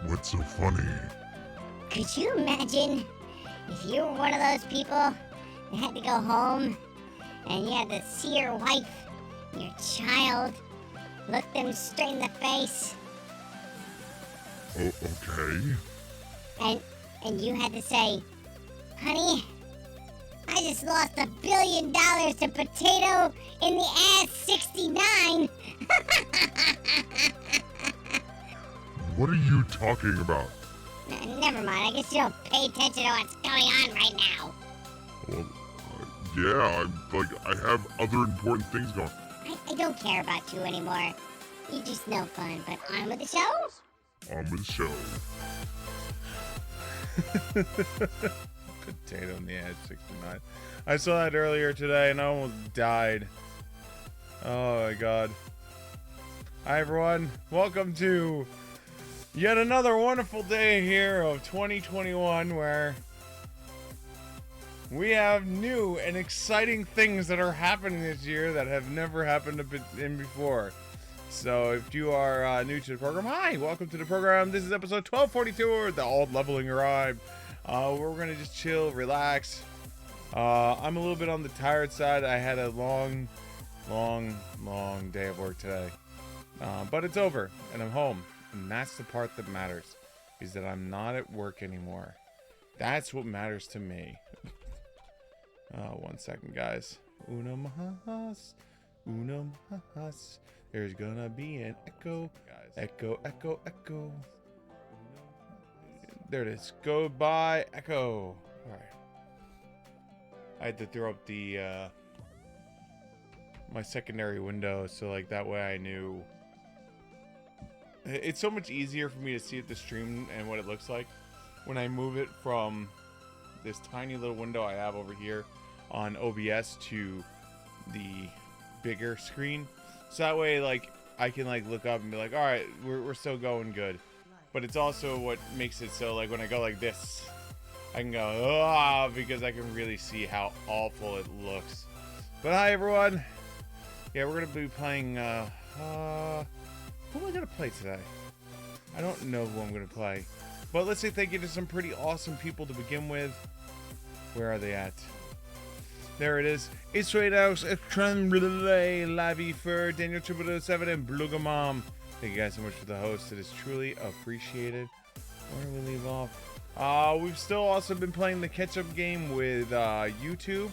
What's so funny? Could you imagine if you were one of those people that had to go home and you had to see your wife, your child, look them straight in the face, Oh, okay. and you had to say, honey, I just lost $1 billion to potato in the ass 69. What are you talking about? Never mind, I guess you don't pay attention to what's going on right now. Well, yeah, I have other important things going. I don't care about you anymore. You're just no fun, but on with the show? On with the show. Potato in the ass 69. I saw that earlier today and I almost died. Oh my god. Hi everyone, welcome to yet another wonderful day here of 2021 where we have new and exciting things that are happening this year that have never happened in before. So if you are new to the program, hi, welcome to the program. This is episode 1242, the old leveling arrived. We're going to just chill, relax. I'm a little bit on the tired side. I had a long day of work today. But it's over, and I'm home. And that's the part that matters, is that I'm not at work anymore. That's what matters to me. 1 second, guys. Una mas. There's gonna be an echo. Echo, echo, echo. There it is. Go by echo. Alright. I had to throw up the my secondary window so like that way I knew. It's so much easier for me to see at the stream and what it looks like when I move it from this tiny little window I have over here on OBS to the bigger screen. So that way like I can like look up and be like, alright, we're still going good. But it's also what makes it so like when I go like this, I can go, because I can really see how awful it looks. But hi everyone. Yeah, we're gonna be playing who am I gonna play today? I don't know who I'm gonna play. But let's say thank you to some pretty awesome people to begin with. Where are they at? There it is. It's Straight House, Tremblay, Lavi Fur, Daniel 7 and Blugamom. Thank you guys so much for the host. It is truly appreciated. Where do we leave off? We've still also been playing the catch-up game with YouTube.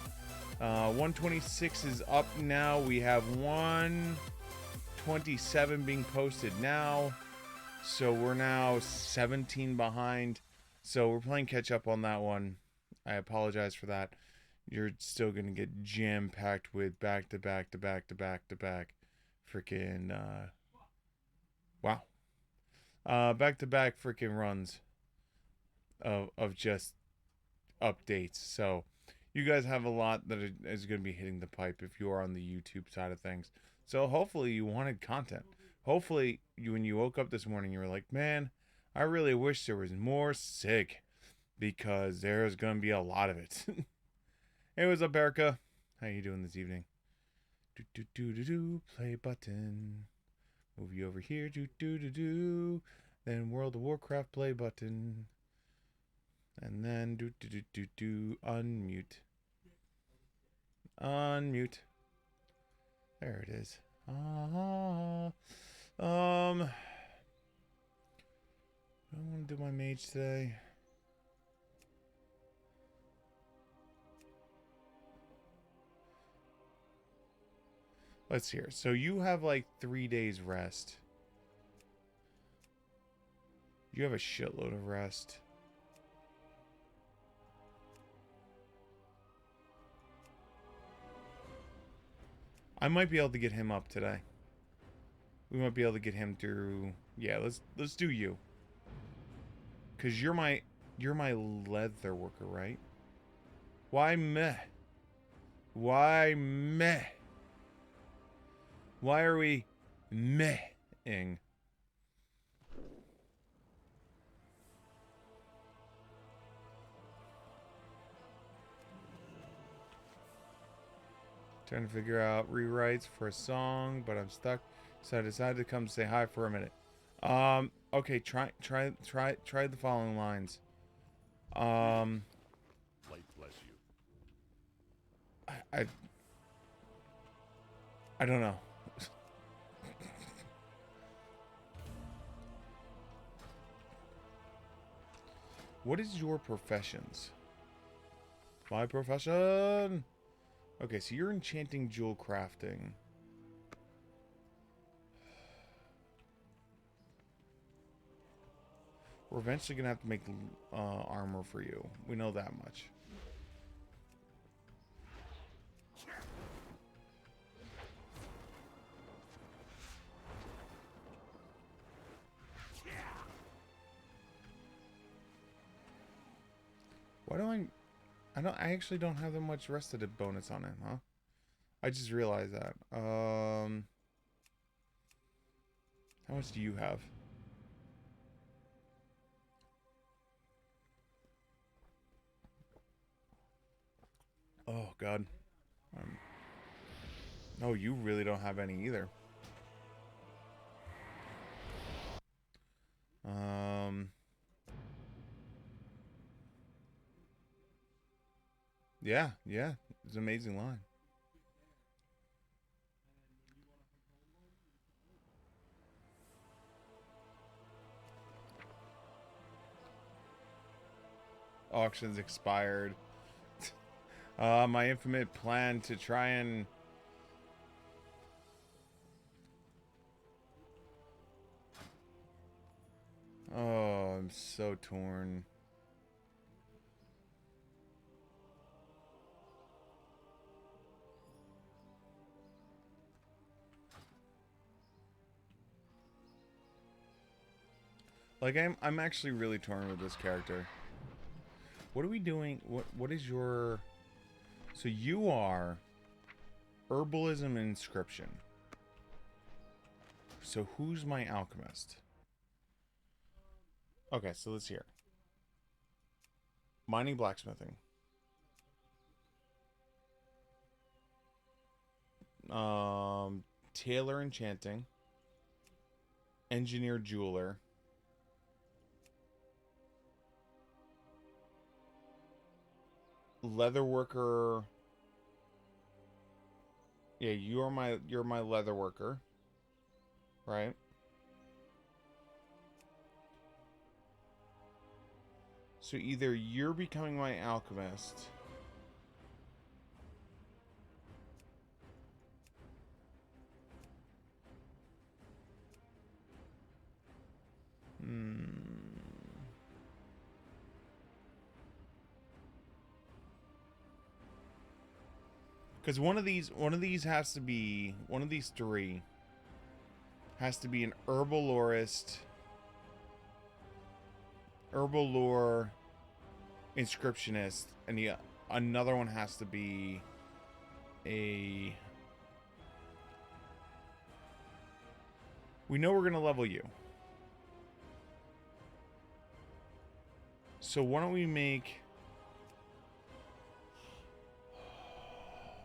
126 is up now. We have 127 being posted now. So we're now 17 behind. So we're playing catch-up on that one. I apologize for that. You're still going to get jam-packed with back-to-back freaking wow. Back-to-back freaking runs of just updates. So you guys have a lot that is going to be hitting the pipe if you are on the YouTube side of things. So hopefully you wanted content. Hopefully when you woke up this morning, you were like, man, I really wish there was more SIG because there's going to be a lot of it. Hey, what's up, Erica? How you doing this evening? Play button. Move you over here. Then World of Warcraft play button. And then unmute. Unmute. There it is. I want to do my mage today. Let's see here. So you have like 3 days rest. You have a shitload of rest. I might be able to get him up today. We might be able to get him through. Yeah, let's do you. Cause you're my leather worker, right? Why meh? Why meh? Why are we meh-ing? Trying to figure out rewrites for a song, but I'm stuck. So I decided to come say hi for a minute. Okay, try the following lines. Um, Light bless you. I I don't know. What is your professions? My profession. Okay, so you're enchanting jewel crafting. We're eventually gonna have to make armor for you. We know that much. Why do I actually don't have that much rested bonus on it, huh? I just realized that. How much do you have? Oh God. Um, no, you really don't have any either. Um. Yeah, yeah. It's an amazing line. Auctions expired. My infinite plan to try and... Oh, I'm so torn. Like I'm actually really torn with this character. What are we doing? What is your... So you are herbalism and inscription. So who's my alchemist? Okay, so let's hear. Mining, blacksmithing. Tailor, enchanting. Engineer, jeweler. Leather worker. Yeah, you're my leather worker, right? So either you're becoming my alchemist. Because one of these has to be, one of these three has to be an herbal lore inscriptionist, and the another one has to be a... We know we're gonna level you. So why don't we make...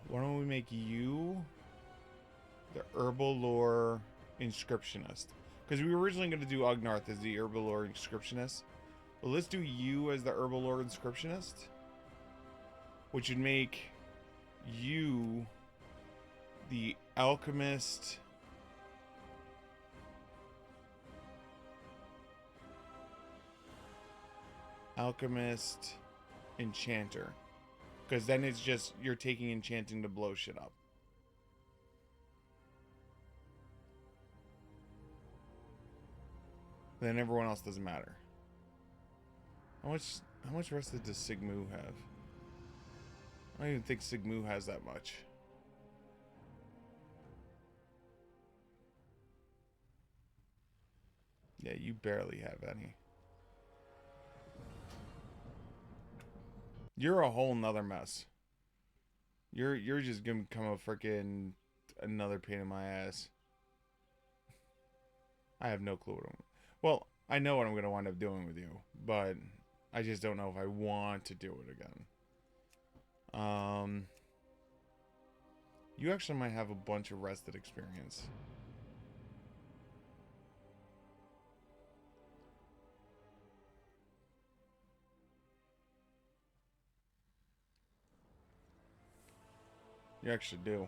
Why don't we make you the herbal lore inscriptionist? Because we were originally going to do Ugnarth as the herbal lore inscriptionist. But let's do you as the herbal lore inscriptionist. Which would make you the alchemist... Alchemist enchanter. Because then it's just, you're taking enchanting to blow shit up. Then everyone else doesn't matter. How much rested does Sigmu have? I don't even think Sigmu has that much. Yeah, you barely have any. You're a whole nother mess. You're just gonna become a freaking another pain in my ass. I have no clue what I'm... Well, I know what I'm gonna wind up doing with you, but I just don't know if I want to do it again. You actually might have a bunch of rested experience. You actually do.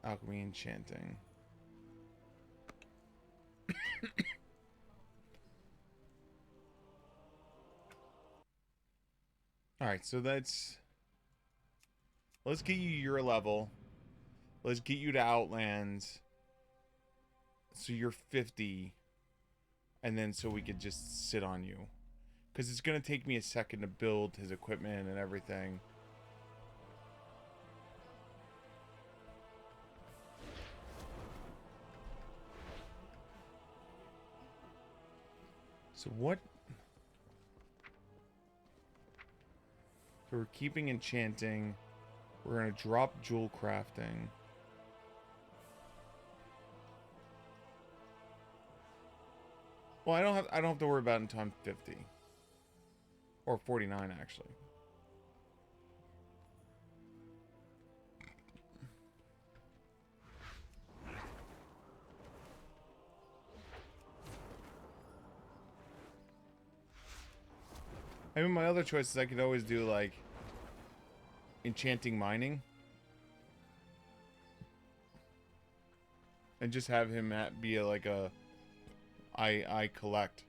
Alchemy enchanting. Alright, so let's get you your level. Let's get you to Outlands. So you're 50. And then so we could just sit on you. Because it's going to take me a second to build his equipment and everything. So what? So we're keeping enchanting. We're going to drop jewel crafting. Well, I don't have to worry about it until I'm 50. Or 49 actually. I mean, my other choices, I could always do, like, enchanting mining. And just have him be like a... I collect.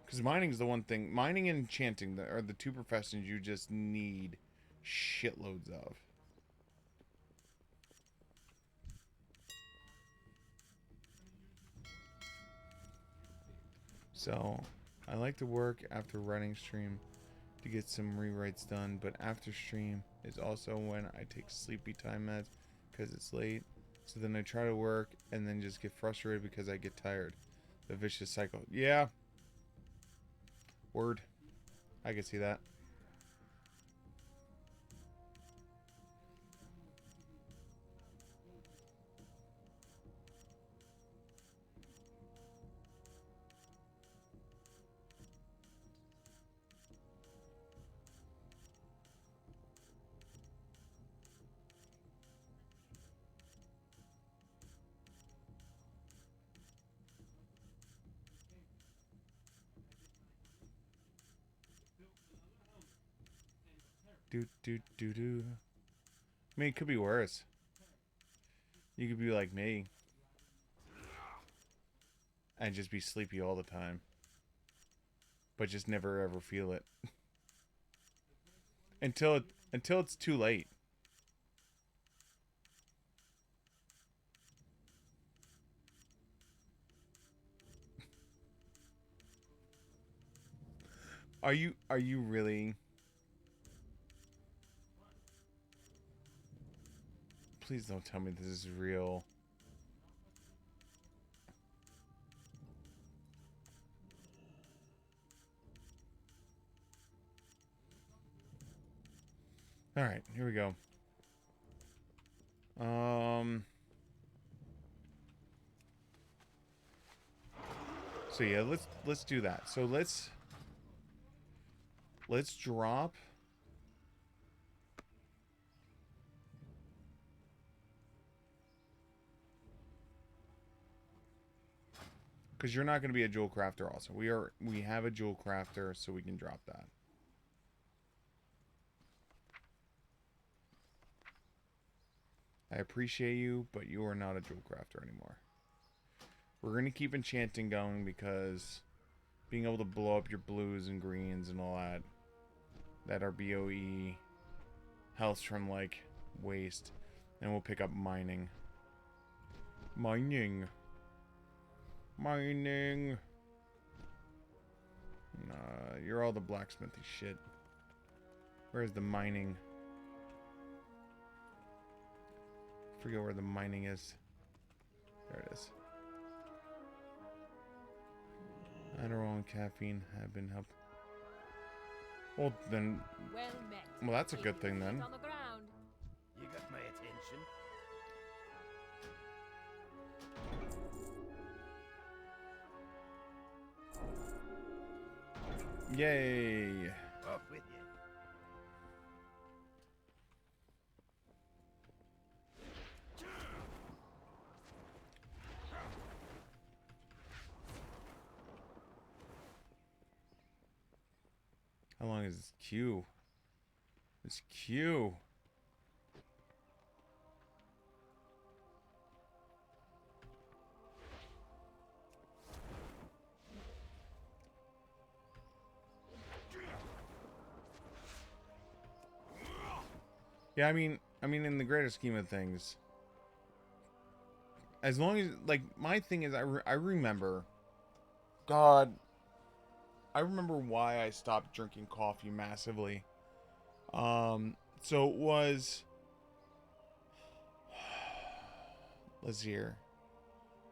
Because mining is the one thing... Mining and enchanting are the two professions you just need shitloads of. So, I like to work after running stream to get some rewrites done, but after stream is also when I take sleepy time meds because it's late. So then I try to work and then just get frustrated because I get tired. The vicious cycle. Yeah. Word. I can see that. Do. I mean, it could be worse. You could be like me. And just be sleepy all the time. But just never ever feel it. until it's too late. Are you really? Please don't tell me this is real. All right, here we go. So yeah, let's do that. So let's drop. Because you're not going to be a jewel crafter also. We have a jewel crafter, so we can drop that. I appreciate you, but you are not a jewel crafter anymore. We're going to keep enchanting going because being able to blow up your blues and greens and all that are BOE health from like waste. And we'll pick up mining. Mining. Nah, you're all the blacksmithy shit. Where's the mining? I forget where the mining is. There it is. Adderall and caffeine have been helped. Well then, well that's a good thing then. On the ground. You got my attention. Yay! Off with you. How long is this queue? This queue. Yeah, I mean, in the greater scheme of things, as long as, like, my thing is, I remember, God, I remember why I stopped drinking coffee massively. So it was, let's see here.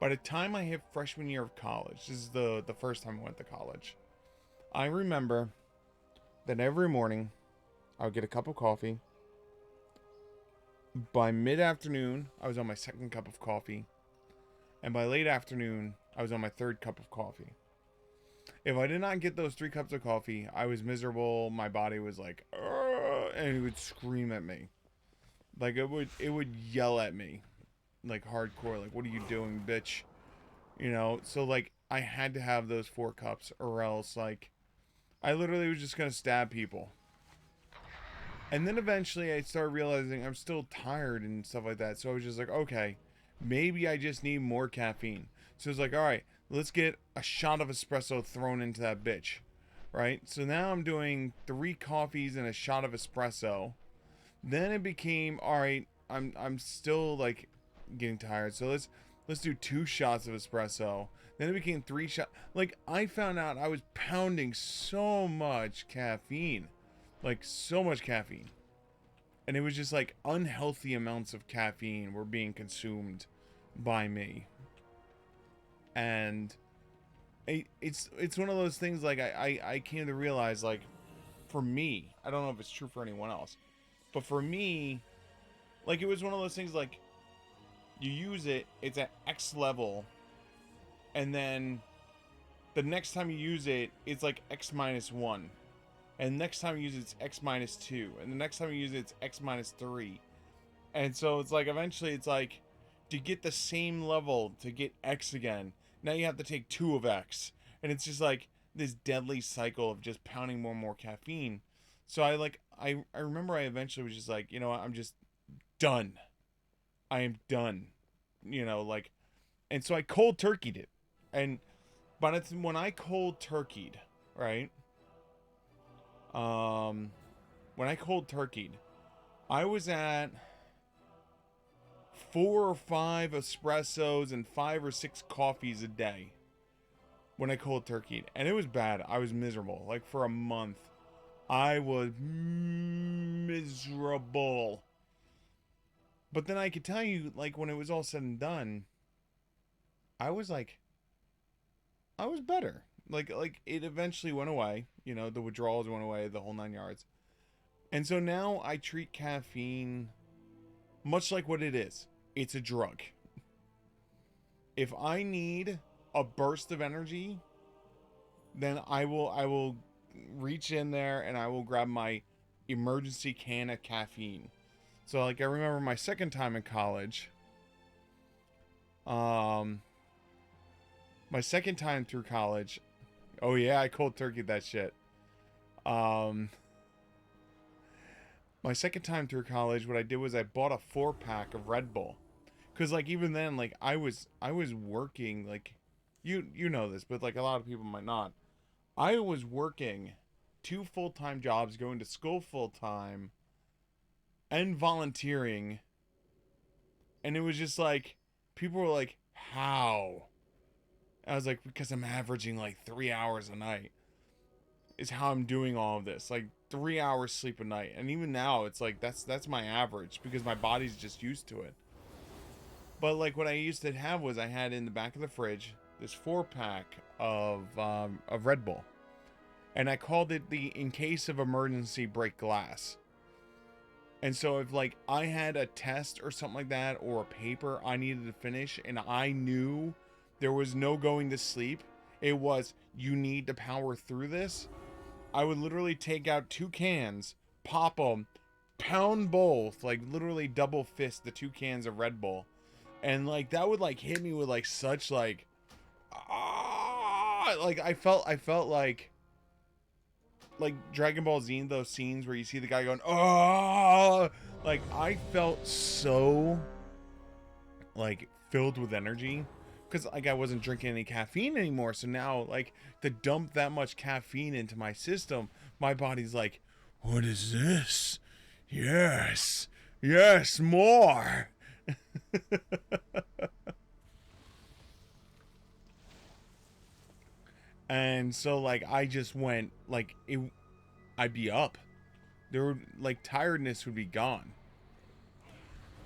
By the time I hit freshman year of college, this is the first time I went to college, I remember that every morning I would get a cup of coffee. By mid-afternoon, I was on my second cup of coffee. And by late afternoon, I was on my third cup of coffee. If I did not get those 3 cups of coffee, I was miserable. My body was like, "Argh," and it would scream at me. Like, it would yell at me. Like, hardcore. Like, what are you doing, bitch? You know? So, like, I had to have those 4 cups, or else, like, I literally was just going to stab people. And then eventually I started realizing I'm still tired and stuff like that. So I was just like, okay, maybe I just need more caffeine. So it's like, all right, let's get a shot of espresso thrown into that bitch. Right? So now I'm doing 3 coffees and a shot of espresso. Then it became, all right, I'm still like getting tired. So let's do 2 shots of espresso. Then it became 3 shots. Like, I found out I was pounding so much caffeine. Like, so much caffeine. And it was just like unhealthy amounts of caffeine were being consumed by me. And it's one of those things, like, I came to realize, like, for me, I don't know if it's true for anyone else, but for me, like, it was one of those things, like, you use it, it's at X level, and then the next time you use it, it's like X minus 1. And next time you use it, it's X minus 2. And the next time you use it, it's X minus 3. And so it's like, eventually it's like, to get the same level, to get X again, now you have to take 2 of X. And it's just like this deadly cycle of just pounding more and more caffeine. So I remember I eventually was just like, you know what, I'm just done. I am done. You know, like, and so I cold turkeyed it. And when I cold turkeyed, right? When I cold turkeyed, I was at 4 or 5 espressos and 5 or 6 coffees a day when I cold turkeyed, and it was bad. I was miserable. Like, for a month, I was miserable. But then I could tell you, like, when it was all said and done, I was better. Like it eventually went away. You know, the withdrawals went away, the whole 9 yards. And so now I treat caffeine much like what it is. It's a drug. If I need a burst of energy, then I will reach in there and I will grab my emergency can of caffeine. So, like, I remember my second time in college. My second time through college. Oh yeah, I cold turkeyed that shit. My second time through college, what I did was I bought a 4-pack of Red Bull. Cause, like, even then, like, I was working, like, you know this, but, like, a lot of people might not. I was working 2 full-time jobs, going to school full-time, and volunteering. And it was just like, people were like, how? I was like, because I'm averaging like 3 hours a night is how I'm doing all of this. Like, 3 hours sleep a night. And even now, it's like, that's my average because my body's just used to it. But, like, what I used to have was, I had in the back of the fridge this 4-pack of Red Bull. And I called it the in case of emergency break glass. And so if, like, I had a test or something like that, or a paper I needed to finish, and I knew there was no going to sleep, it was, you need to power through this, I would literally take out 2 cans, pop them, pound both, like, literally double fist the 2 cans of Red Bull. And, like, that would, like, hit me with, like, such, like, like, I felt like like Dragon Ball Z, those scenes where you see the guy going, oh, like I felt so like filled with energy because like I wasn't drinking any caffeine anymore. So now like to dump that much caffeine into my system, my body's like, what is this? Yes, yes, more. And so like I just went like I'd be up. There would like tiredness would be gone.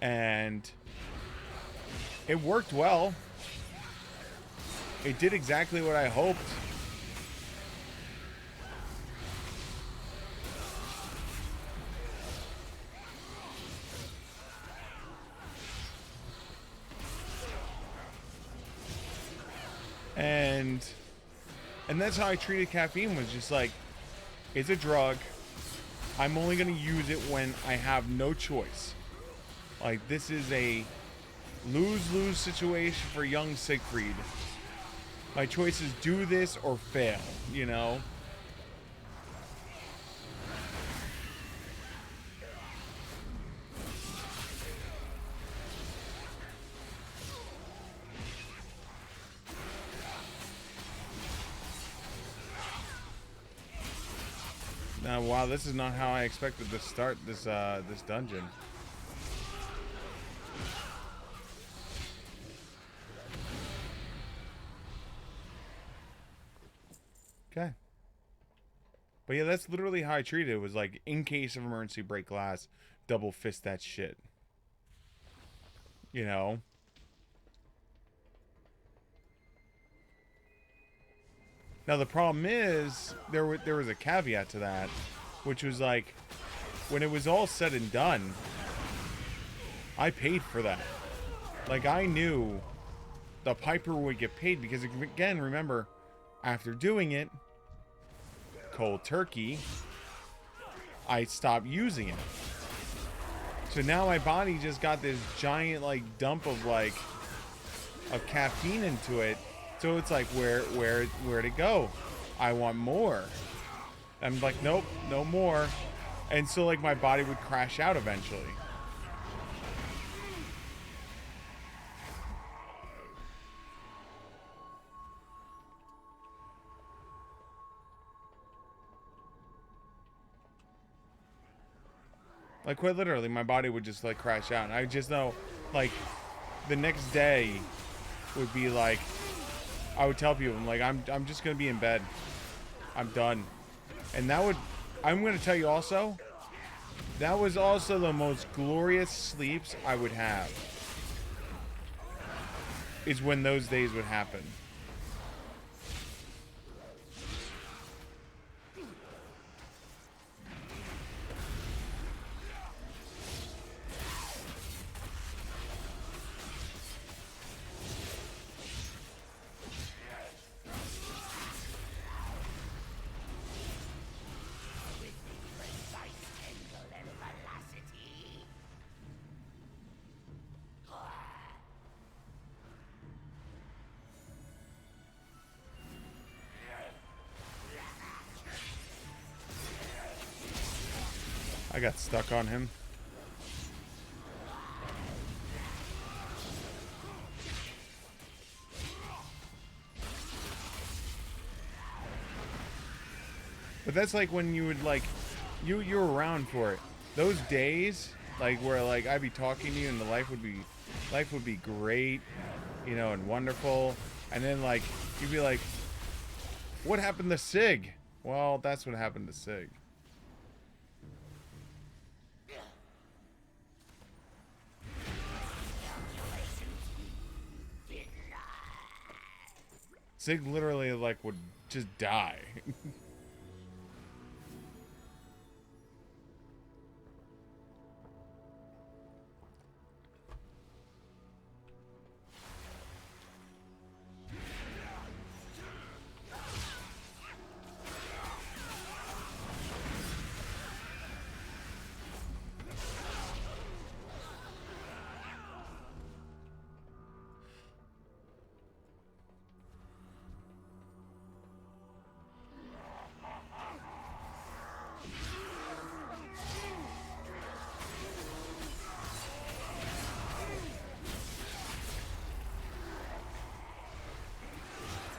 And it worked well. It did exactly what I hoped. And that's how I treated caffeine, was just like, it's a drug. I'm only going to use it when I have no choice. Like, this is a lose-lose situation for young Siegfried. My choice is do this or fail, you know? Now, wow, this is not how I expected to start this this dungeon. Okay. But yeah, that's literally how I treated it. Was like, in case of emergency, break glass, double fist that shit. You know? Now the problem is, there was a caveat to that, which was like, when it was all said and done, I paid for that. Like, I knew the Piper would get paid because, again, remember, after doing it, cold turkey, I stopped using it. So now my body just got this giant, like, dump of, like, of caffeine into it. So it's like, where'd it go? I want more. I'm like, nope, no more. And so, like, my body would crash out eventually. Like, quite literally, my body would just, like, crash out. And I just know, like, the next day would be like, I would tell people, I'm like, I'm just gonna be in bed. I'm done. And that would, I'm gonna tell you also, that was also the most glorious sleeps I would have. Is when those days would happen. I got stuck on him. But that's like when you would like, you're around for it. Those days, like where like I'd be talking to you and the life would be great, you know, and wonderful. And then like you'd be like, what happened to Sig? Well, that's what happened to Sig. Sig literally like would just die.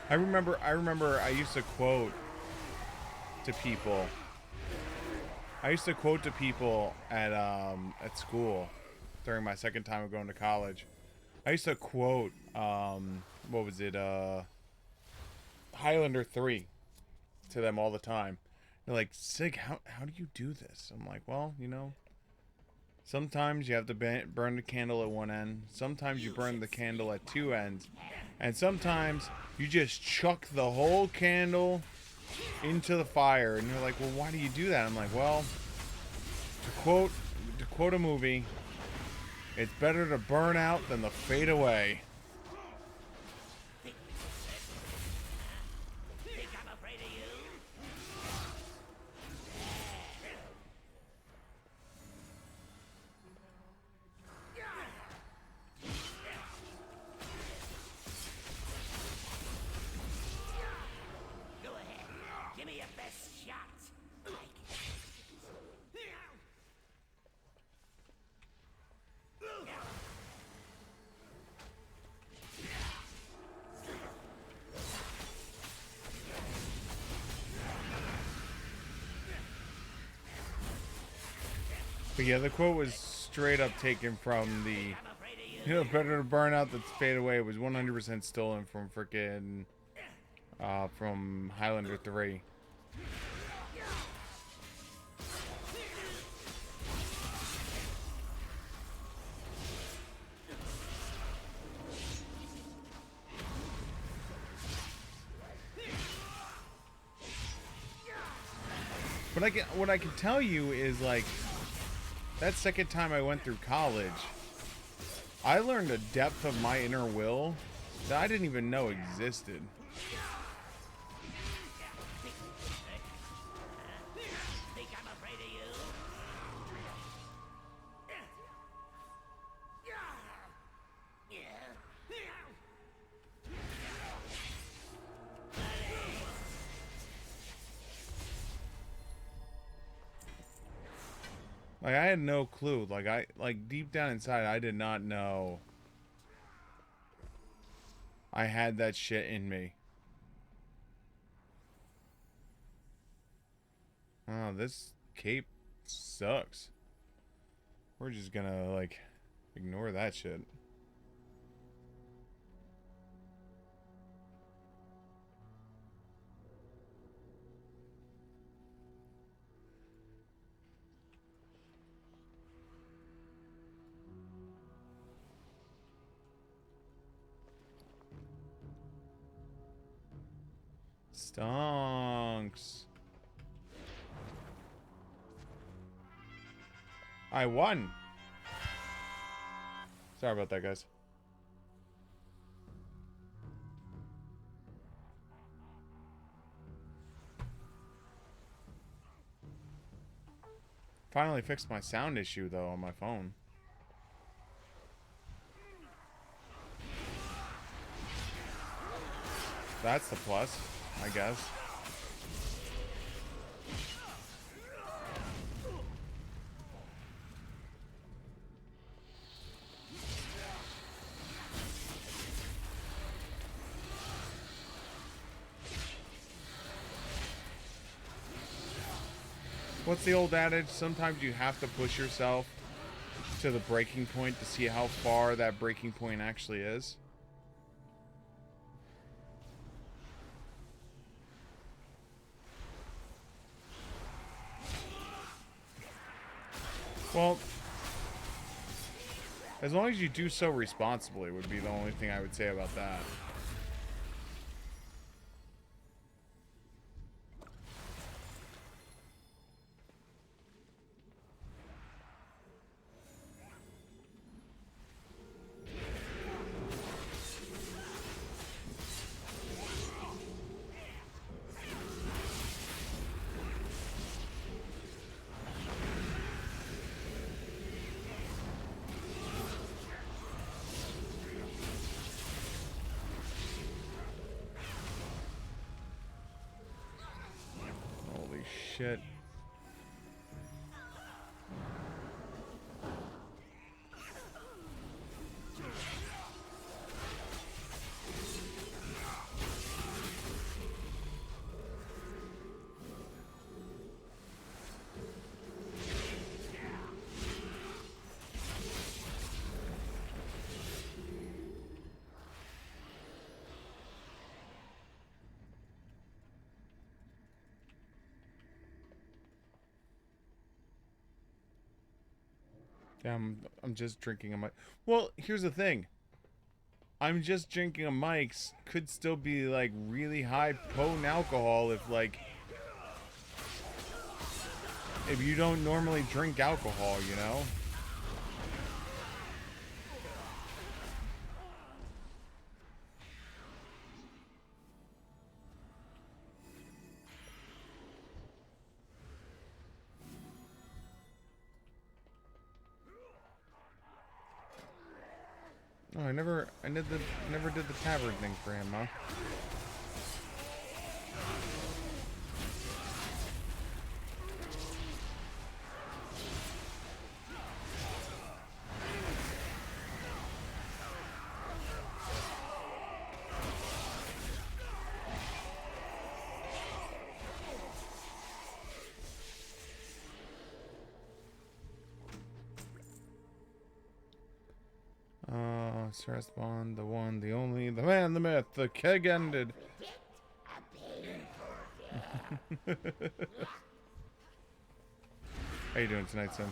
I remember I used to quote to people. I used to quote to people at school during my second time of going to college. I used to quote what was it? Highlander 3 to them all the time. They're like, "Sig, how do you do this?" I'm like, "Well, you know, sometimes you have to burn the candle at one end. Sometimes you burn the candle at two ends. And sometimes you just chuck the whole candle into the fire." And they're like, "Well, why do you do that?" I'm like, "Well, to quote a movie, it's better to burn out than to fade away." Think I'm afraid of you? Go ahead. Give me your best shot. Like But yeah, the quote was straight up taken from the, you know, better to burn out than to fade away. It was 100% stolen from frickin' from Highlander 3. But what I can tell you is, like, that second time I went through college, I learned a depth of my inner will that I didn't even know existed. think I'm afraid of you? Like, I had no clue. Like deep down inside, I did not know I had that shit in me. Oh, this cape sucks. We're just gonna, like, ignore that shit. Stonks. I won. Sorry about that, guys. Finally fixed my sound issue, though, on my phone. That's the plus, I guess. What's the old adage? Sometimes you have to push yourself to the breaking point to see how far that breaking point actually is. Well, as long as you do so responsibly would be the only thing I would say about that. Holy shit. Yeah, I'm just drinking a mic. Well, here's the thing. I'm just drinking a Mike's could still be like really high potent alcohol if you don't normally drink alcohol, you know? Oh, I never did the tavern thing for him, huh? Stressbond, the one, the only, the man, the myth, the keg ended. How you doing tonight, son?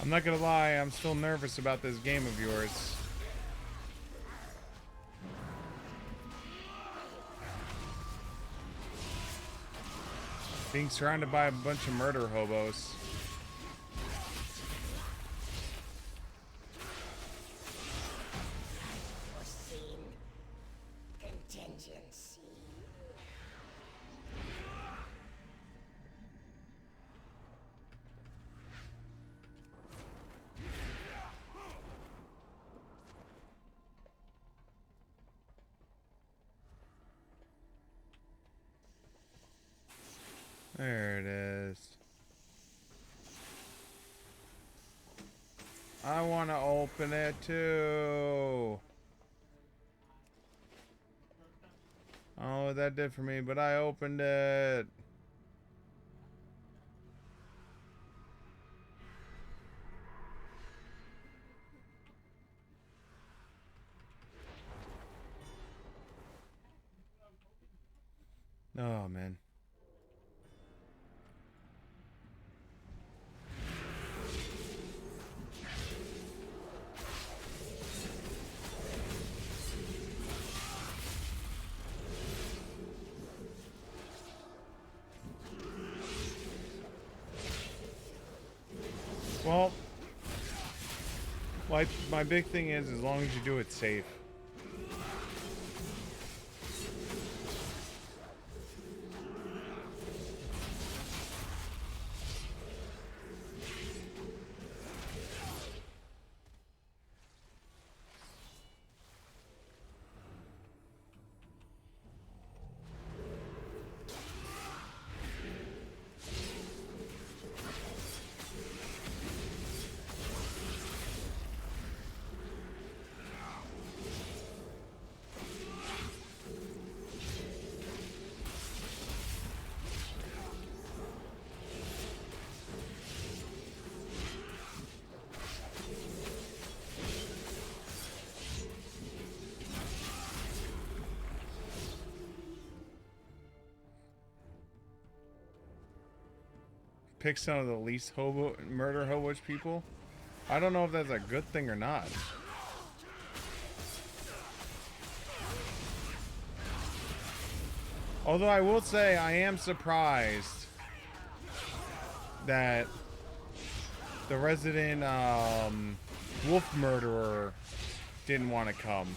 I'm not gonna lie, I'm still nervous about this game of yours. Being surrounded by a bunch of murder hobos. Foreseen contingency. There it is. I want to open it too. Oh, that did for me, but I opened it. Oh, man. Well, like my big thing is as long as you do it safe. Pick some of the least murder hobo people. I don't know if that's a good thing or not. Although I will say I am surprised that the resident wolf murderer didn't want to come.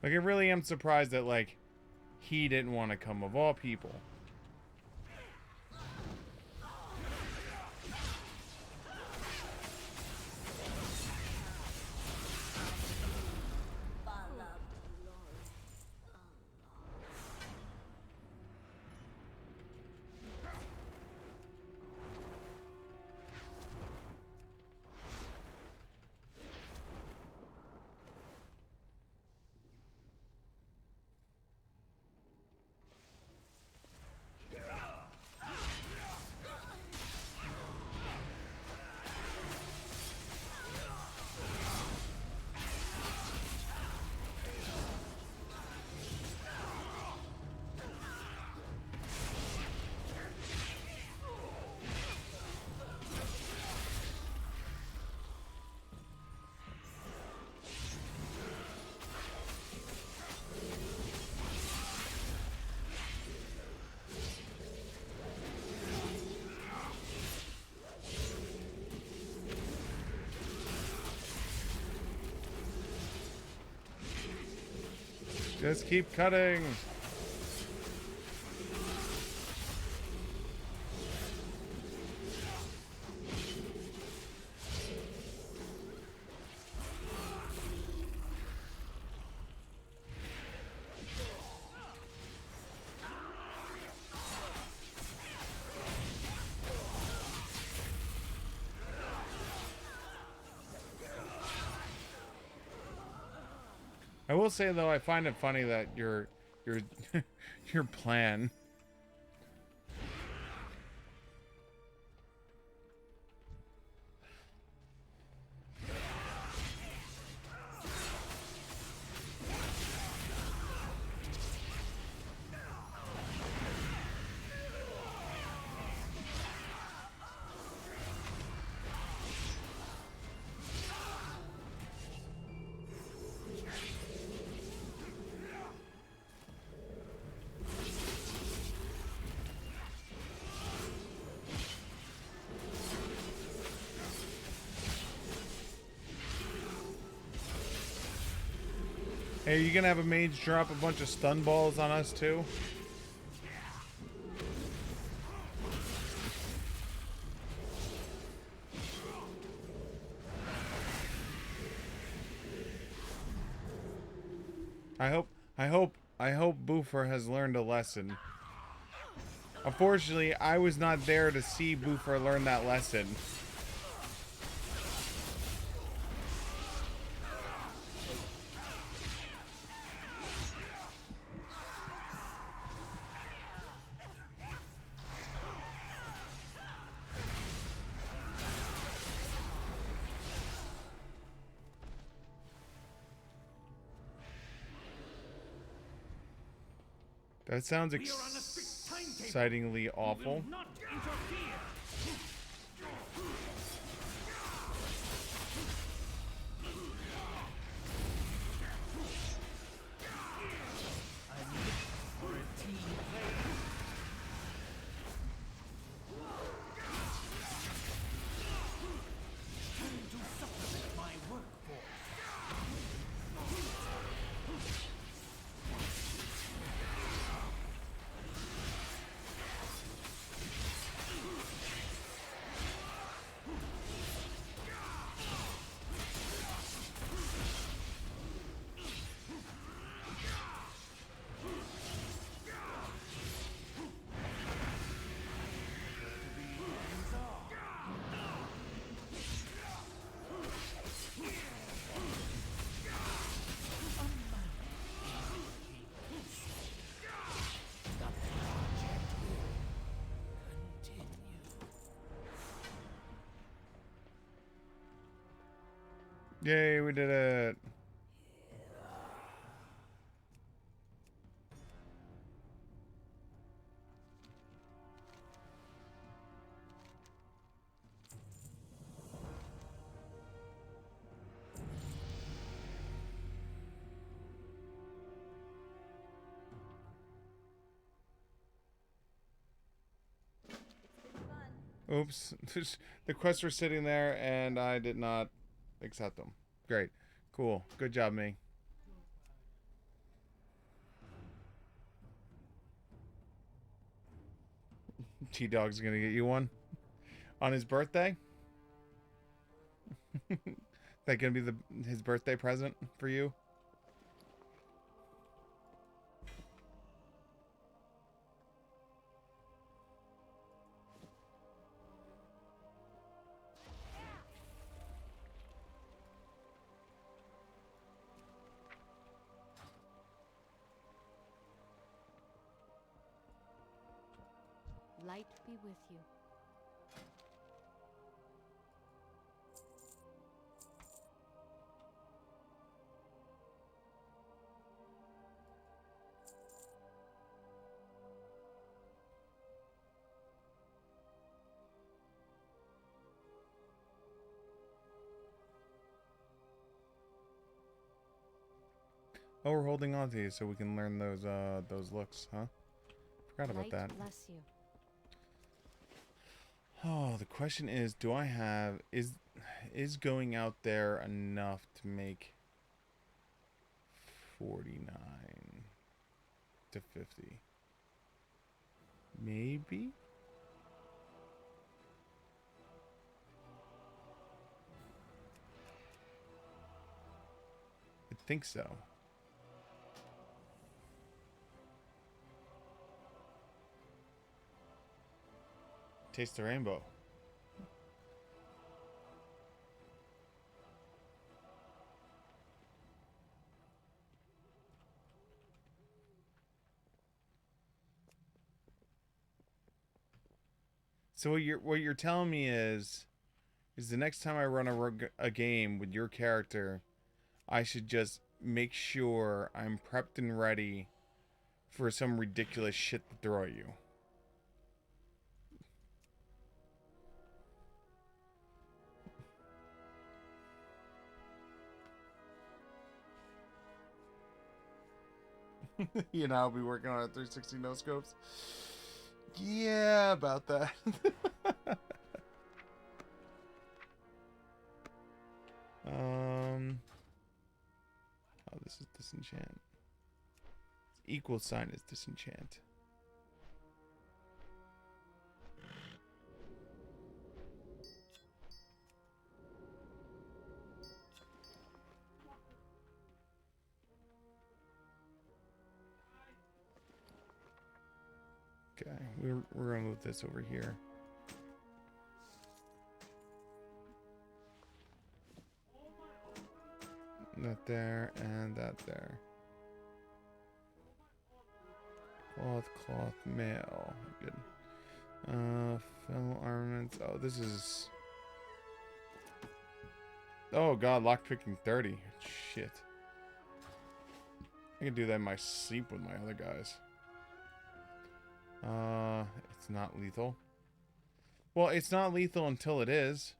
Like, I really am surprised that, like, he didn't want to come of all people. Just keep cutting. I will say though, I find it funny that your your plan. Hey, are you gonna have a mage drop a bunch of stun balls on us too? I hope Boofer has learned a lesson. Unfortunately, I was not there to see Boofer learn that lesson. That sounds We are on a strict timetable. excitingly We awful. will not interfere. I'm looking for a team play. Time to supplement my workforce. Yay, we did it. Oops. The quests were sitting there and I did not accept them. Great. Cool. Good job, me. T-Dog's gonna get you one on his birthday. That gonna be his birthday present for you? Light be with you. Oh, we're holding on to you so we can learn those looks, huh? Forgot about that. Light bless you. Oh, the question is, do I have is going out there enough to make 49 to 50? Maybe? I think so. Taste the rainbow. So what you're telling me is the next time I run a game with your character, I should just make sure I'm prepped and ready for some ridiculous shit to throw at you. You know, I'll be working on a 360 no scopes. Yeah, about that. Oh, this is disenchant. Equal sign is disenchant. Okay, we're gonna move this over here. That there and that there. Cloth, mail. Good. Fill armaments. Oh, this is. Oh god, lockpicking 30. Shit. I can do that in my sleep with my other guys. It's not lethal. Well, it's not lethal until it is.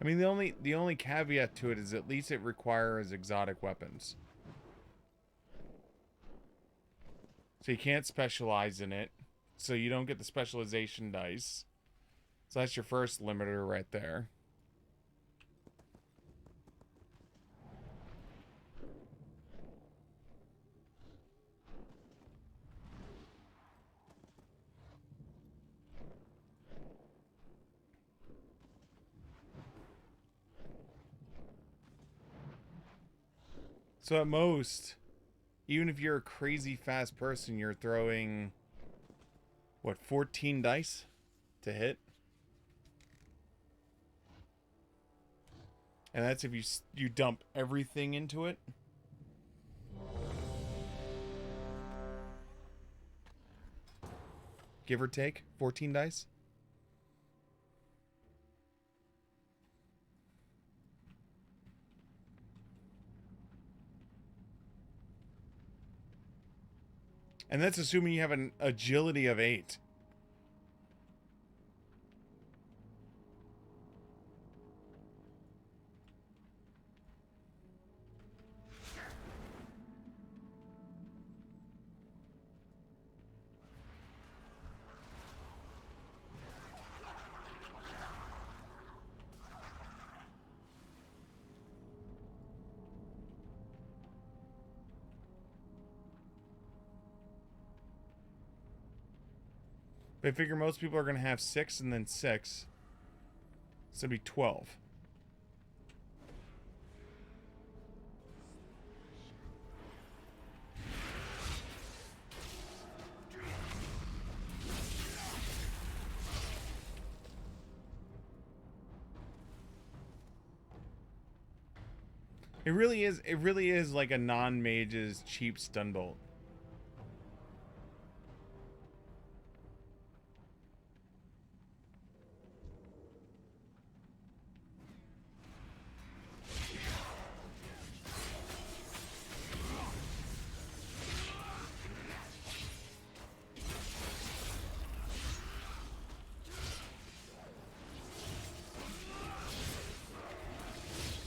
I mean, the only caveat to it is at least it requires exotic weapons. So you can't specialize in it. So you don't get the specialization dice. So that's your first limiter right there. So at most, even if you're a crazy fast person, you're throwing, what, 14 dice to hit? And that's if you dump everything into it. Give or take 14 dice. And that's assuming you have an agility of 8. I figure most people are going to have 6 and then 6. So it'd be 12. It really is like a non-mage's cheap stun bolt.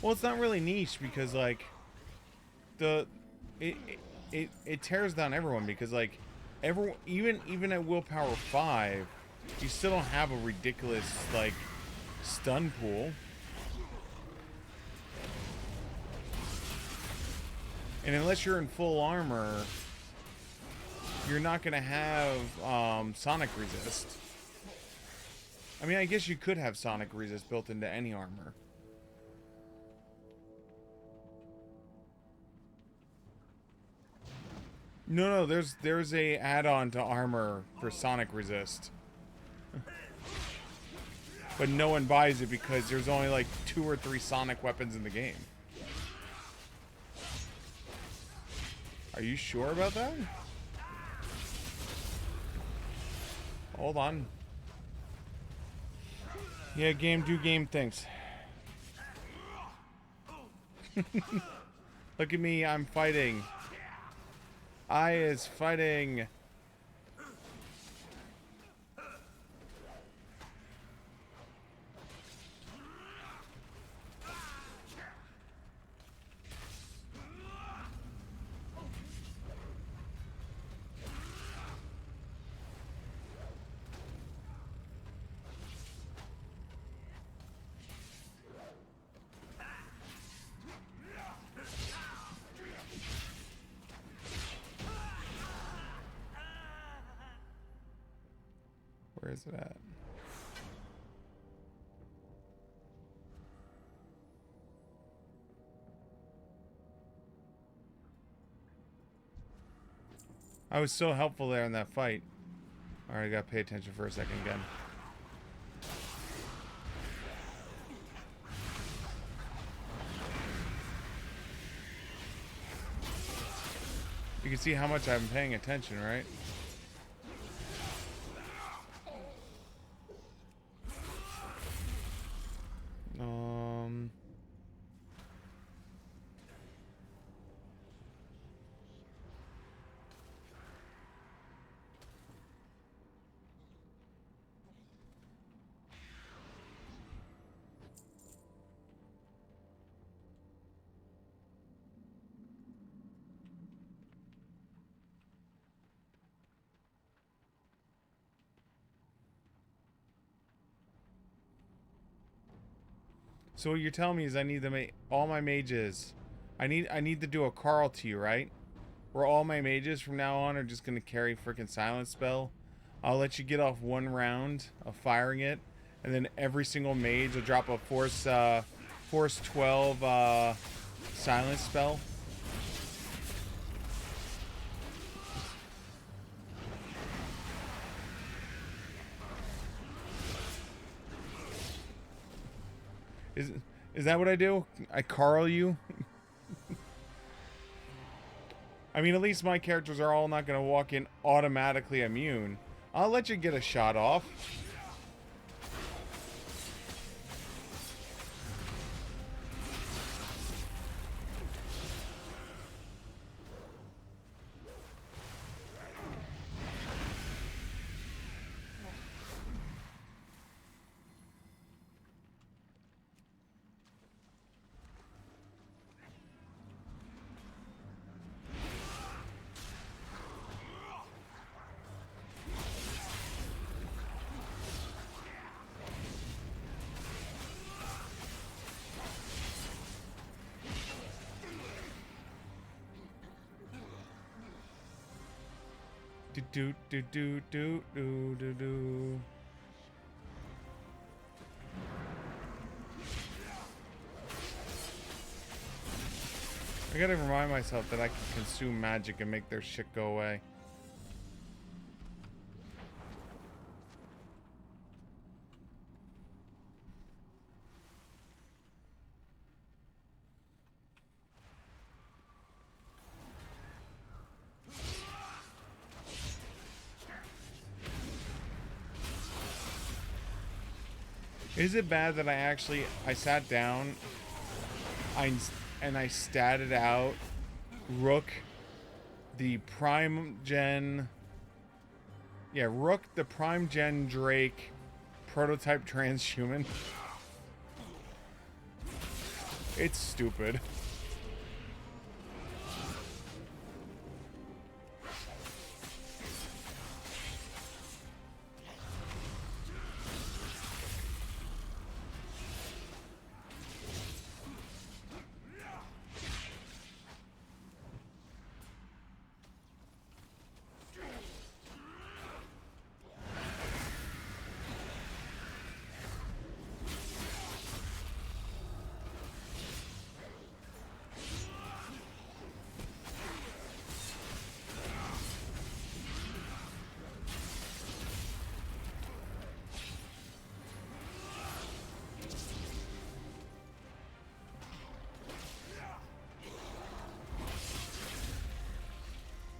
Well, it's not really niche because like it tears down everyone because like everyone even at willpower 5, you still don't have a ridiculous like stun pool. And unless you're in full armor, you're not gonna have sonic resist. I mean, I guess you could have sonic resist built into any armor. No, there's a add-on to armor for sonic resist. But no one buys it because there's only like 2 or 3 sonic weapons in the game. Are you sure about that? Hold on. Yeah, game do game things. Look at me, I'm fighting. I is fighting. Where is it at? I was so helpful there in that fight. Alright, I gotta pay attention for a second again. You can see how much I'm paying attention, right? So what you're telling me is I need to make all my mages. I need to do a Carl T, right? Where all my mages from now on are just gonna carry freaking silence spell. I'll let you get off 1 round of firing it, and then every single mage will drop a force 12 silence spell. Is that what I do? I Carl you? I mean, at least my characters are all not going to walk in automatically immune. I'll let you get a shot off. Do do do do do do do. I gotta remind myself that I can consume magic and make their shit go away. Is it bad that I sat down and I statted out Rook, the Prime Gen... Yeah, Rook, the Prime Gen Drake, prototype transhuman? It's stupid.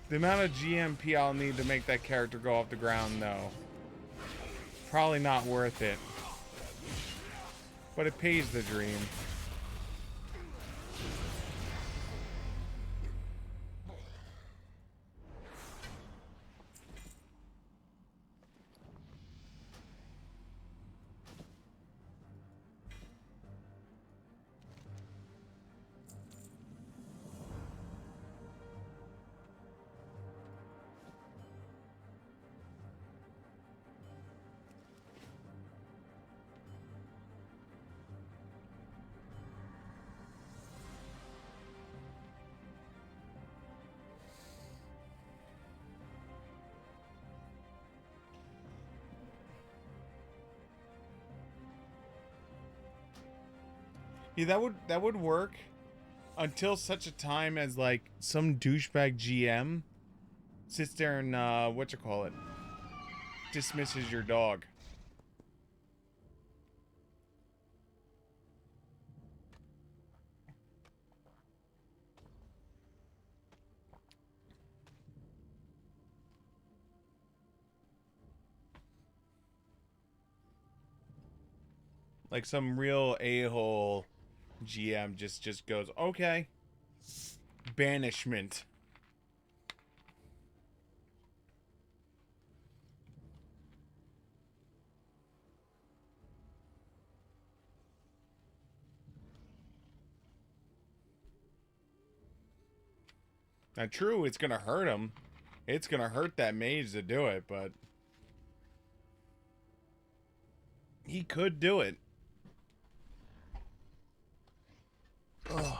The amount of GMP I'll need to make that character go off the ground, though. Probably not worth it. But it pays the dream. Yeah, that would work until such a time as like some douchebag GM sits there and dismisses your dog. Like some real a-hole GM just goes, okay, banishment. Now, true, it's gonna hurt him. It's gonna hurt that mage to do it, but he could do it. Ugh.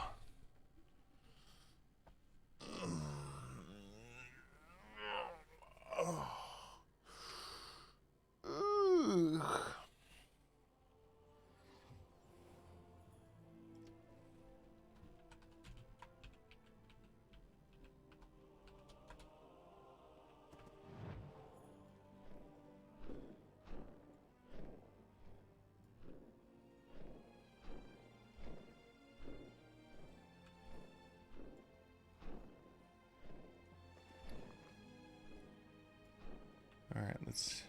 let's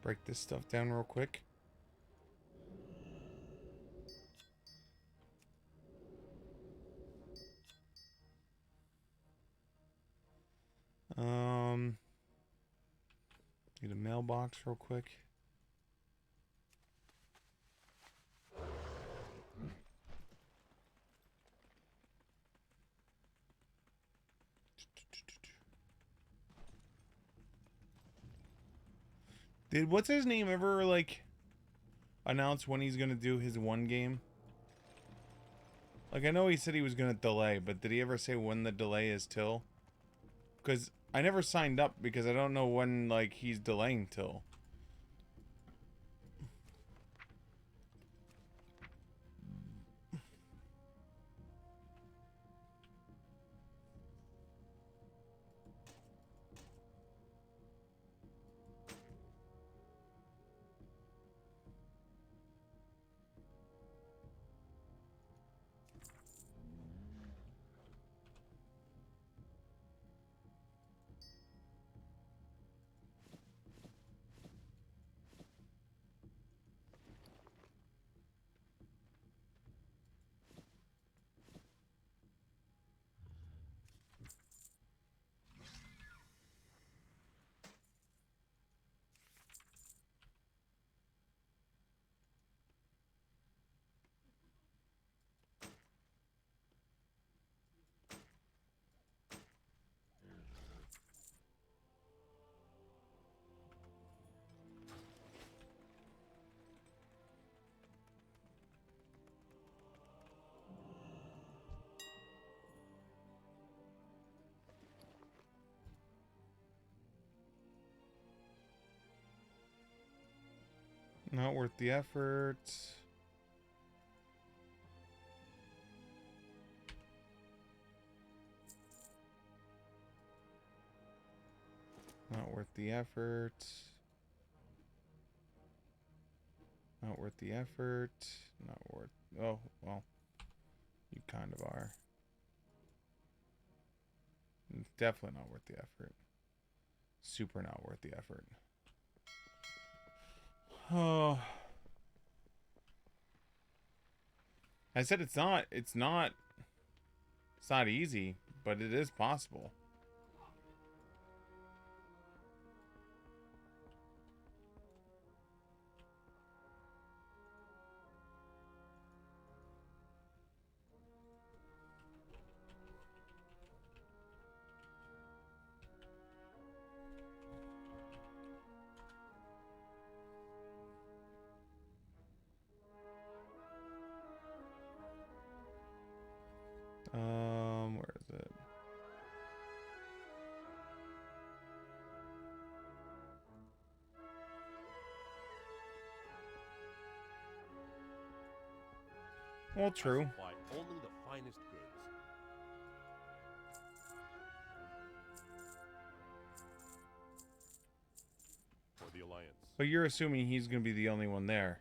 break this stuff down real quick. Need a mailbox real quick. Did what's his name ever like announce when he's gonna do his one game? Like, I know he said he was gonna delay, but did he ever say when the delay is till? Because I never signed up because I don't know when like he's delaying till. Not worth the effort. Not worth the effort. Not worth the effort. Not worth... Oh, well. You kind of are. It's definitely not worth the effort. Super not worth the effort. Oh. I said it's not easy, but it is possible. Where is it? Well, true. Supply only the finest goods. For the Alliance. But you're assuming he's going to be the only one there.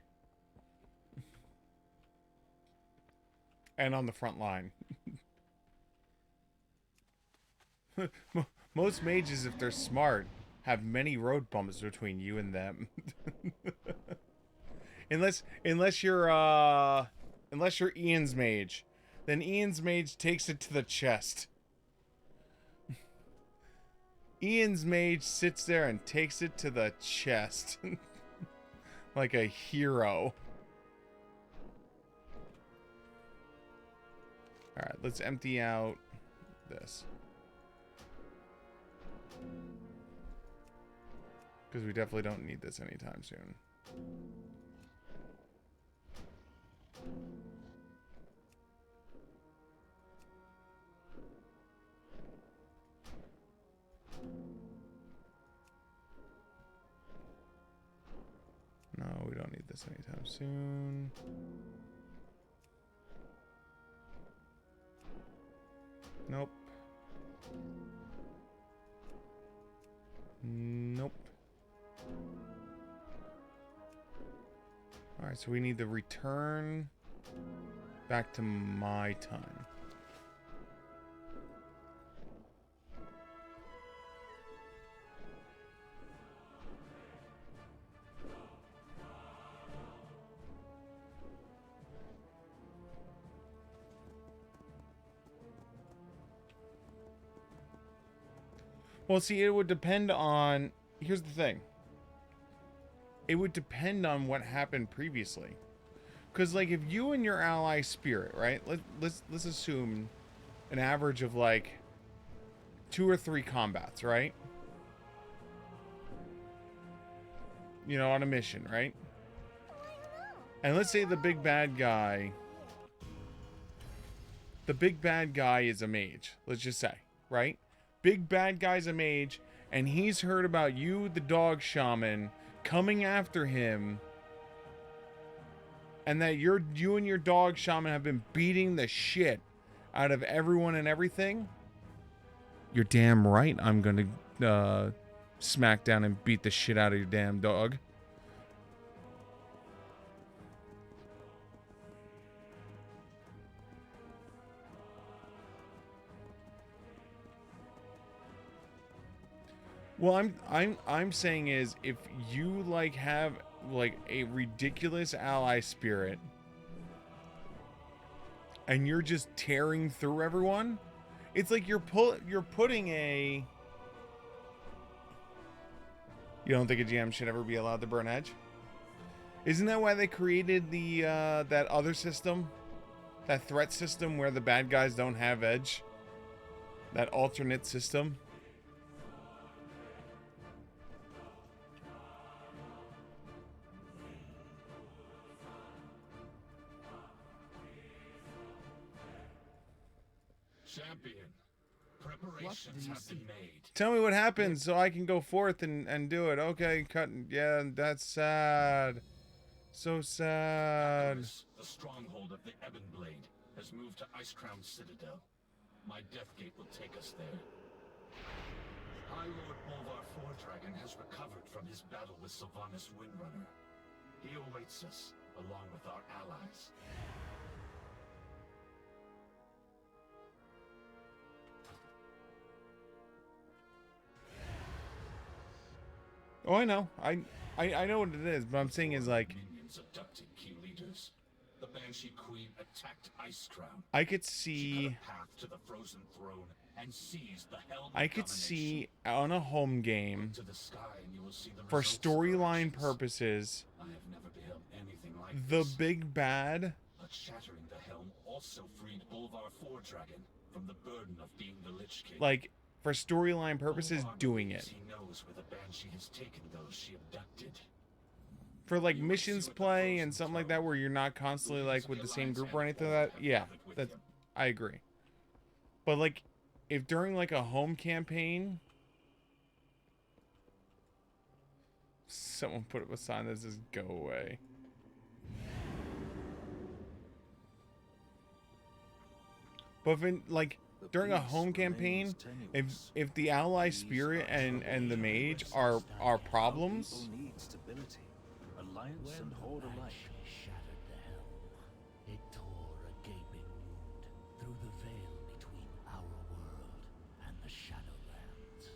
And on the front line. Most mages, if they're smart, have many road bumps between you and them. unless you're Ian's mage. Then Ian's mage takes it to the chest. Ian's mage sits there and takes it to the chest. Like a hero. Alright, let's empty out this. Because we definitely don't need this anytime soon. No, we don't need this anytime soon. Nope. Nope. Alright, so we need to return back to my time. Well, see, it would depend on... Here's the thing. It would depend on what happened previously. Because, like, if you and your ally Spirit, right? Let's assume an average of, like, 2 or 3 combats, right? You know, on a mission, right? And let's say the big bad guy... The big bad guy is a mage, let's just say, right? Big bad guy's a mage, and he's heard about you, the dog shaman, coming after him, and that you and your dog shaman have been beating the shit out of everyone and everything. You're damn right I'm gonna smack down and beat the shit out of your damn dog. Well, I'm saying is, if you like have like a ridiculous ally spirit and you're just tearing through everyone, it's like you're putting a... You don't think a GM should ever be allowed to burn edge? Isn't that why they created the that other system, that threat system where the bad guys don't have edge? That alternate system. Champion, preparations have been made. Tell me what happened so I can go forth and do it. Okay, cut. Yeah, that's sad. So sad. The stronghold of the Ebon Blade has moved to Icecrown Citadel. My Deathgate will take us there. High Lord Bolvar Fordragon has recovered from his battle with Sylvanas Windrunner. He awaits us, along with our allies. Oh, I know. I know what it is, but I'm saying is like... Minions abducted key leaders. The Banshee Queen attacked Icecrown. I could see... Path to the frozen throne and seize the helm I could see on a home game, to the sky and you will see the for results of storyline actions. purposes, I have never beheld anything like the this. big bad... But shattering the helm also freed Bolvar Fordragon from the burden of being the Lich King. Like, for storyline purposes, Bolvar doing believes it. He knows where the Banshee has taken those she abducted. For like missions play and something like that where you're not constantly like with the same group or anything like that, yeah, that I agree. But like, if during like a home campaign, someone put up a sign that says "Go away." But if in, like during a home campaign, if the ally spirit and the mage are problems, Need stability, alliance and horde alike. Shattered the helm. It tore a gaping wound through the veil between our world and the Shadowlands.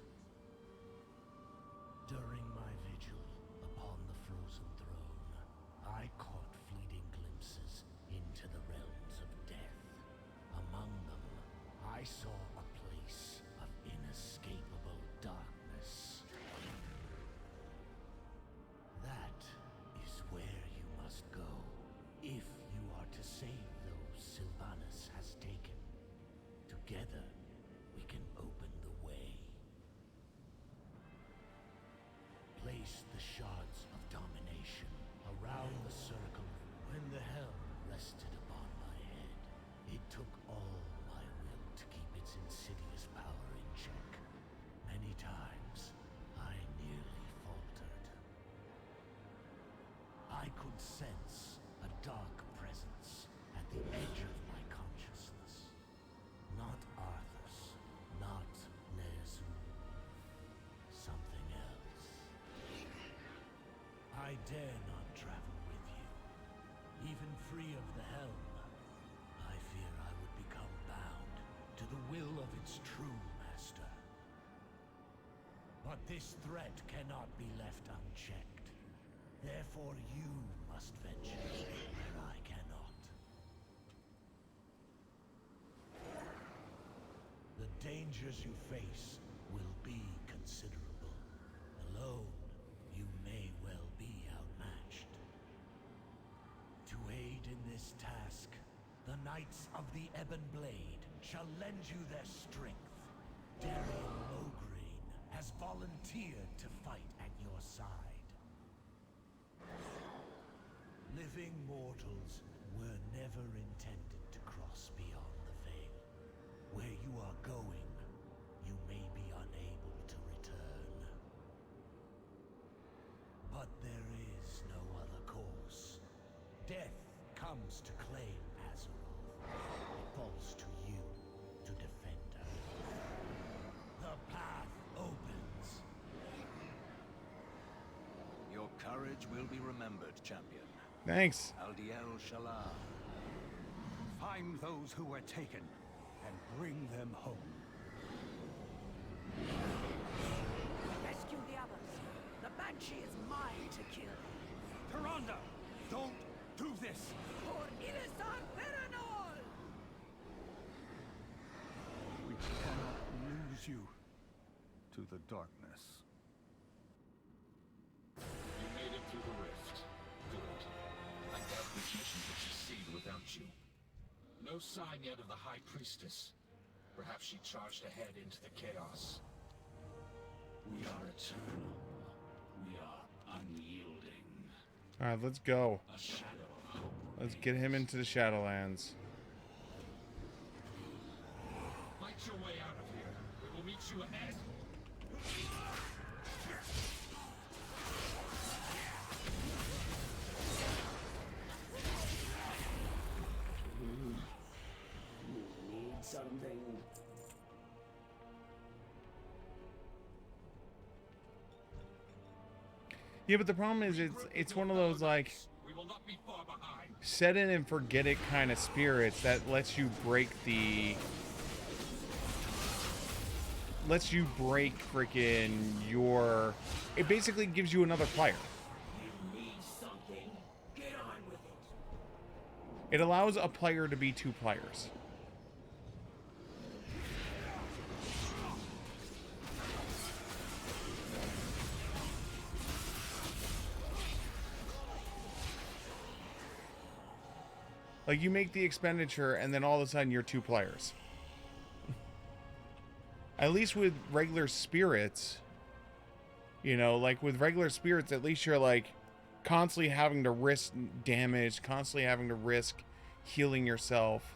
During my vigil upon the frozen throne, I caught fleeting glimpses into the realms of death. Among them, I saw a place of inescapable darkness. That is where you must go if you are to save those Sylvanas has taken. Together, we can open the way. Place the shards of domination around the circle. When the helm rested upon my head, it took all my will to keep its insidious power in check. Many times, I nearly faltered. I could sense a dark presence at the edge of my consciousness. Not Arthur's, not Ner'zhul. Something else. I dare not travel with you. Even free of the helm, I fear I would become bound to the will of its true master. But this threat cannot be left unchecked. Therefore you must venture where I cannot. The dangers you face will be considerable. Alone, you may well be outmatched. To aid in this task, the Knights of the Ebon Blade shall lend you their strength. Darian Logreen has volunteered to fight at your side. Living mortals were never intended to cross beyond the veil. Where you are going, you may be unable to return. But there is no other course. Death comes to claim Azeroth. It falls to you to defend her. The path opens. Your courage will be remembered, champion. Thanks. Aldiel Shalar. Find those who were taken and bring them home. Rescue the others. The Banshee is mine to kill. Tyrande, don't do this! For Irisar Peranol! We cannot lose you to the darkness. You made it through the rift. Good. I doubt this mission would succeed without you. No sign yet of the High Priestess. Perhaps she charged ahead into the chaos. We are eternal. We are unyielding. Alright, let's go. A shadow of hope. Let's get him into the Shadowlands. Fight your way out of here. We will meet you ahead. Need something? Yeah, but the problem is it's one of those like We will not be far behind. set it and forget it kind of spirits that lets you break freaking your, it basically gives you another player. You need something? Get on with it. It allows a player to be two players. Like, you make the expenditure, and then all of a sudden you're two players. At least with regular spirits, you know, like with regular spirits, at least you're like constantly having to risk damage, constantly having to risk healing yourself.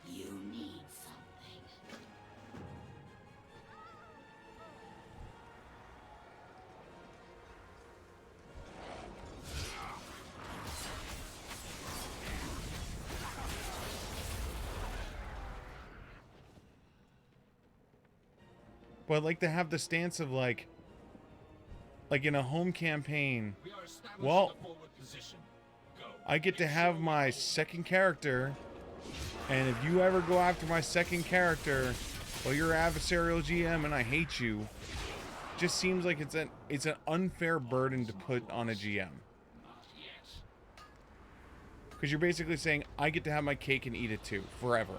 You need something. But I'd like to have the stance of like in a home campaign, We are establishing well, a forward position. Go. I get to have my second character, and if you ever go after my second character, well, you're adversarial GM and I hate you. Just seems like it's an unfair burden to put on a GM. Not yet. Because you're basically saying, I get to have my cake and eat it too, forever.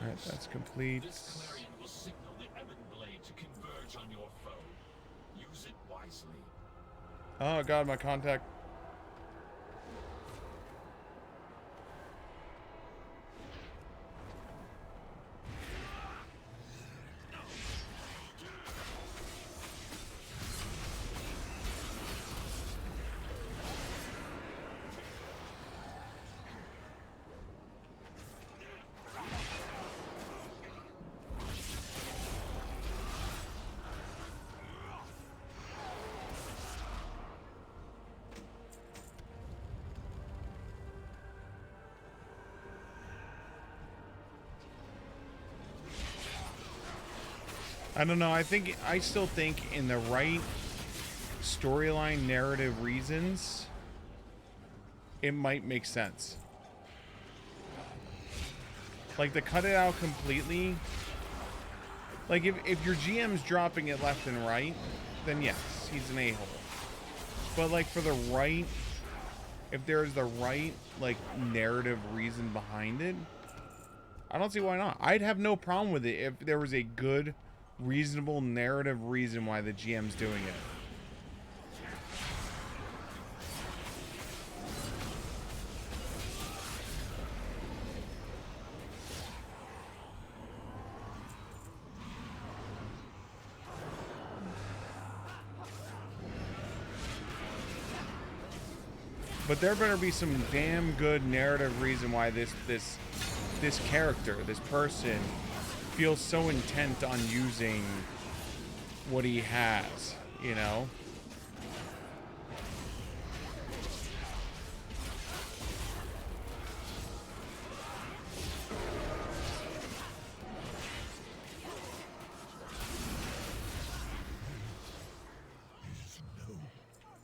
Alright, that's complete. This clarion will signal the Ebon Blade to converge on your foe. Use it wisely. Oh god, my contact. I don't know. I still think in the right storyline narrative reasons, it might make sense. Like, to cut it out completely, like, if your GM's dropping it left and right, then yes, he's an a-hole. But, like, for the right, if there's the right, like, narrative reason behind it, I don't see why not. I'd have no problem with it if there was a good, reasonable narrative reason why the GM's doing it. But there better be some damn good narrative reason why this character, this person, feels so intent on using what he has, you know?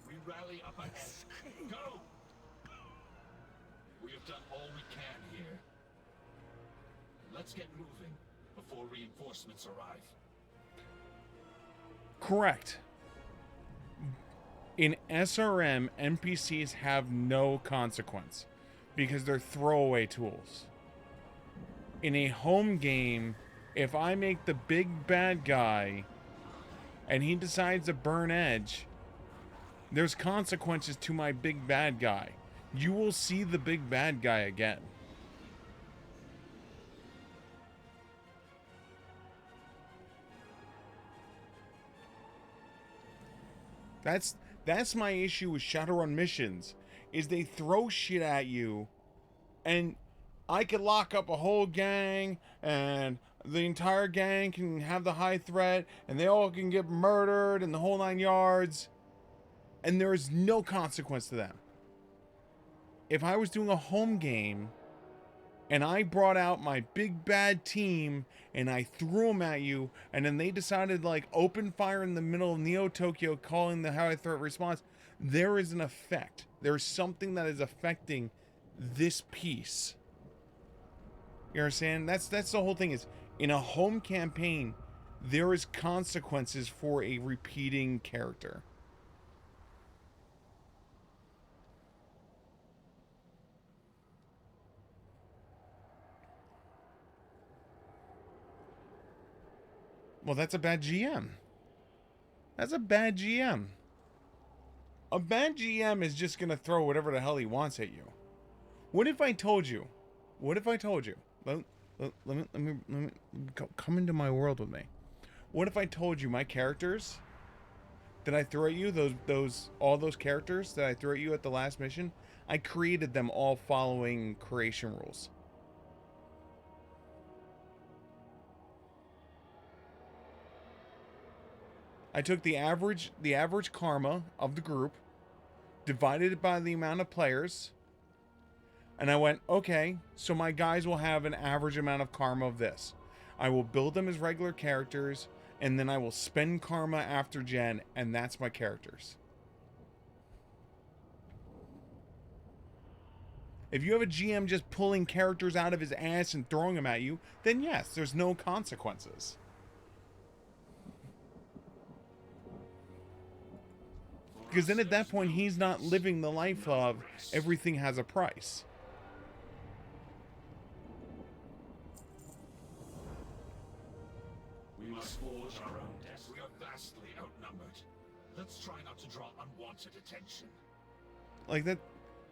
We rally up ahead. Go! We have done all we can here. Let's get moving before reinforcements arrive. Correct. In SRM, NPCs have no consequence because they're throwaway tools. In a home game, if I make the big bad guy and he decides to burn Edge, there's consequences to my big bad guy. You will see the big bad guy again. That's my issue with Shadowrun missions, is they throw shit at you, and I could lock up a whole gang, and the entire gang can have the high threat, and they all can get murdered, and the whole 9 yards, and there is no consequence to them. If I was doing a home game, and I brought out my big bad team, and I threw them at you, and then they decided, like, open fire in the middle of Neo-Tokyo, calling the high threat response, there is an effect. There's something that is affecting this piece. You understand? That's the whole thing, is in a home campaign, there is consequences for a repeating character. Well, that's a bad GM. That's a bad GM. A bad GM is just going to throw whatever the hell he wants at you. What if I told you? What if I told you? Let me come into my world with me. What if I told you my characters that I threw at you, all those characters that I threw at you at the last mission, I created them all following creation rules. I took the average karma of the group, divided it by the amount of players, and I went, okay, so my guys will have an average amount of karma of this. I will build them as regular characters, and then I will spend karma after gen, and that's my characters. If you have a GM just pulling characters out of his ass and throwing them at you, then yes, there's no consequences. Because then at that point, he's not living the life of everything has a price. We must forge our own destiny. We are vastly outnumbered. Let's try not to draw unwanted attention. Like that.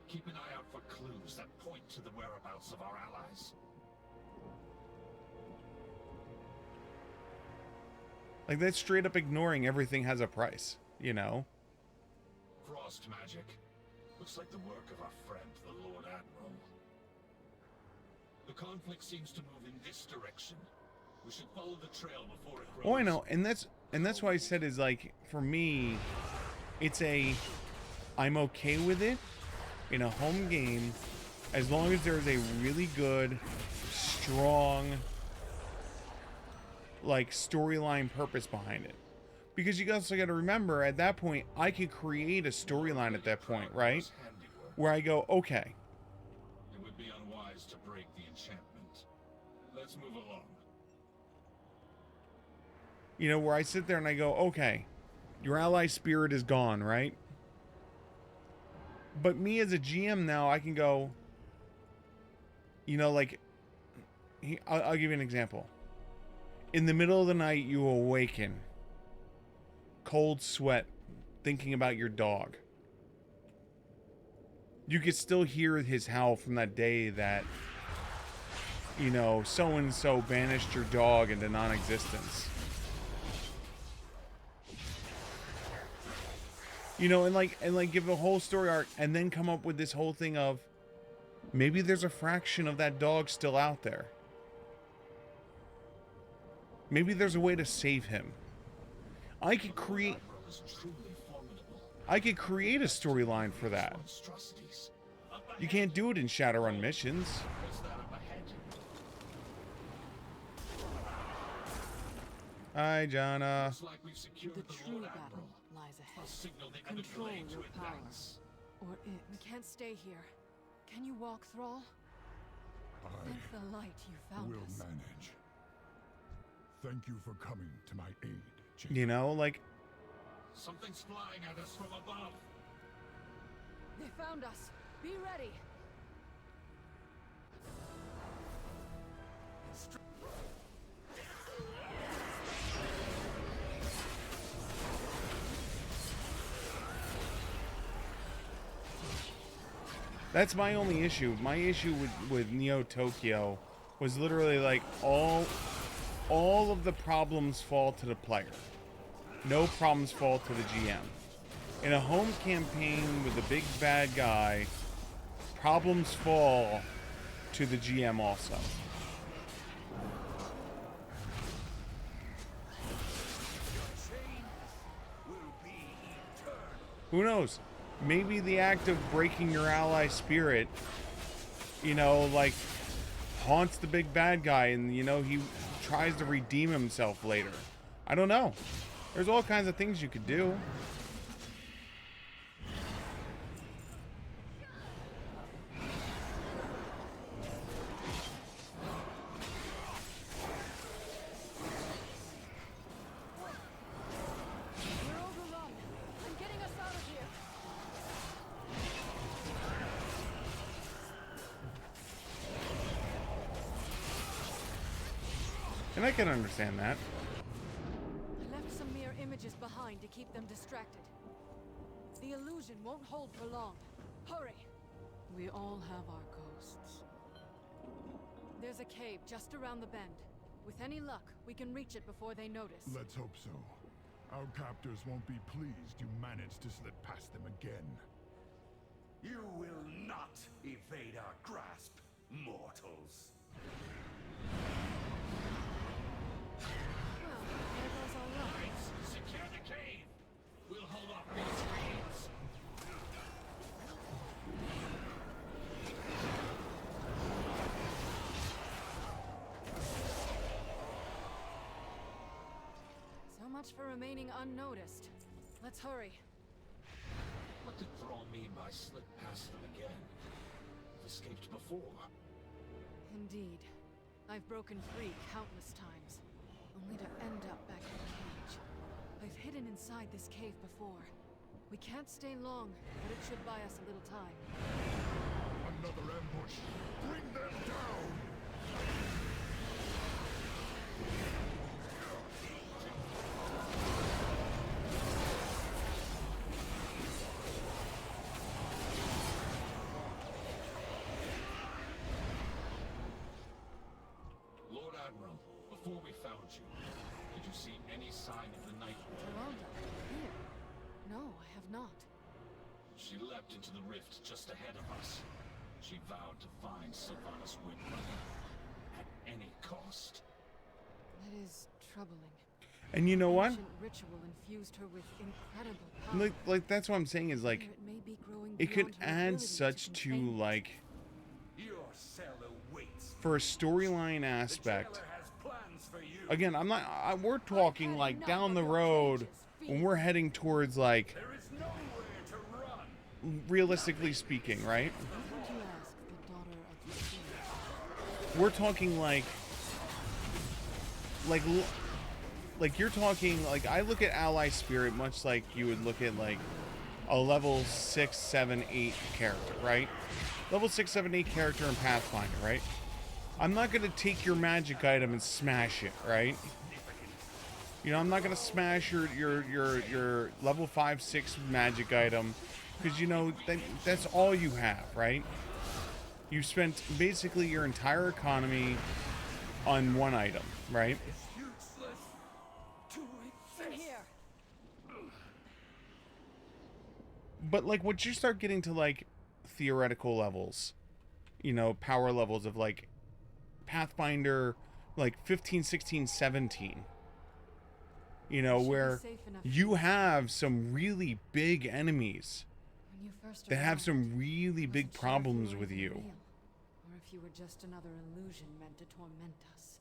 Keep an eye out for clues that point to the whereabouts of our allies. Like that's straight up ignoring everything has a price, you know? Frost magic. Looks like the work of our friend, the Lord Admiral. The conflict seems to move in this direction. We should follow the trail before it grows. Oh, I know, and that's why I said is like, for me, it's I'm okay with it in a home game as long as there's a really good, strong like storyline purpose behind it. Because you also got to remember, at that point, I could create a storyline at that point, right? Where I go, okay. It would be unwise to break the enchantment. Let's move along. You know, where I sit there and I go, okay, your ally spirit is gone, right? But me as a GM now, I can go, you know, like, I'll give you an example. In the middle of the night, you awaken. Cold sweat, thinking about your dog. You could still hear his howl from that day that, you know, so-and-so banished your dog into non-existence. You know, and like give a whole story arc and then come up with this whole thing of maybe there's a fraction of that dog still out there. Maybe there's a way to save him. I could create a storyline for that. You can't do it in Shadowrun missions. Hi, Jana. The true battle lies ahead. Control your power, or it. We can't stay here. Can you walk, Thrall? Thank the light you found will us. manage. Thank you for coming to my aid, Jacob. You know, like... Something's flying at us from above. They found us. Be ready. That's my only issue. My issue with Neo Tokyo was literally like all of the problems fall to the player. No problems fall to the GM. In a home campaign with a big bad guy, problems fall to the GM also. Who knows? Maybe the act of breaking your ally spirit, you know, like, haunts the big bad guy and, you know, he tries to redeem himself later. I don't know. There's all kinds of things you could do. We're overrun. I'm getting us out of here. And I can understand that. I left some mere images behind to keep them distracted. The illusion won't hold for long. Hurry! We all have our ghosts. There's a cave just around the bend. With any luck, we can reach it before they notice. Let's hope so. Our captors won't be pleased you managed to slip past them again. You will not evade our grasp, mortals. Well, there goes our luck. Secure the cave. We'll hold off these screens. So much for remaining unnoticed. Let's hurry. What did Thrall mean by slip past them again? Escaped before. Indeed. I've broken free countless times, only to end up back in the cage. I've hidden inside this cave before. We can't stay long, but it should buy us a little time. Another ambush. Bring them down! Lord Admiral, before we found you, did you see any sign of the Night Lord? Miranda, here? No, I have not. She leapt into the rift just ahead of us. She vowed to find Sylvanas Windrunner at any cost. That is troubling. And you know what? Ancient ritual infused her with incredible power. Like that's what I'm saying is like, It may be growing it could beyond her add ability such to contain it. like, Your cell awaits. for a storyline The aspect, jailer has plans for you. Again, we're talking like down the road when we're heading towards like, There is nowhere to run. realistically speaking, right? Why don't you ask the daughter of the sea? We're talking like you're talking like, I look at ally spirit much like you would look at like a level 6, 7, 8 character, right? Level 6, 7, 8 character in Pathfinder, right? I'm not gonna take your magic item and smash it, right? You know, I'm not gonna smash your level 5, 6 magic item, because you know that's all you have, right? You spent basically your entire economy on one item, right? In here. But like, once you start getting to like theoretical levels, you know, power levels of like Pathfinder, like 15, 16, 17, you know, where you have some really big enemies When you first that have arrived, some really big wasn't sure if problems were with even you. real, or if you were just another illusion meant to torment us.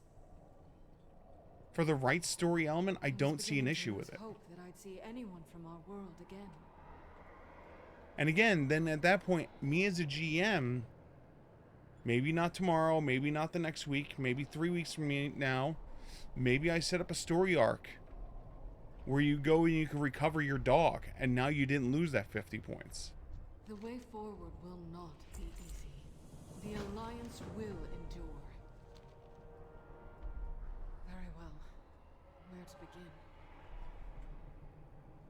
For the right story element, I was don't see an beginning to issue lose with it. hope that I'd see anyone from our world again. And again, then at that point, me as a GM, maybe not tomorrow, maybe not the next week, maybe 3 weeks from now, maybe I set up a story arc where you go and you can recover your dog, and now you didn't lose that 50 points. The way forward will not be easy. The Alliance will endure. Very well. Where to begin?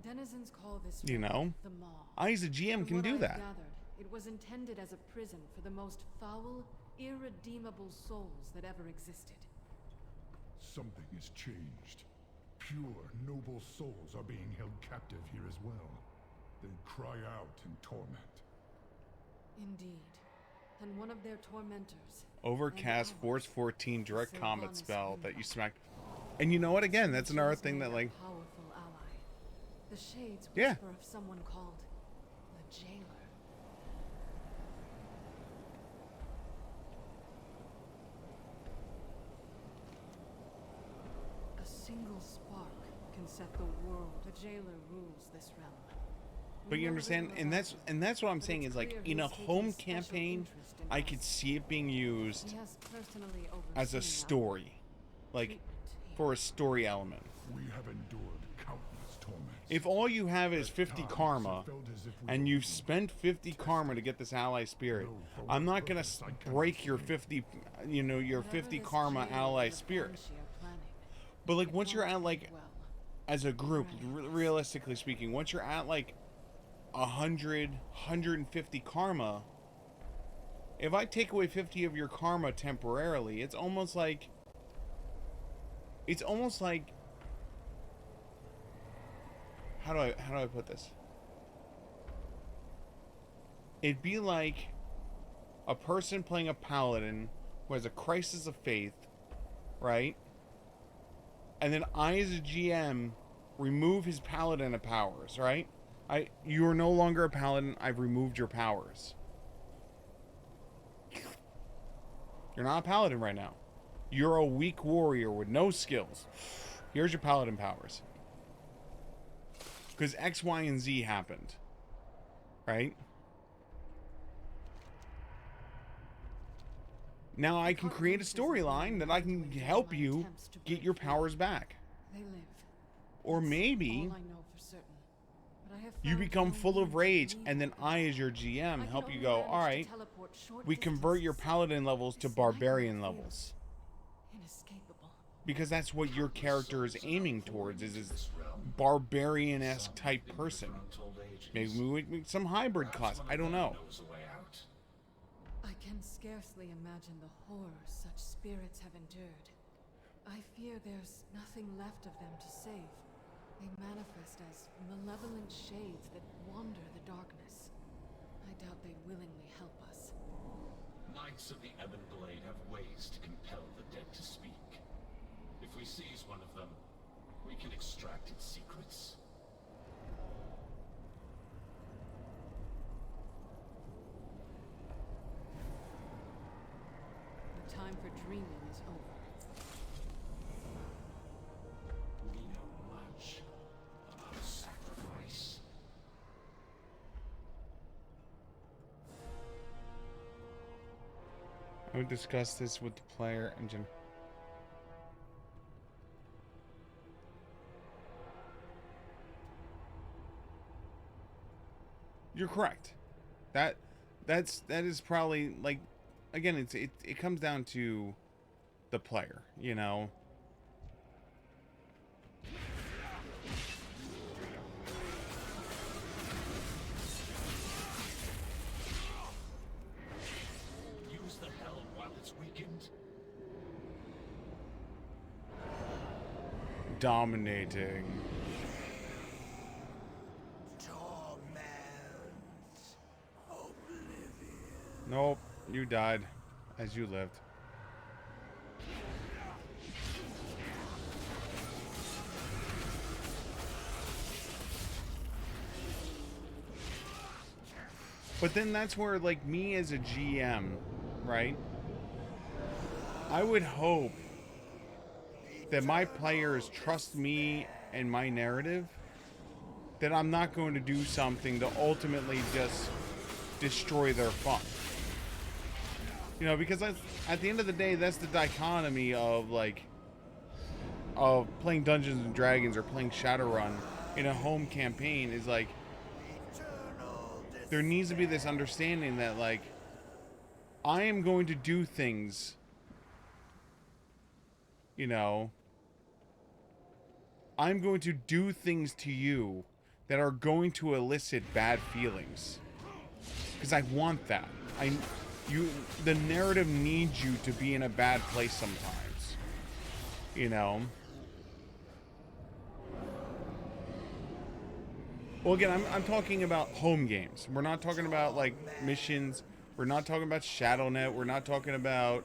Denizens call this You realm know, the Maw. I as a GM From can what do I've that. gathered, it was intended as a prison for the most foul, irredeemable souls that ever existed. Something has changed. Pure, noble souls are being held captive here as well. They cry out in torment. Indeed. And one of their tormentors. Overcast, and Force ours, 14, direct Sylvanas combat spell that Greenback. you smack. And you know what? Again, that's another Chose thing me that a like, powerful ally. The Shades Yeah. whisper of someone called the Jailer. A single spark can set the world. The Jailer rules this realm. but We you know understand, little and about that's him, what I'm but saying it's is like, clear in a he's taken home special campaign, interest in I could us. see it being used He has personally as a overseen our story, like treatment here. for a story element. We have endured countless torments. If all you have is At 50 times, karma, it felt as if we and were you've being spent 50 karma to get this ally spirit, No, for I'm what not gonna purpose, I cannot break your say. 50, you know, your Whatever 50 this karma Jailer ally and the spirit. Banshee are planning, But like, it once you're won't at like, end well. as a group, Right. realistically speaking, once you're at like 100, 150 karma, if I take away 50 of your karma temporarily, it's almost like how do I put this? It'd be like a person playing a paladin who has a crisis of faith, right? And then I, as a GM, remove his paladin of powers, right? You are no longer a paladin. I've removed your powers. You're not a paladin right now. You're a weak warrior with no skills. Here's your paladin powers. Because X, Y, and Z happened. Right? Now I can create a storyline that I can help you get your powers back. They live. Or That's maybe all I know for certain. But I have you found become no full of means to rage, leave and then them. I, as your I GM, can help you only go, manage to alright, teleport short we convert your distances. paladin levels to This nightmare barbarian feels levels. Inescapable. Because that's what your character is aiming towards, is this barbarian-esque type person. Maybe we make some hybrid class, I don't know. I can scarcely imagine the horror such spirits have endured. I fear there's nothing left of them to save. They manifest as malevolent shades that wander the darkness. I doubt they'd willingly help us. Knights of the Ebon Blade have ways to compel the dead to speak. If we seize one of them, we can extract its secrets. The time for dreaming is over. Don't discuss this with the player engine. You're correct. That is probably like, again, it comes down to the player, you know. Use the helm while it's weakened. Dominating. Nope, you died as you lived. But then that's where, like, me as a GM, right? I would hope that my players trust me and my narrative, that I'm not going to do something to ultimately just destroy their fun. You know, because that's, at the end of the day, that's the dichotomy of, like, of playing Dungeons and Dragons or playing Shadowrun in a home campaign, is like, there needs to be this understanding that, like, I am going to do things, you know, I'm going to do things to you that are going to elicit bad feelings. Because I want that. The narrative needs you to be in a bad place sometimes. You know? Well, again, I'm talking about home games. We're not talking about, like, missions. We're not talking about ShadowNet. We're not talking about,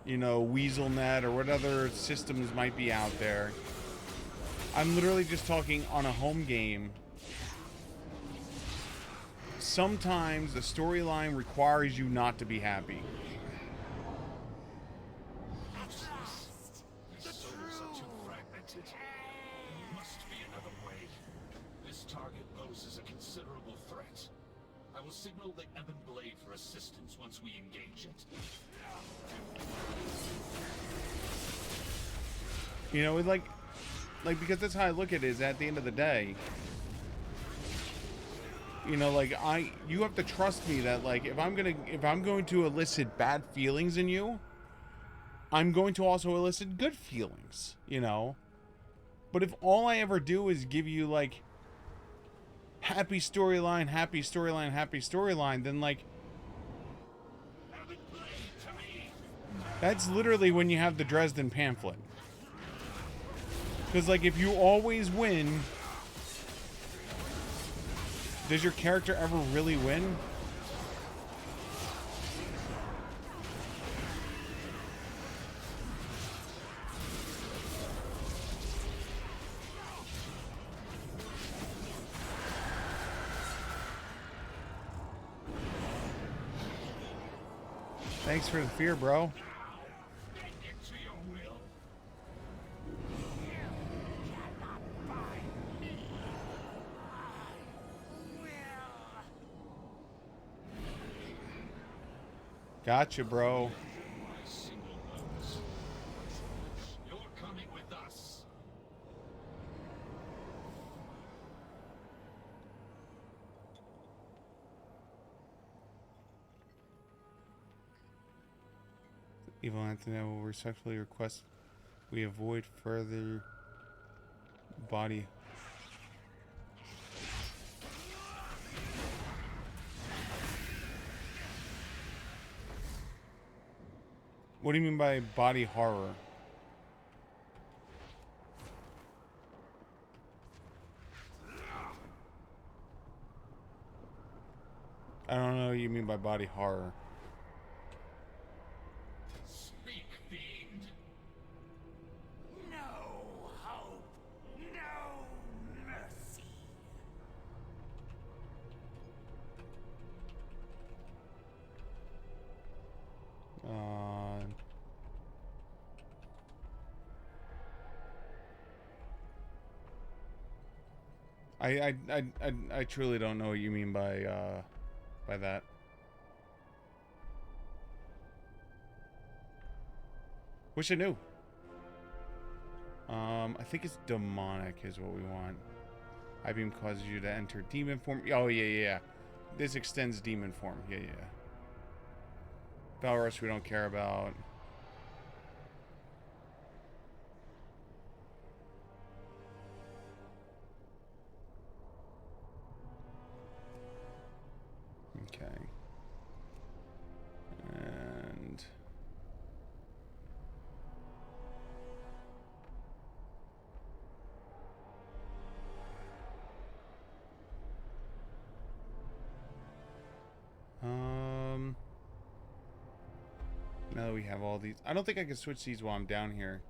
you know, WeaselNet or what other systems might be out there. I'm literally just talking on a home game. Sometimes the storyline requires you not to be happy. The souls are too fragmented. There must be another way. This target poses a considerable threat. I will signal the Ebon Blade for assistance once we engage it. You know, like, because that's how I look at it, is at the end of the day, you know, like, you have to trust me that, like, if I'm going to elicit bad feelings in you, I'm going to also elicit good feelings, you know? But if all I ever do is give you, like, happy storyline, happy storyline, happy storyline, then, like, that's literally when you have the Dresden pamphlet. Because, like, if you always win, does your character ever really win? Thanks for the fear, bro. Gotcha, bro. You're coming with us. Evil Anthony will respectfully request we avoid further body. What do you mean by body horror? I don't know what you mean by body horror. Speak, fiend. No hope, no mercy. I truly don't know what you mean by that. Wish I knew. I think it's demonic is what we want. High beam causes you to enter demon form. Oh, yeah. This extends demon form. Yeah. Battle rush we don't care about. Okay. And now that we have all these, I don't think I can switch these while I'm down here.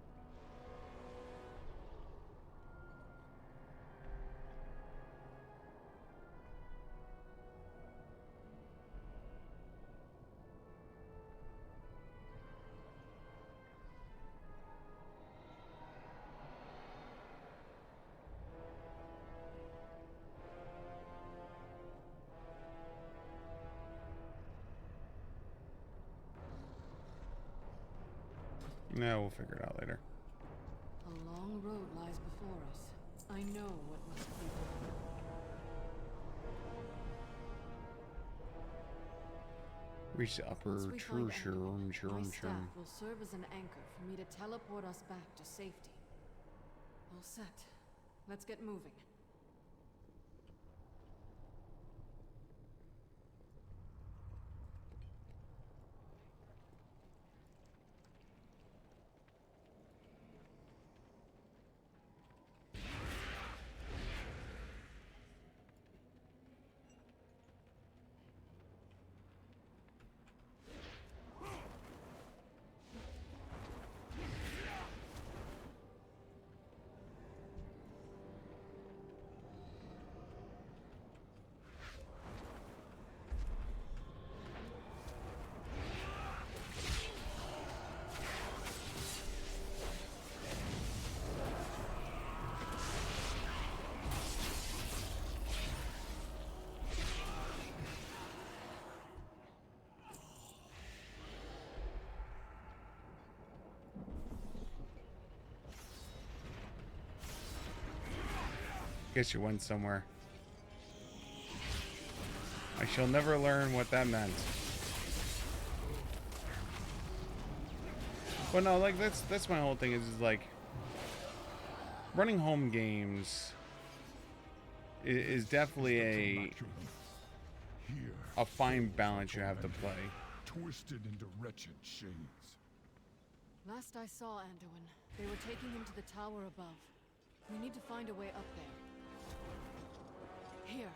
No, we'll figure it out later. A long road lies before us. I know what must be done. Reach the upper Once we find Anduin, my sure. staff will serve as an anchor for me to teleport us back to safety. All set. Let's get moving. Guess you went somewhere. I shall never learn what that meant. But no, like that's my whole thing is like running home games is definitely a fine balance you have to play. Twisted into wretched shades. Last I saw Anduin, they were taking him to the tower above. We need to find a way up there. Here.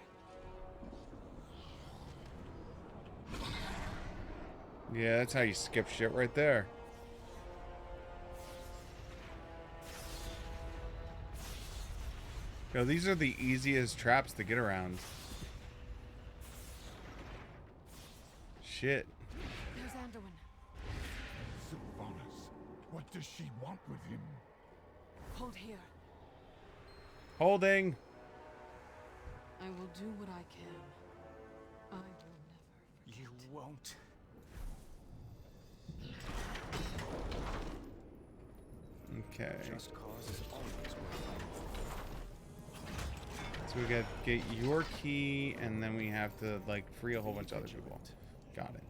Yeah, that's how you skip shit right there. Yo, these are the easiest traps to get around. Shit. There's Anduin. Sylvanas, what does she want with him? Hold here. Holding. I will do what I can. I will never forget. You won't. Okay. Just cause is always worth. So we got get your key, and then we have to like free a whole bunch of other people. Got it.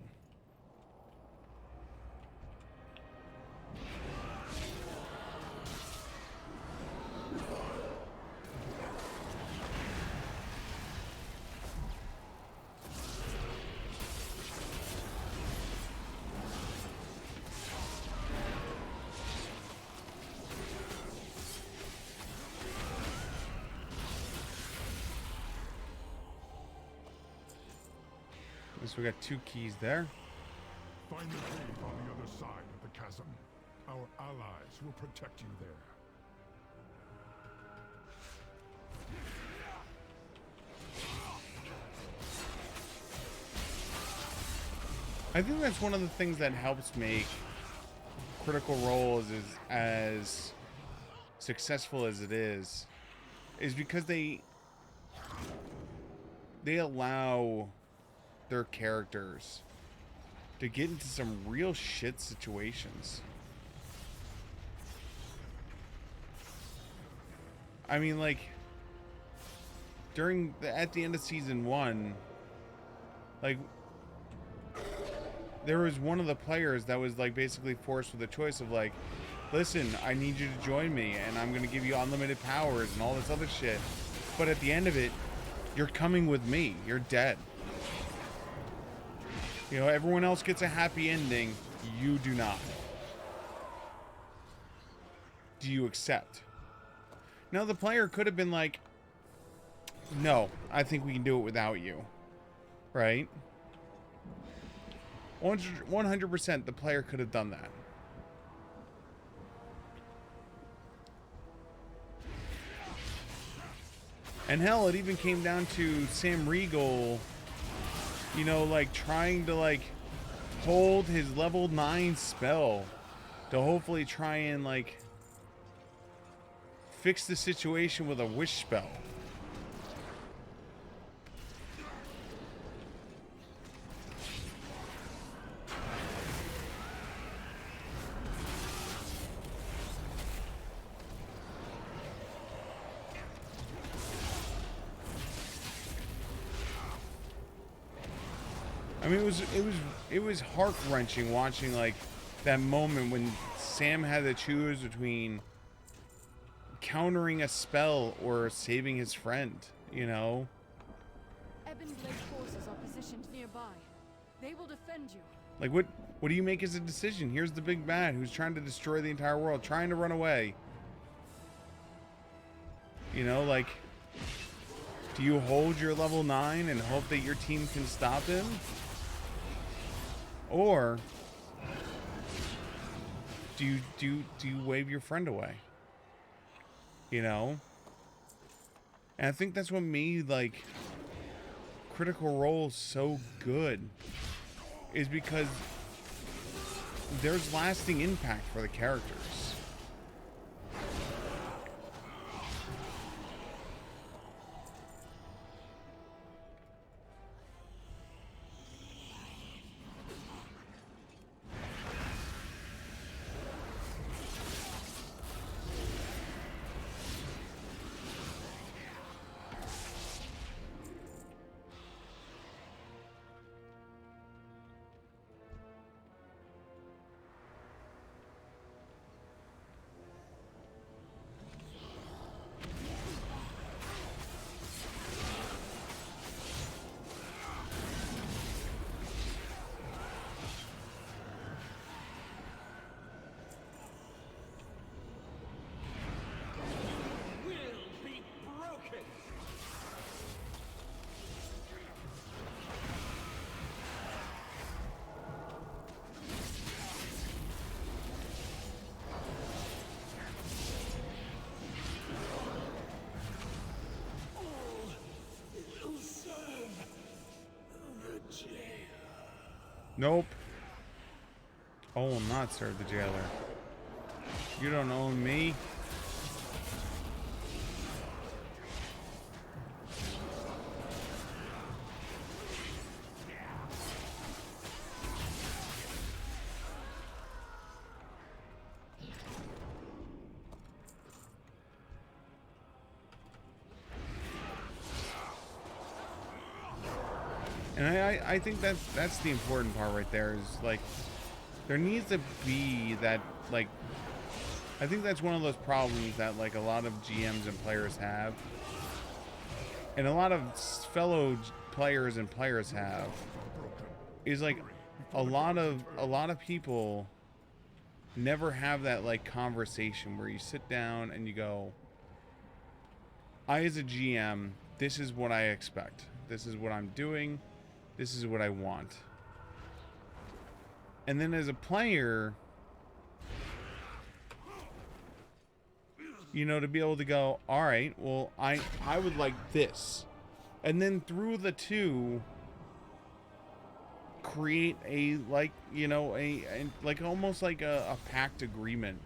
So we got 2 keys there. Find the cave on the other side of the chasm. Our allies will protect you there. I think that's one of the things that helps make Critical Role is as successful as it is because they allow their characters to get into some real shit situations. I mean, like, at the end of season 1, like, there was one of the players that was, like, basically forced with a choice of, like, listen, I need you to join me, and I'm gonna give you unlimited powers and all this other shit. But at the end of it, you're coming with me. You're dead. You know, everyone else gets a happy ending. You do not. Do you accept? Now, the player could have been like, no, I think we can do it without you. Right? 100% the player could have done that. And hell, it even came down to Sam Riegel, you know, like, trying to, like, hold his level 9 spell to hopefully try and, like, fix the situation with a wish spell. I mean, it was heart-wrenching watching, like, that moment when Sam had to choose between countering a spell or saving his friend, you know? Ebonblade forces are positioned nearby. They will defend you. Like, what do you make as a decision? Here's the big bad who's trying to destroy the entire world, trying to run away. You know, like, do you hold your level 9 and hope that your team can stop him? Or do you wave your friend away? You know? And I think that's what made, like, Critical Role so good, is because there's lasting impact for the characters. Nope. I will not serve the jailer. You don't own me. And I think that's the important part right there, is like, there needs to be that, like, I think that's one of those problems that, like, a lot of GMs and players have, and a lot of fellow players and players have, is like a lot of people never have that, like, conversation where you sit down and you go, I as a GM, this is what I expect. This is what I'm doing. This is what I want. And then as a player, you know, to be able to go, all right, well, I would like this. And then through the two, create a, like, you know, a like almost like a pact agreement.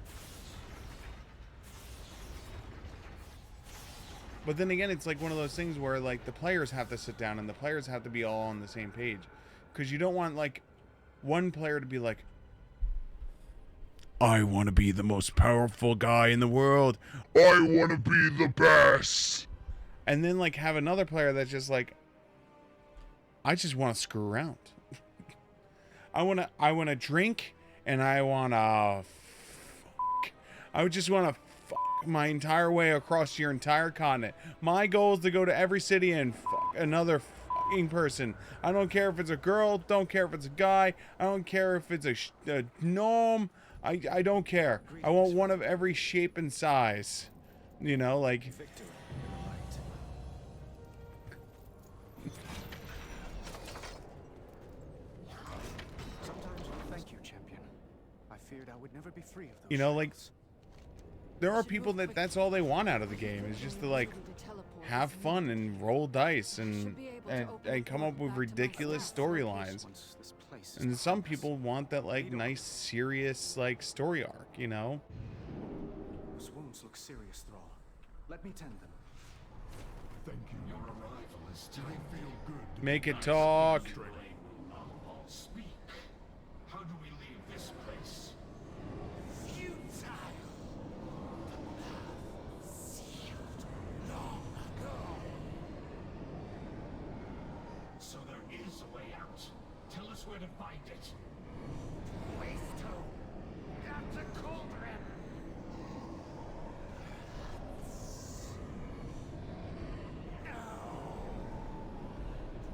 But then again, it's like one of those things where, like, the players have to sit down and the players have to be all on the same page. Because you don't want, like, one player to be like, I want to be the most powerful guy in the world. I want to be the best. And then like have another player that's just like, I just want to screw around. I want to drink and I want to I would just want to fuck my entire way across your entire continent. My goal is to go to every city and fuck another fucking person. I don't care if it's a girl, don't care if it's a guy, I don't care if it's a gnome. I don't care. I want one of every shape and size. You know, like Victor, you're right. Sometimes thank you, champion. I feared I would never be free of those. You know, like, shackles. there are people that's all they want out of the game is just to like have fun and roll dice and come up with ridiculous storylines. Once this place is And some people want that like nice serious like story arc, you know? Those wounds look serious, Thrall. Let me tend them. Thank you. Your arrival is time. I feel good. Make it talk. Speak. How do we leave this place? Futile. Sealed long ago. So there is a way out. Tell us where to find it. Waystone. Got the cauldron.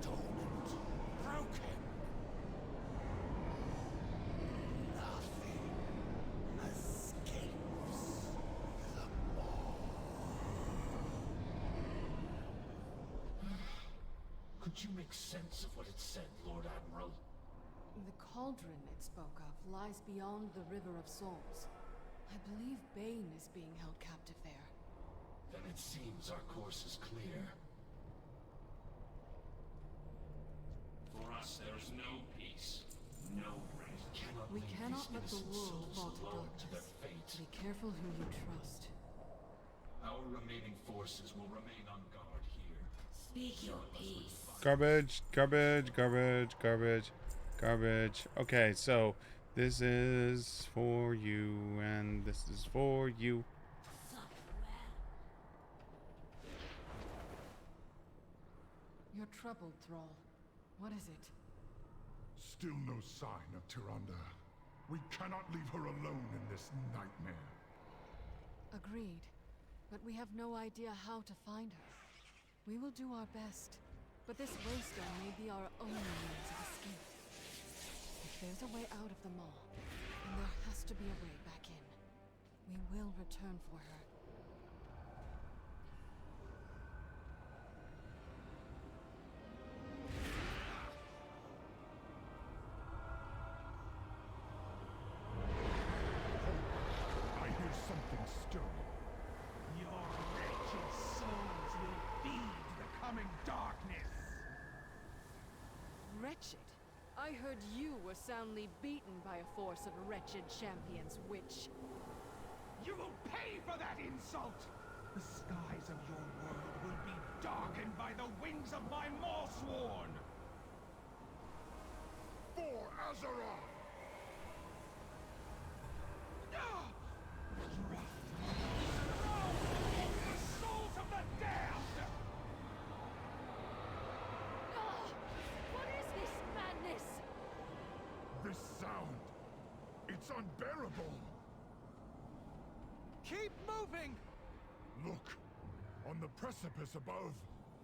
Torment. Broken. Nothing escapes the wall. Could you make sense of what it said, Lord Admiral? The cauldron it spoke of lies beyond the River of Souls. I believe Bane is being held captive there. Then it seems our course is clear. For us, there's no peace, no rest. We leave cannot these let the innocent world souls fall to alone to their darkness. fate. Be careful who you trust. Our remaining forces will remain on guard here. Speak your peace. Garbage, garbage, garbage, garbage, garbage. Okay, so this is for you and this is for you. You're troubled, Thrall. What is it? Still no sign of Tyrande. We cannot leave her alone in this nightmare. Agreed. But we have no idea how to find her. We will do our best. But this waystone may be our only means of escape. If there's a way out of the mall, then there has to be a way back in. We will return for her. I hear something stirring. Your wretched souls will feed the coming darkness. Wretched? I heard you were soundly beaten by a force of wretched champions, witch. You will pay for that insult! The skies of your world will be darkened by the wings of my Morsworn! For Azeroth! The souls of the damned! What is this madness? This sound! It's unbearable! Keep moving! Look! On the precipice above!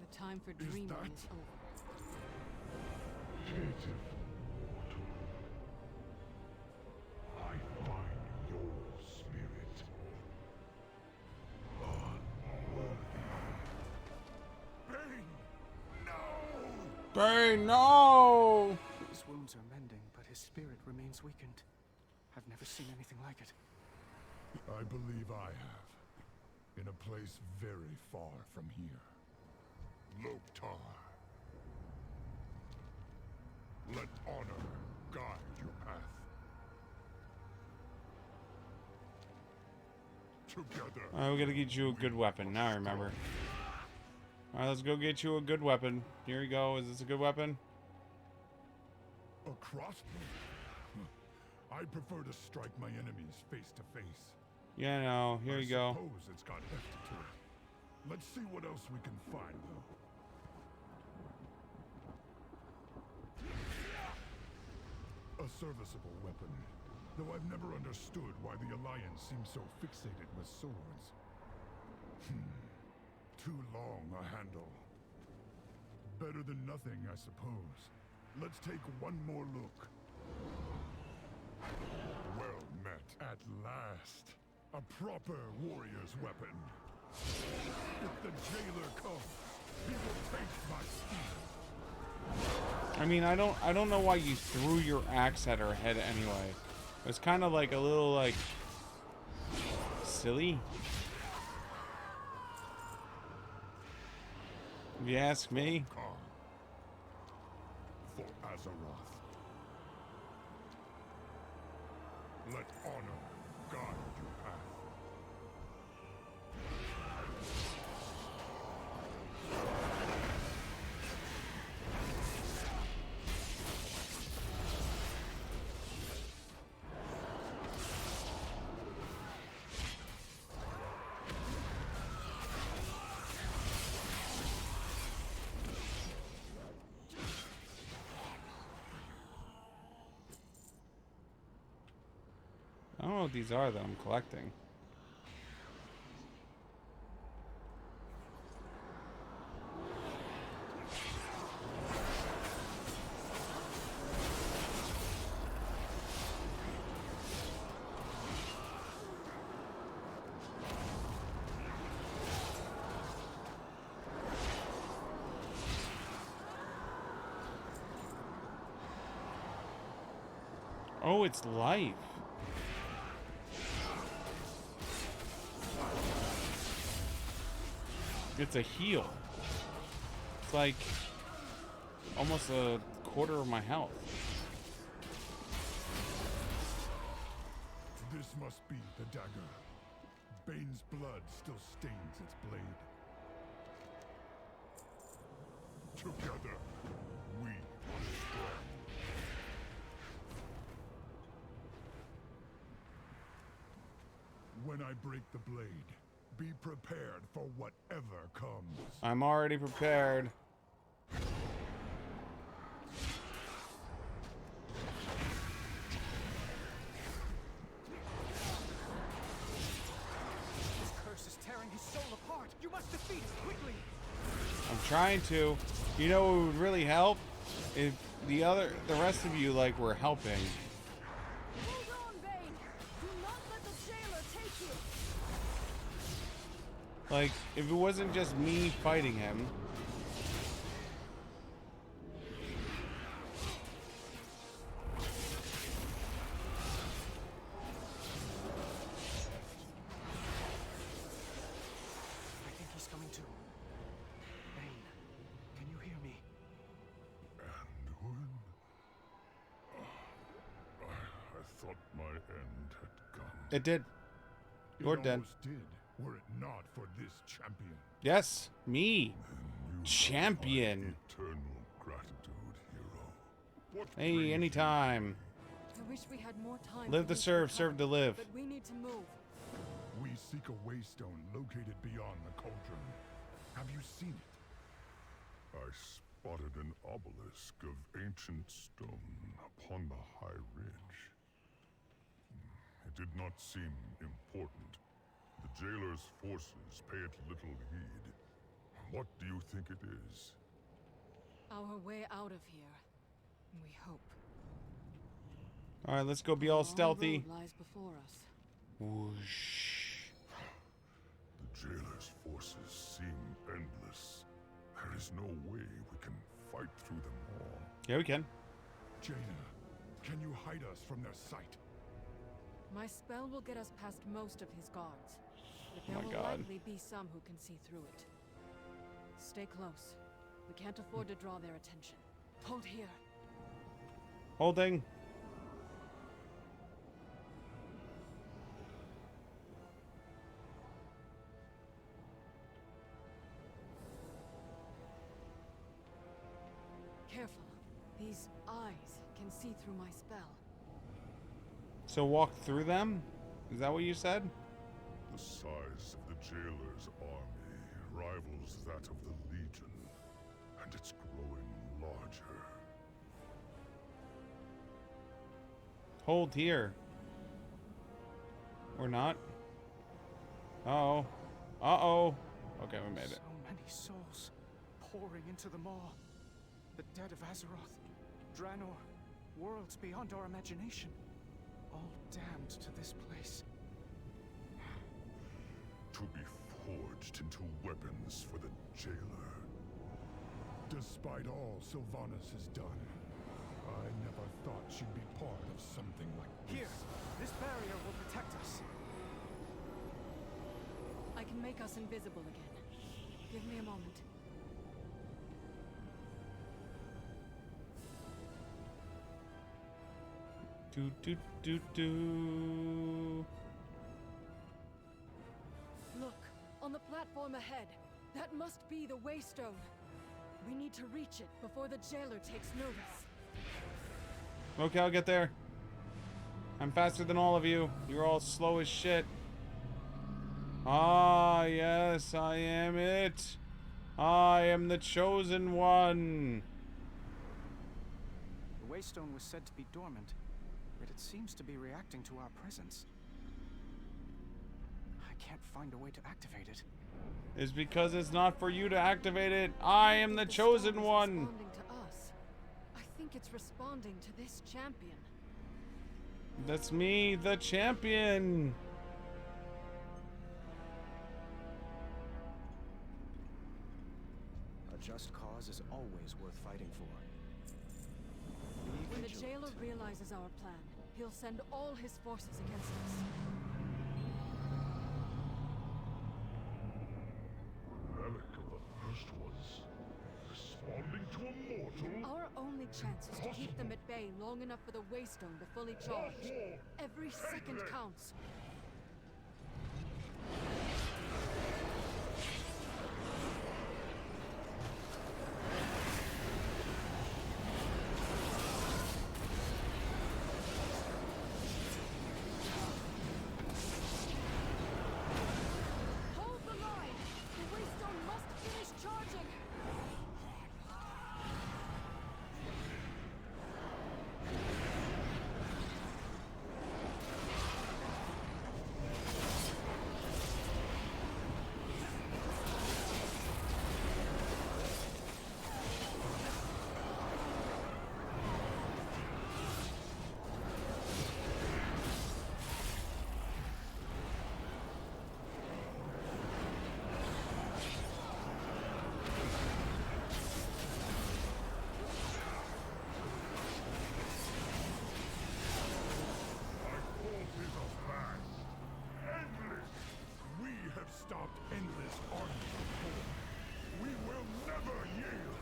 The time for dreaming that- is over. I find your spirit unworthy. Bane! No! Bane, no! His wounds are mending, but his spirit remains weakened. I've never seen anything like it. I believe I have. In a place very far from here. Loktar. Let honor guide your path. Together. Alright, we gotta get you a good weapon. Now I remember. Alright, let's go get you a good weapon. Here you go. Is this a good weapon? A crossbow? I prefer to strike my enemies face to face. Yeah, no. Here I you go. suppose it's got heft to it. Let's see what else we can find, though. A serviceable weapon, though I've never understood why the Alliance seems so fixated with swords. Too long a handle. Better than nothing, I suppose. Let's take one more look. Well met. At last. A proper warrior's weapon. If the jailer comes, he will taste my steel. I mean, I don't know why you threw your axe at her head anyway. It's kind of like a little like silly. If you ask me. Come. For Azeroth. Let honor guide your path. I don't know what these are that I'm collecting. Oh, it's life. It's a heal. It's like almost a quarter of my health. This must be the dagger. Bane's blood still stains its blade. Together, we are strong. When I break the blade, be prepared for whatever comes. I'm already prepared. This curse is tearing his soul apart. You must defeat it quickly. I'm trying to. You know what would really help? If the rest of you like were helping. Hold on, Bane. Do not let the jailer take you. Like, if it wasn't just me fighting him. I think he's coming to. Bane, can you hear me? Anduin? I thought my end had come. It did. You're It dead. almost did, were it not for this champion. Yes, me. You Champion. have my eternal gratitude, hero. What Hey, brings anytime. I wish we had more time. Live for to this serve, recovery, serve to live. But we need to move. you? We seek a waystone located beyond the cauldron. Have you seen it? I spotted an obelisk of ancient stone upon the high ridge. It did not seem important. The jailer's forces pay it little heed. What do you think it is? Our way out of here. We hope. All right, let's go be all A long stealthy. road lies before us. Whoosh. The jailer's forces seem endless. There is no way we can fight through them all. Yeah, we can. Jaina, can you hide us from their sight? My spell will get us past most of his guards. But there Oh my will God. likely be some who can see through it. Stay close. We can't afford to draw their attention. Hold here. Holding. Careful. These eyes can see through my spell. So walk through them? Is that what you said? The size of the jailer's army rivals that of the Legion, and it's growing larger. Hold here. Or not. Uh-oh. Uh-oh. Okay, we made it. So many souls pouring into the maw. The dead of Azeroth, Draenor, worlds beyond our imagination. All damned to this place. To be forged into weapons for the jailer. Despite all Sylvanas has done, I never thought she'd be part of something like this. Here, this barrier will protect us. I can make us invisible again. Give me a moment. Do do do do. Look, on the platform ahead. That must be the Waystone. We need to reach it before the jailer takes notice. Okay, I'll get there. I'm faster than all of you. You're all slow as shit. Ah, yes, I am it. I am the chosen one. The Waystone was said to be dormant, yet it seems to be reacting to our presence. I can't find a way to activate it. It's because it's not for you to activate it. I am the chosen stone is one. Responding to us. I think it's responding to this champion. That's me, the champion. A just cause is always worth fighting for. Be When the vigilant. jailer realizes our plan, he'll send all his forces against us. Relic of the first ones. Responding to a mortal? Our only chance is to keep them at bay long enough for the Waystone to fully charge. Every second counts. Hold the line! The Waystone must finish charging! We have stopped endless armies before. We will never yield.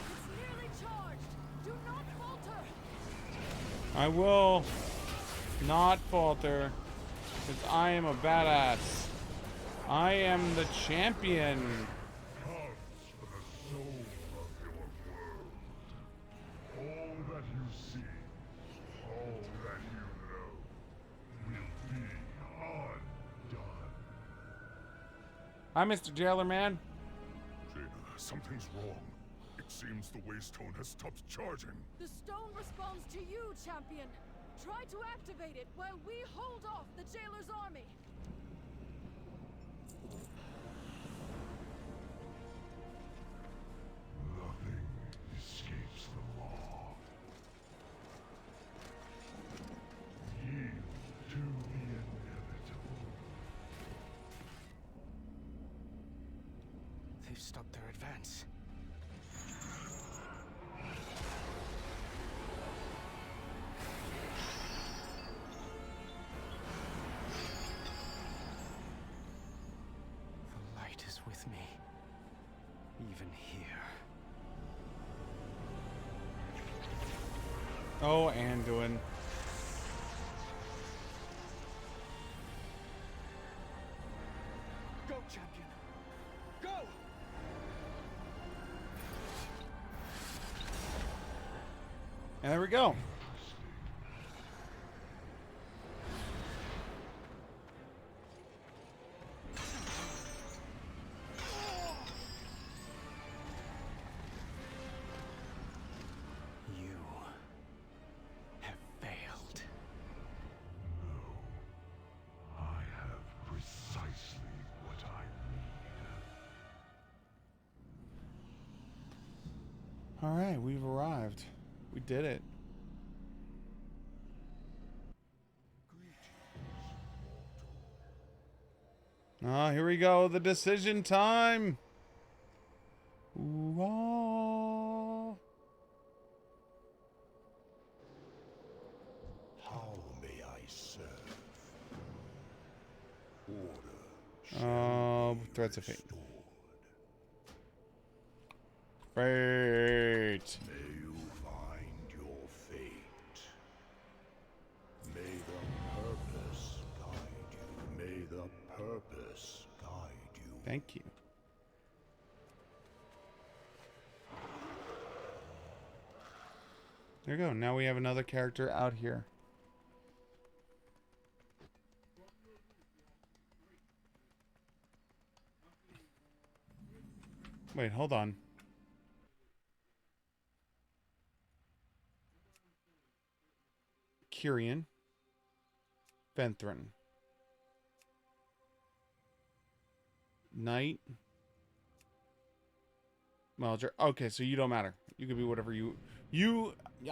It's nearly charged! Do not falter! I will not falter, because I am a badass. I am the champion. Comes for the soul of your world. All that you see, all that you know, will be undone. Hi, Mr. Jailer Man. Jaina, something's wrong. It seems the Waystone has stopped charging. The stone responds to you, champion! Try to activate it while we hold off the jailer's army! Nothing escapes the law. Yield to the inevitable. They've stopped their advance. The light is with me. Even here. Oh, Anduin. champion. Go! And there we go. You have failed. I have precisely what I need. All right, we've arrived. We did it. Ah, here we go. The decision time. Ooh, ah. How may I serve? Order Threats of fate. restored. Fate. May you find your fate. May the purpose guide you. May the purpose guide you. Thank you. There you go. Now we have another character out here. Wait, hold on. Kyrian. Venthrin. Knight. Melger. Okay, so you don't matter. You can be whatever you...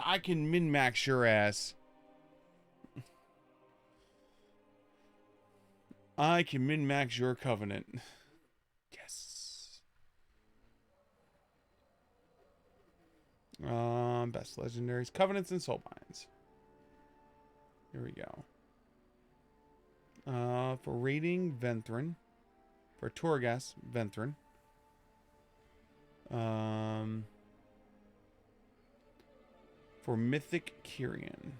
I can min-max your ass. I can min-max your covenant. Yes. Best legendaries. Covenants and soulbinds. Here we go. For rating, Venthrin. For Torghast, Venthrin. For Mythic Kyrian.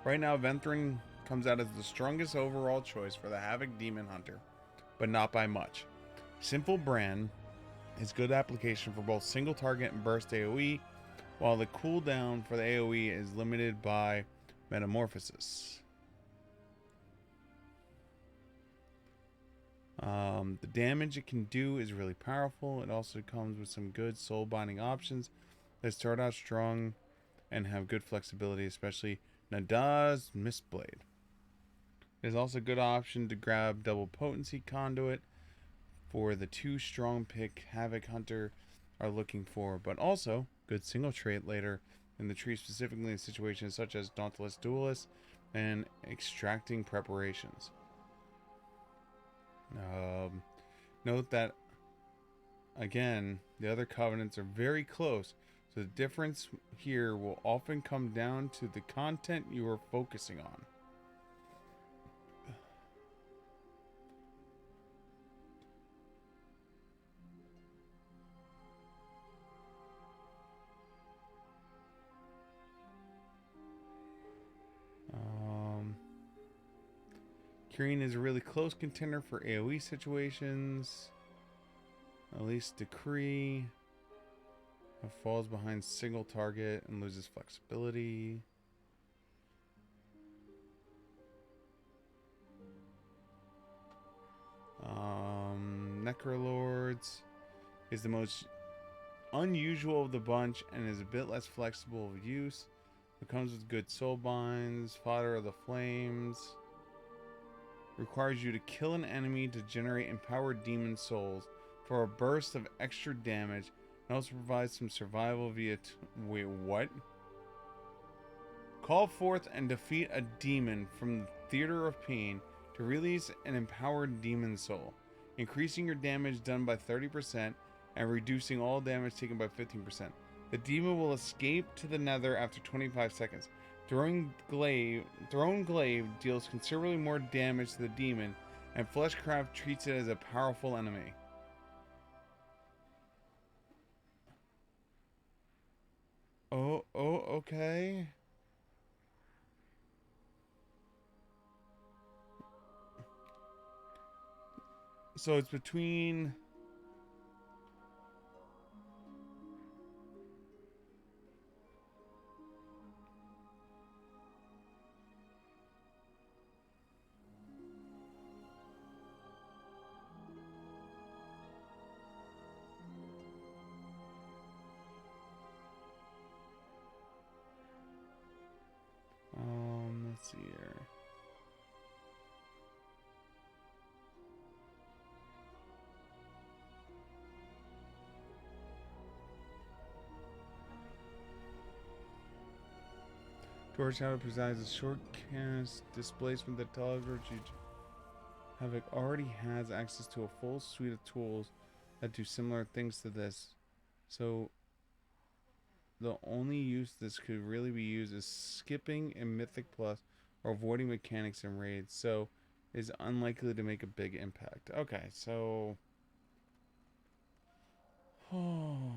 Right now, Venthrin comes out as the strongest overall choice for the Havoc Demon Hunter, but not by much. Simple Brand is good application for both single target and burst AoE, while the cooldown for the AoE is limited by Metamorphosis. The damage it can do is really powerful. It also comes with some good soul binding options that start out strong and have good flexibility, especially Nada's Mistblade. There's also a good option to grab double potency conduit for the 2 strong pick Havoc Hunter are looking for, but also good single trait later in the tree, specifically in situations such as Dauntless Duelist and Extracting Preparations. Note that, again, the other covenants are very close, so the difference here will often come down to the content you are focusing on. Kyrian is a really close contender for AoE situations. At least Decree falls behind single target and loses flexibility. Necrolords is the most unusual of the bunch and is a bit less flexible of use. It comes with good soul binds, fodder of the flames. Requires you to kill an enemy to generate empowered demon souls for a burst of extra damage, and also provides some survival via wait, what? Call forth and defeat a demon from the theater of pain to release an empowered demon soul, increasing your damage done by 30% and reducing all damage taken by 15%. The demon will escape to the nether after 25 seconds. Thrown glaive deals considerably more damage to the demon, and Fleshcraft treats it as a powerful enemy. Okay. So it's between... let's see here. Dwarf Shadow provides a short cast displacement that teleports you. Havoc already has access to a full suite of tools that do similar things to this. So the only use this could really be used is skipping in Mythic Plus or avoiding mechanics in raids. So is unlikely to make a big impact. Okay, so oh,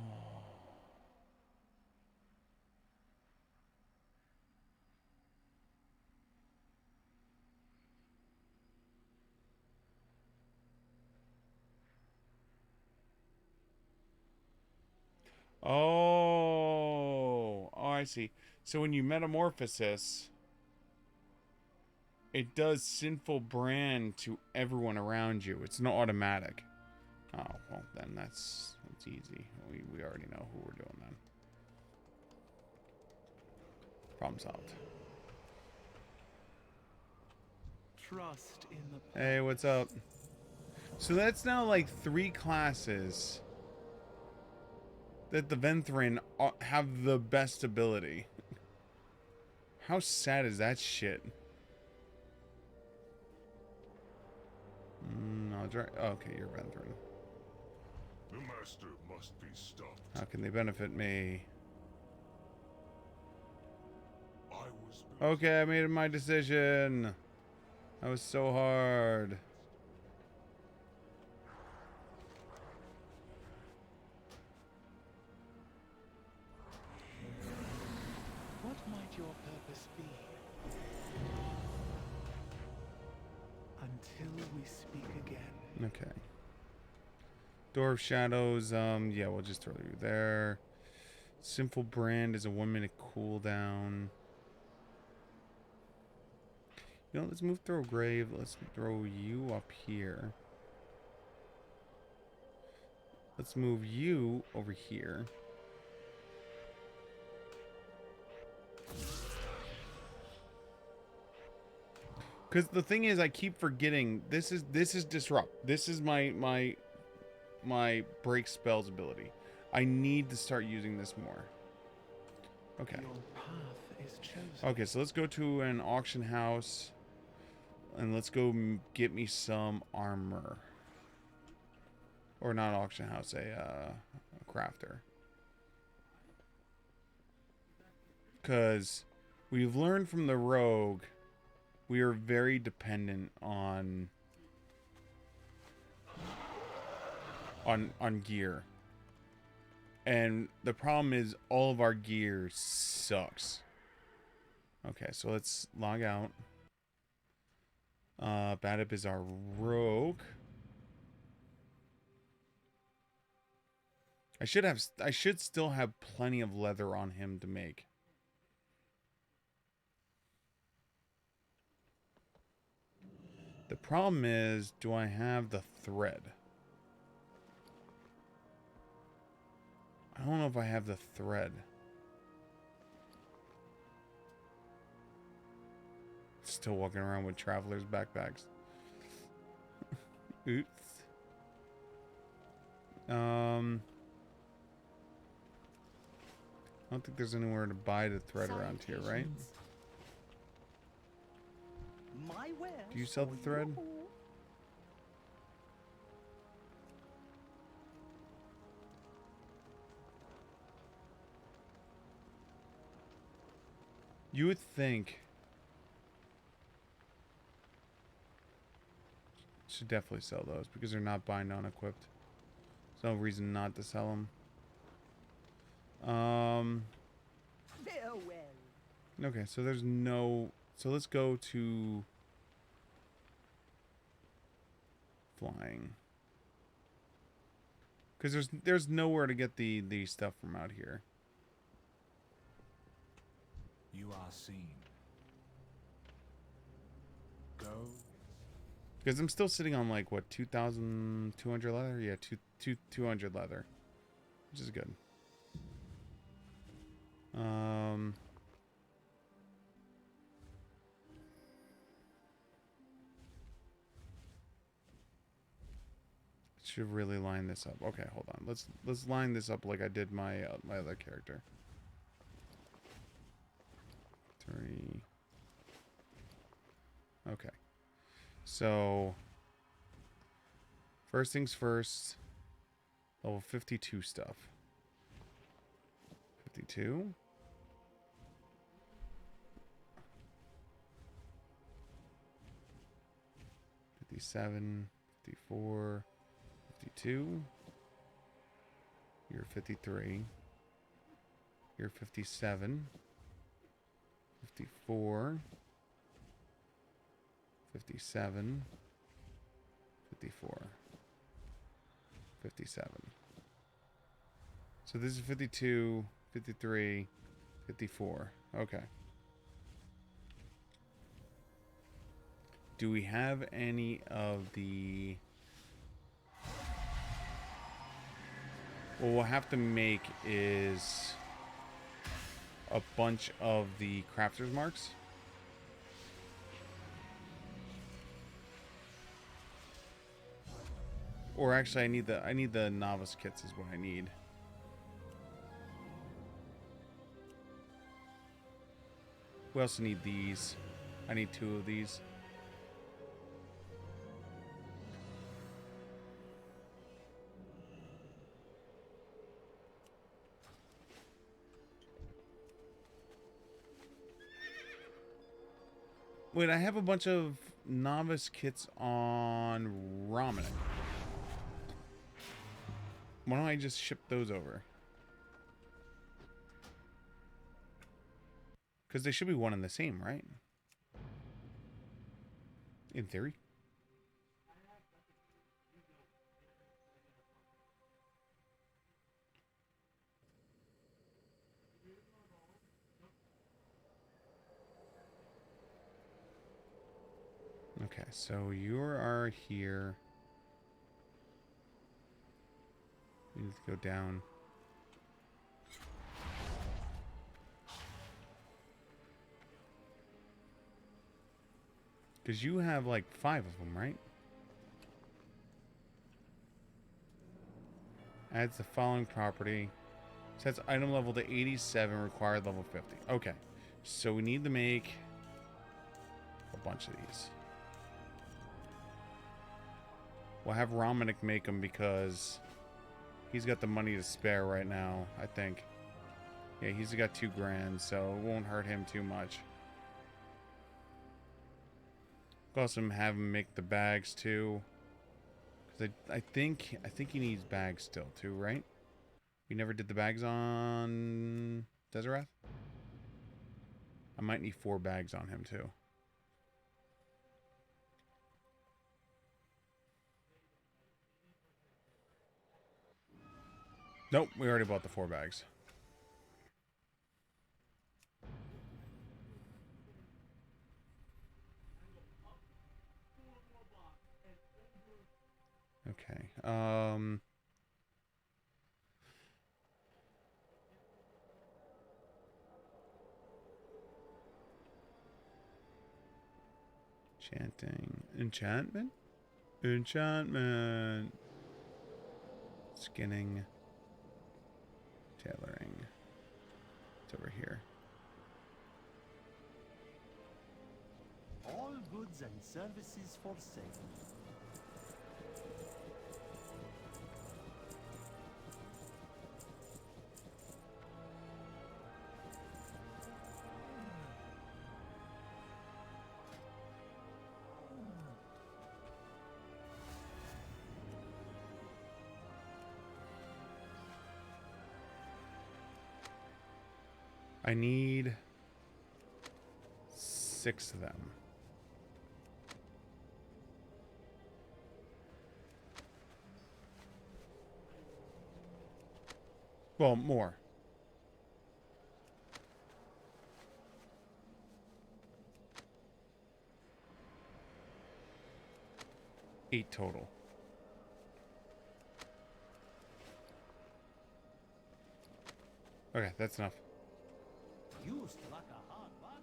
I see. So when you metamorphosis, it does sinful brand to everyone around you. It's not automatic. Oh, well, then that's easy. We already know who we're doing then. Problem solved. Trust in the Hey, what's up? So that's now like 3 classes that the Venthrin have the best ability. How sad is that shit? No, okay, you're Venthrin. The master must be stopped. How can they benefit me? I was Okay, I made my decision. That was so hard. What might your purpose be? Until we speak again. Okay. Door of Shadows, yeah, we'll just throw you there. Sinful Brand is a 1-minute cooldown. You know, let's move throw Grave. Let's throw you up here. Let's move you over here. Because the thing is, I keep forgetting this is disrupt. This is my break spells ability. I need to start using this more. Okay. Your path is chosen. Okay, so let's go to an auction house and let's go get me some armor. Or not auction house, a crafter. Because we've learned from the rogue, we are very dependent on gear. And the problem is all of our gear sucks. Okay, so let's log out. Badip is our rogue. I should still have plenty of leather on him to make. The problem is, do I have the thread? I don't know if I have the thread. Still walking around with travelers' backpacks. Oops. I don't think there's anywhere to buy the thread around here, right? Do you sell the thread? You would think. Should definitely sell those because they're not bind on equipped. There's no reason not to sell them. Farewell. Okay, so there's no... So let's go to... flying. Because there's nowhere to get the stuff from out here. You are seen. Go. Because I'm still sitting on like, what, 2,200 leather? Yeah, 200 leather. Which is good. Should really line this up. Okay, hold on. Let's line this up like I did my my other character. 3. Okay. So first things first. Level 52 stuff. 52. 57. 54. 52. You're 53. You're 57. 54. 57. 54. 57. So this is 52, 53, 54. Okay. Do we have any of the... What we'll have to make is a bunch of the crafter's marks. Or actually I need the novice kits is what I need. We also need these. I need 2 of these. Wait, I have a bunch of novice kits on ramen. Why don't I just ship those over? Because they should be one and the same, right? In theory. Okay, so you are here. We need to go down. Because you have like 5 of them, right? Adds the following property. Sets item level to 87, required level 50. Okay, so we need to make a bunch of these. We'll have Romanik make them because he's got the money to spare right now, I think. Yeah, he's got 2 grand, so it won't hurt him too much. We'll also have him make the bags too. Because I think he needs bags still too, right? We never did the bags on Deserath? I might need 4 bags on him too. Nope, we already bought the 4 bags. Okay. Enchanting. Enchantment? Enchantment. Skinning. Tailoring. It's over here. All goods and services for sale. I need 6 of them. Well, more. Eight total. Okay, that's enough. You struck a hard bargain.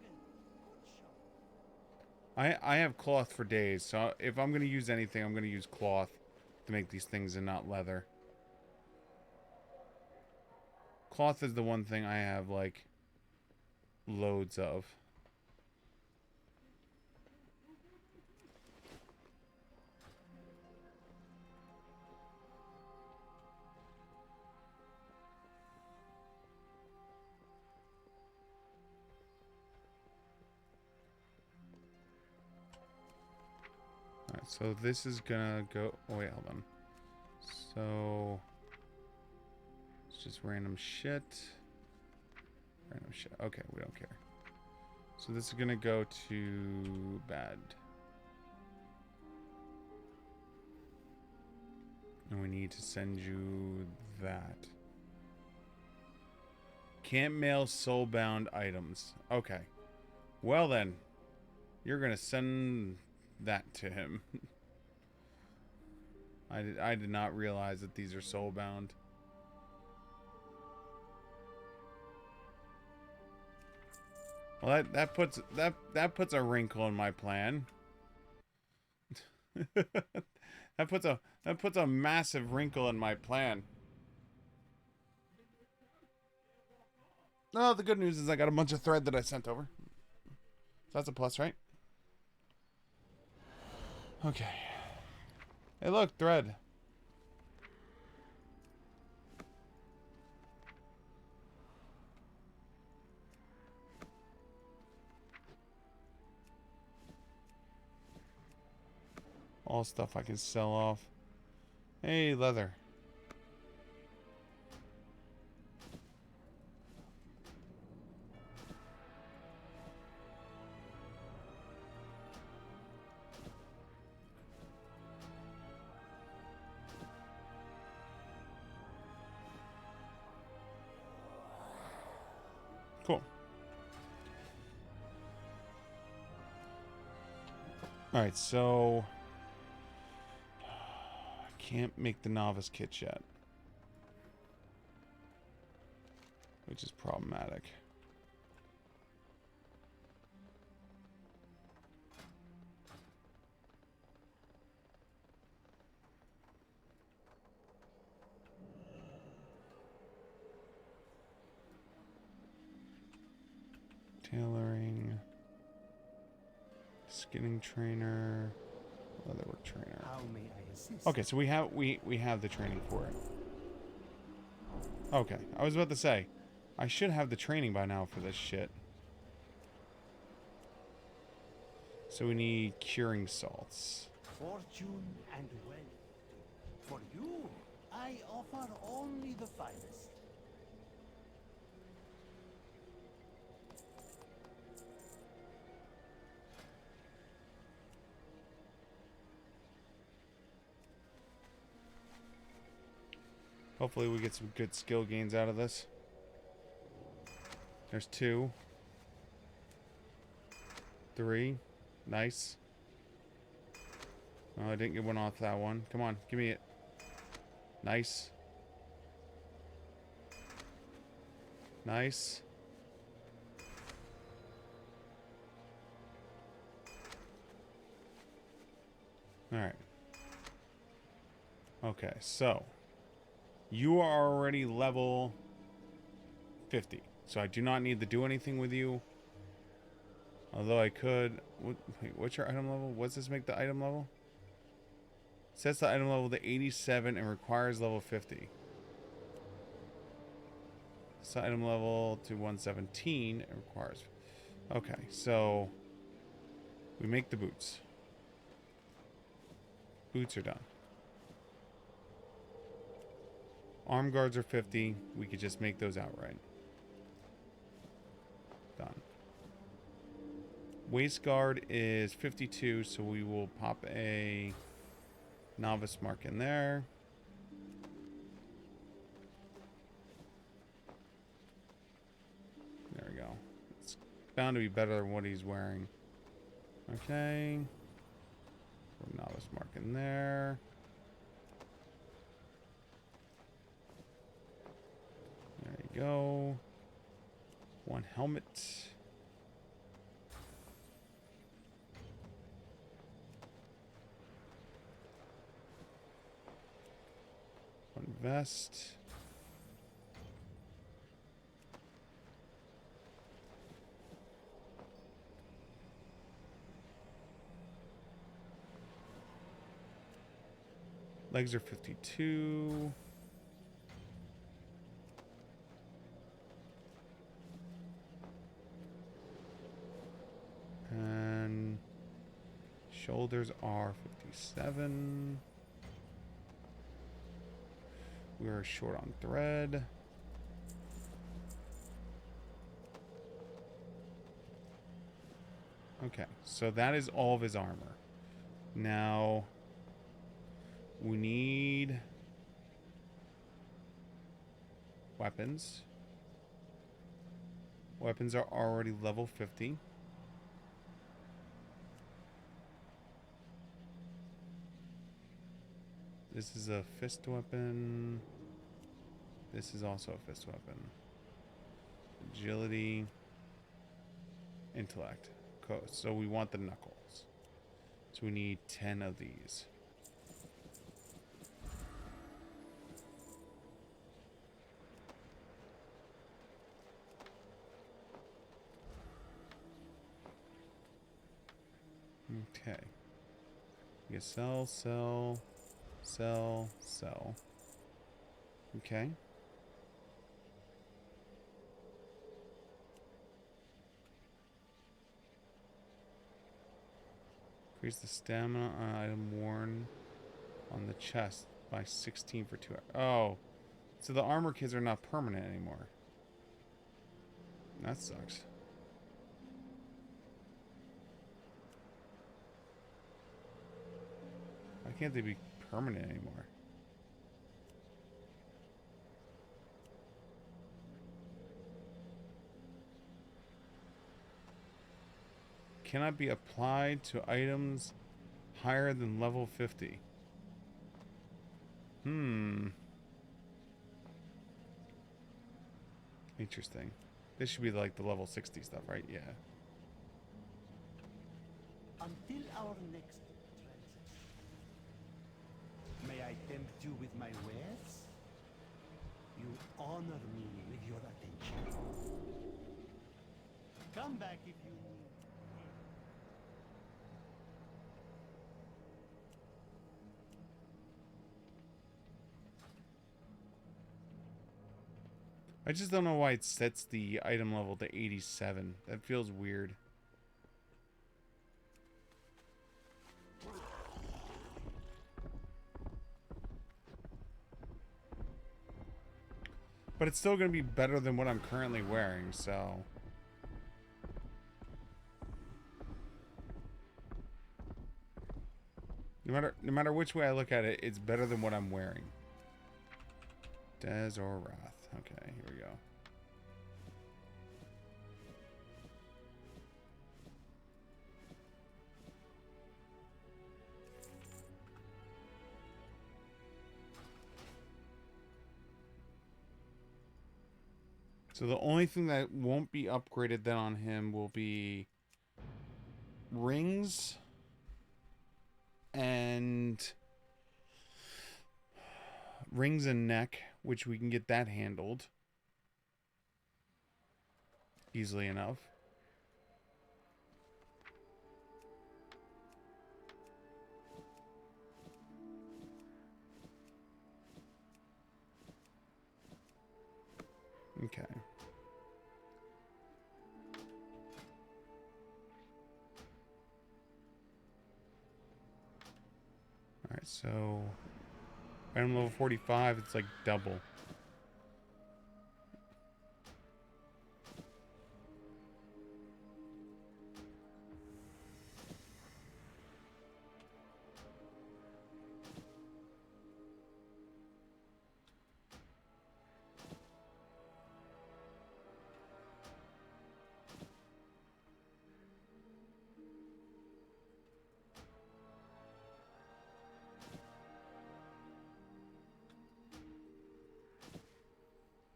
Good shot. I have cloth for days, so if I'm gonna use anything, I'm gonna use cloth to make these things and not leather. Cloth is the one thing I have, like, loads of. Alright, so this is gonna go... Oh, wait, hold on. So... It's just random shit. Random shit. Okay, we don't care. So this is gonna go to bad. And we need to send you that. Can't mail soulbound items. Okay. Well then. You're gonna send that to him. I did not realize that these are soulbound. Well, that puts a wrinkle in my plan. that puts a massive wrinkle in my plan. Oh, the good news is I got a bunch of thread that I sent over. So that's a plus, right? Okay. Hey, look, thread. All stuff I can sell off. Hey, leather. Cool. Alright, so... Can't make the novice kit yet. Which is problematic. Tailoring. Skinning trainer. Leatherwork trainer. How may I assist? Okay, so we have the training for it. Okay, I was about to say, I should have the training by now for this shit. So we need curing salts. Fortune and wealth. For you, I offer only the finest. Hopefully we get some good skill gains out of this. There's 2. 3. Nice. Oh, I didn't get one off that one. Come on, give me it. Nice. Nice. Alright. Okay, so... You are already level 50. So I do not need to do anything with you. Although I could... Wait, what's your item level? What's this make the item level? Sets the item level to 87 and requires level 50. Sets the item level to 117 and requires... Okay, so... We make the boots. Boots are done. Arm guards are 50. We could just make those outright. Waist guard is 52, so we will pop a novice mark in there. There we go. It's bound to be better than what he's wearing. Okay. Put a novice mark in there. There you go. One helmet. One vest. Legs are 52. And shoulders are 57. We're short on thread. Okay, so that is all of his armor. Now we need weapons. Weapons are already level 50. This is a fist weapon. This is also a fist weapon. Agility. Intellect. So we want the knuckles. So we need 10 of these. Okay. You sell, sell, sell, sell. Okay. Increase the stamina on item worn on the chest by 16 for 2 hours. Oh. So the armor kits are not permanent anymore. That sucks. Why can't they be permanent anymore? Cannot be applied to items higher than level 50. Interesting. This should be like the level 60 stuff, right? Yeah. Until our next transaction, may I tempt you with my wares? You honor me with your attention. Come back if you need. I just don't know why it sets the item level to 87. That feels weird. But it's still going to be better than what I'm currently wearing, so... No matter which way I look at it, it's better than what I'm wearing. Des or Wrath. Okay, here we go. So the only thing that won't be upgraded then on him will be rings and neck, which we can get that handled easily enough. Okay. Alright, so item level 45, it's like double.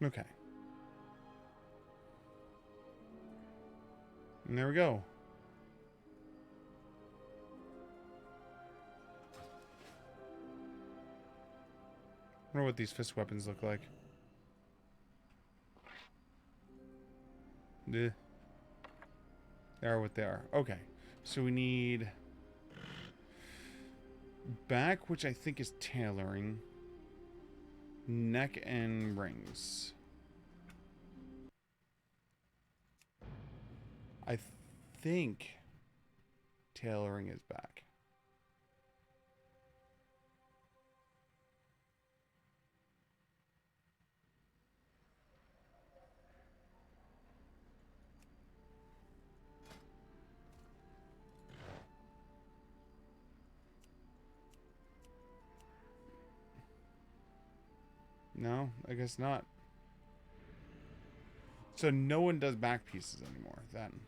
Okay. And there we go. I wonder what these fist weapons look like. They are what they are. Okay. So we need back, which I think is tailoring. Neck and rings. I think tailoring is back. No, I guess not. So no one does back pieces anymore then.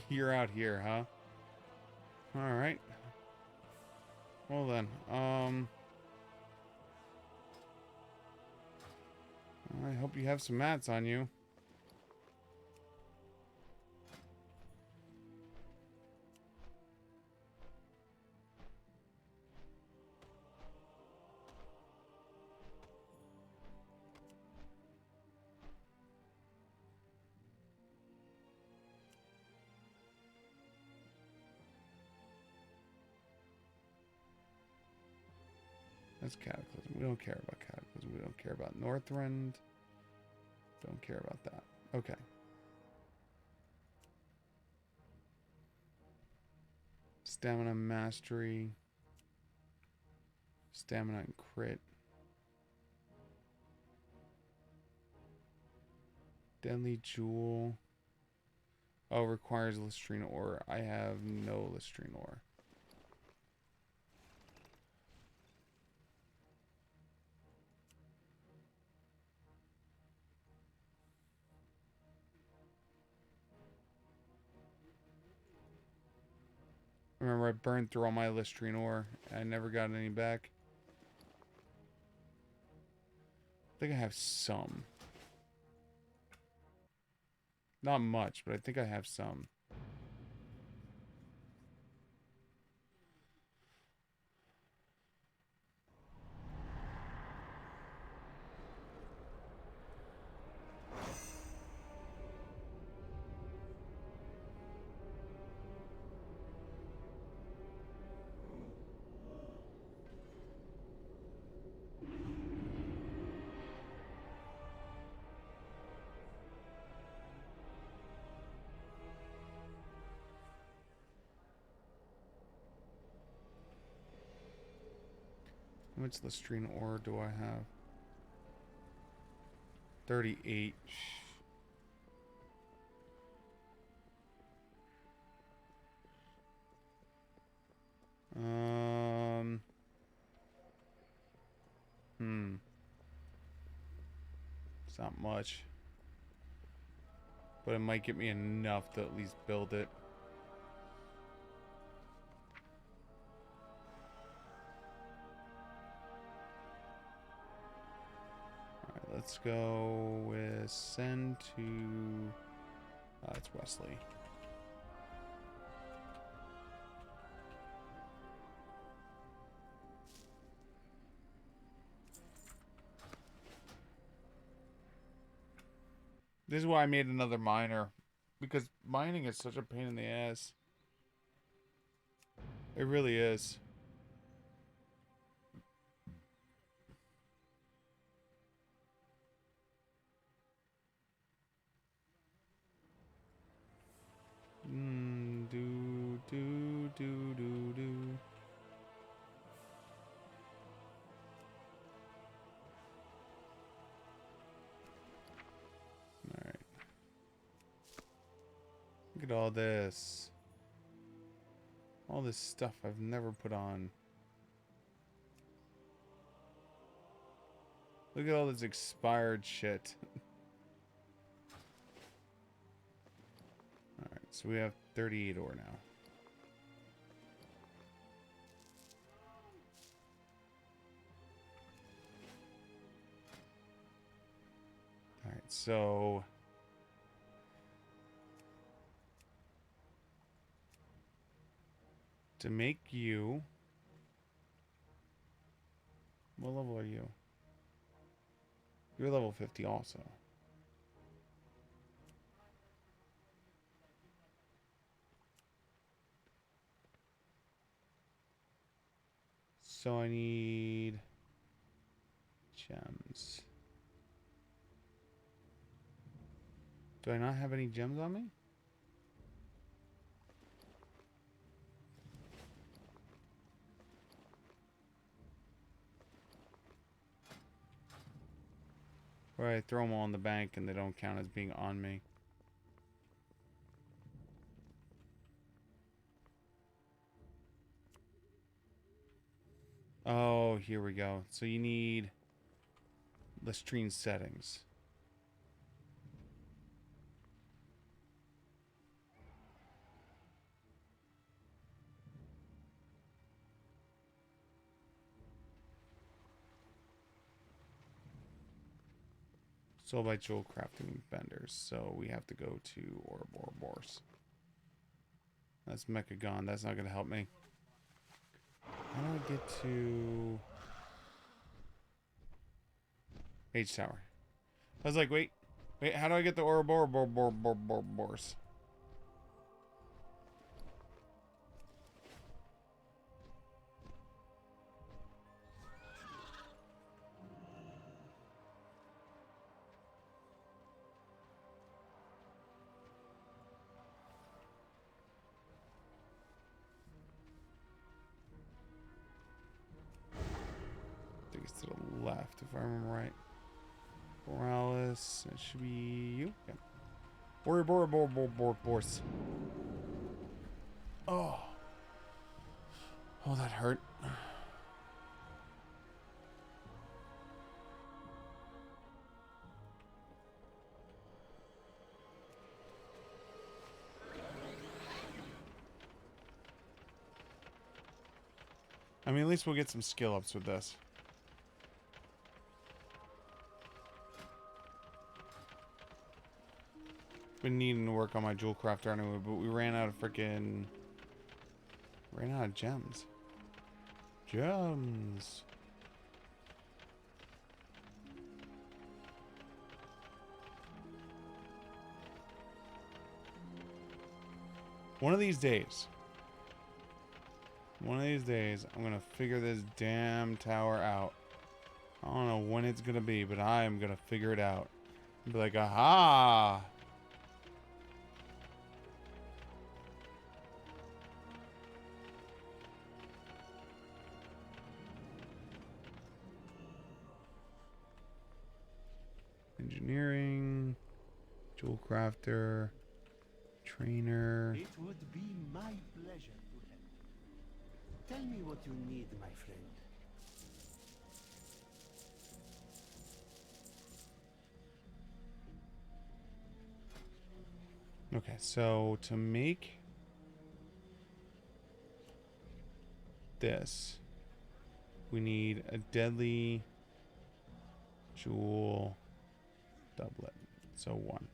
You're out here, huh? All right. Well then, I hope you have some mats on you. That's Cataclysm. We don't care about Cataclysm. We don't care about Northrend. Don't care about that. Okay. Stamina Mastery. Stamina and Crit. Deadly Jewel. Oh, requires Listrine Ore. I have no Listrine Ore. Remember, I burned through all my Listrine Ore. I never got any back. I think I have some. Not much, but I think I have some. How much Listrine Ore do I have? 38. It's not much. But it might get me enough to at least build it. Alright, let's go with send to... it's Wesley. This is why I made another miner. Because mining is such a pain in the ass. It really is. Do. Alright. Look at all this. All this stuff I've never put on. Look at all this expired shit. Alright, so we have 38 ore now. Alright, so... to make you... What level are you? You're level 50 also. So I need gems. Do I not have any gems on me? Or I throw them all in the bank and they don't count as being on me. Oh, here we go. So you need Lastrine settings. Sold by jewel crafting vendors. So we have to go to Ouroboros. That's Mechagon. That's not going to help me. How do I get to H Tower? I was like, wait, how do I get the Ouroboros? I think it's to the left, if I remember right. Morales, it should be you. Yeah. Ouroboros. Oh. Oh, that hurt. I mean, at least we'll get some skill ups with this. Been needing to work on my jewel crafter anyway, but we ran out of freaking... ran out of gems. Gems! One of these days, I'm gonna figure this damn tower out. I don't know when it's gonna be, but I am gonna figure it out. Be like, aha! Engineering, jewel crafter, trainer. It would be my pleasure to help. Tell me what you need, my friend. Okay, so to make this, we need a deadly jewel doublet. So 1.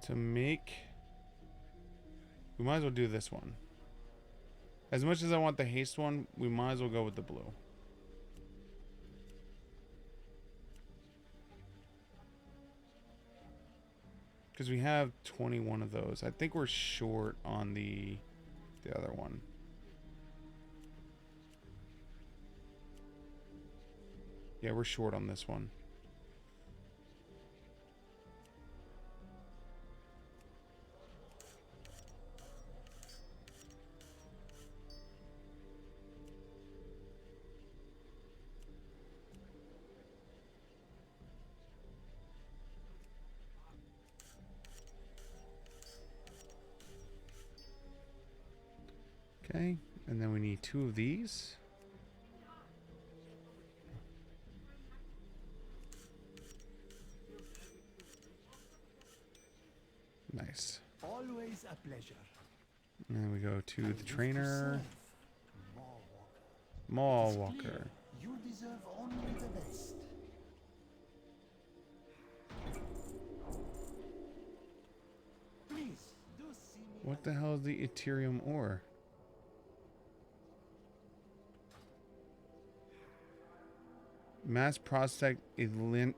To make... we might as well do this one. As much as I want the haste one, we might as well go with the blue. Because we have 21 of those. I think we're short on the other one. Yeah, we're short on this one. Okay, and then we need 2 of these. Nice. Always a pleasure. And then we go to the Live to trainer. serve. Maw It is Walker. clear you deserve only the best. Please do see me. What the hell is the Ethereum ore? Mass prospect Aluntium.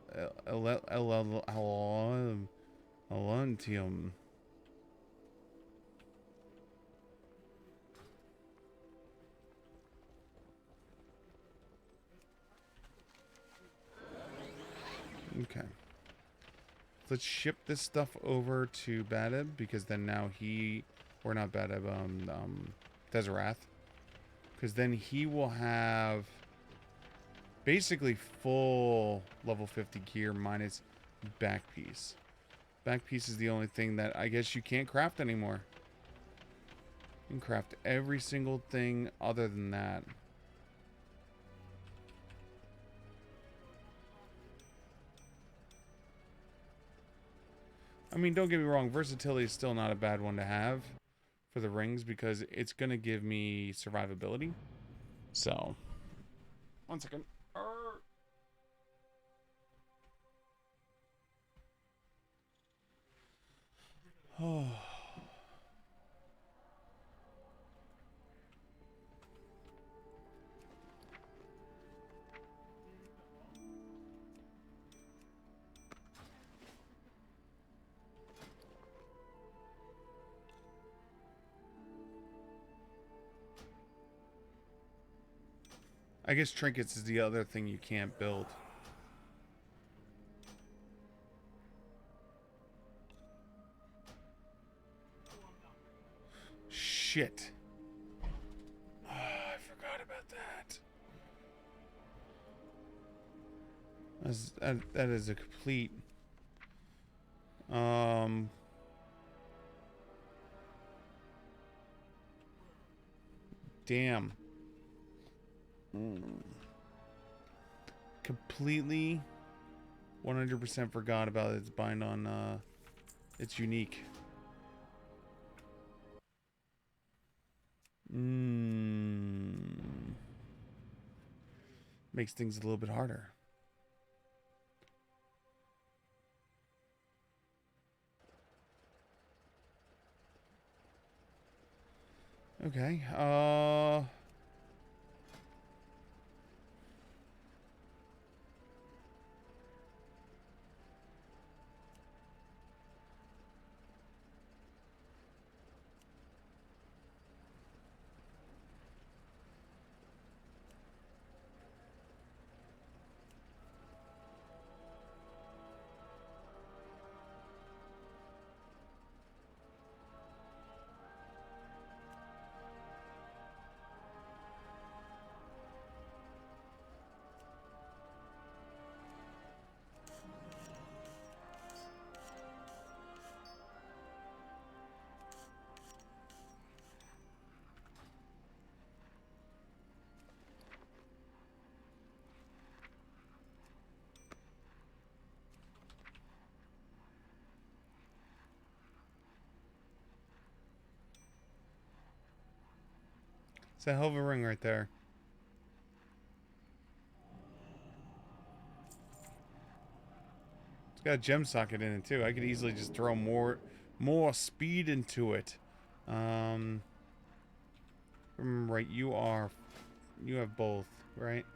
Okay. Let's ship this stuff over to Badab, because then now he, or not Badab, Deserath, because then he will have basically full level 50 gear minus back piece. Back piece is the only thing that I guess you can't craft anymore. You can craft every single thing other than that. I mean, don't get me wrong, versatility is still not a bad one to have for the rings, because it's going to give me survivability. So, 1 second. Oh. I guess trinkets is the other thing you can't build. Shit. Oh, I forgot about that. That is a complete... Damn. Completely 100% forgot about its bind on its unique. Makes things a little bit harder. Okay, it's a hell of a ring right there. It's got a gem socket in it too. I could easily just throw more speed into it. Right, you have both, right?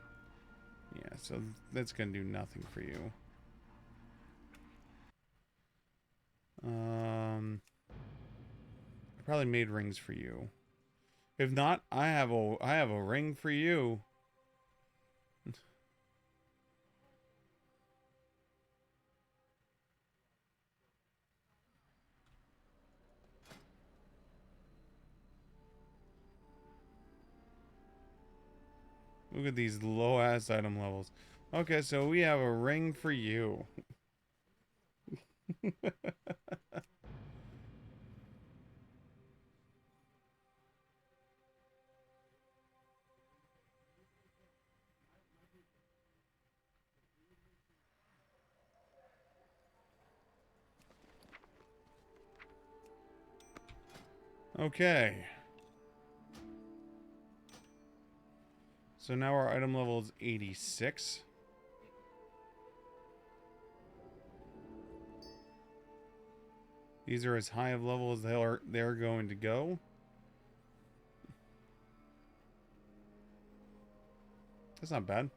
Yeah, so that's gonna do nothing for you. I probably made rings for you. If not, I have a ring for you. Look at these low ass item levels. Okay, so we have a ring for you. Okay. So now our item level is 86. These are as high of level as they're going to go. That's not bad.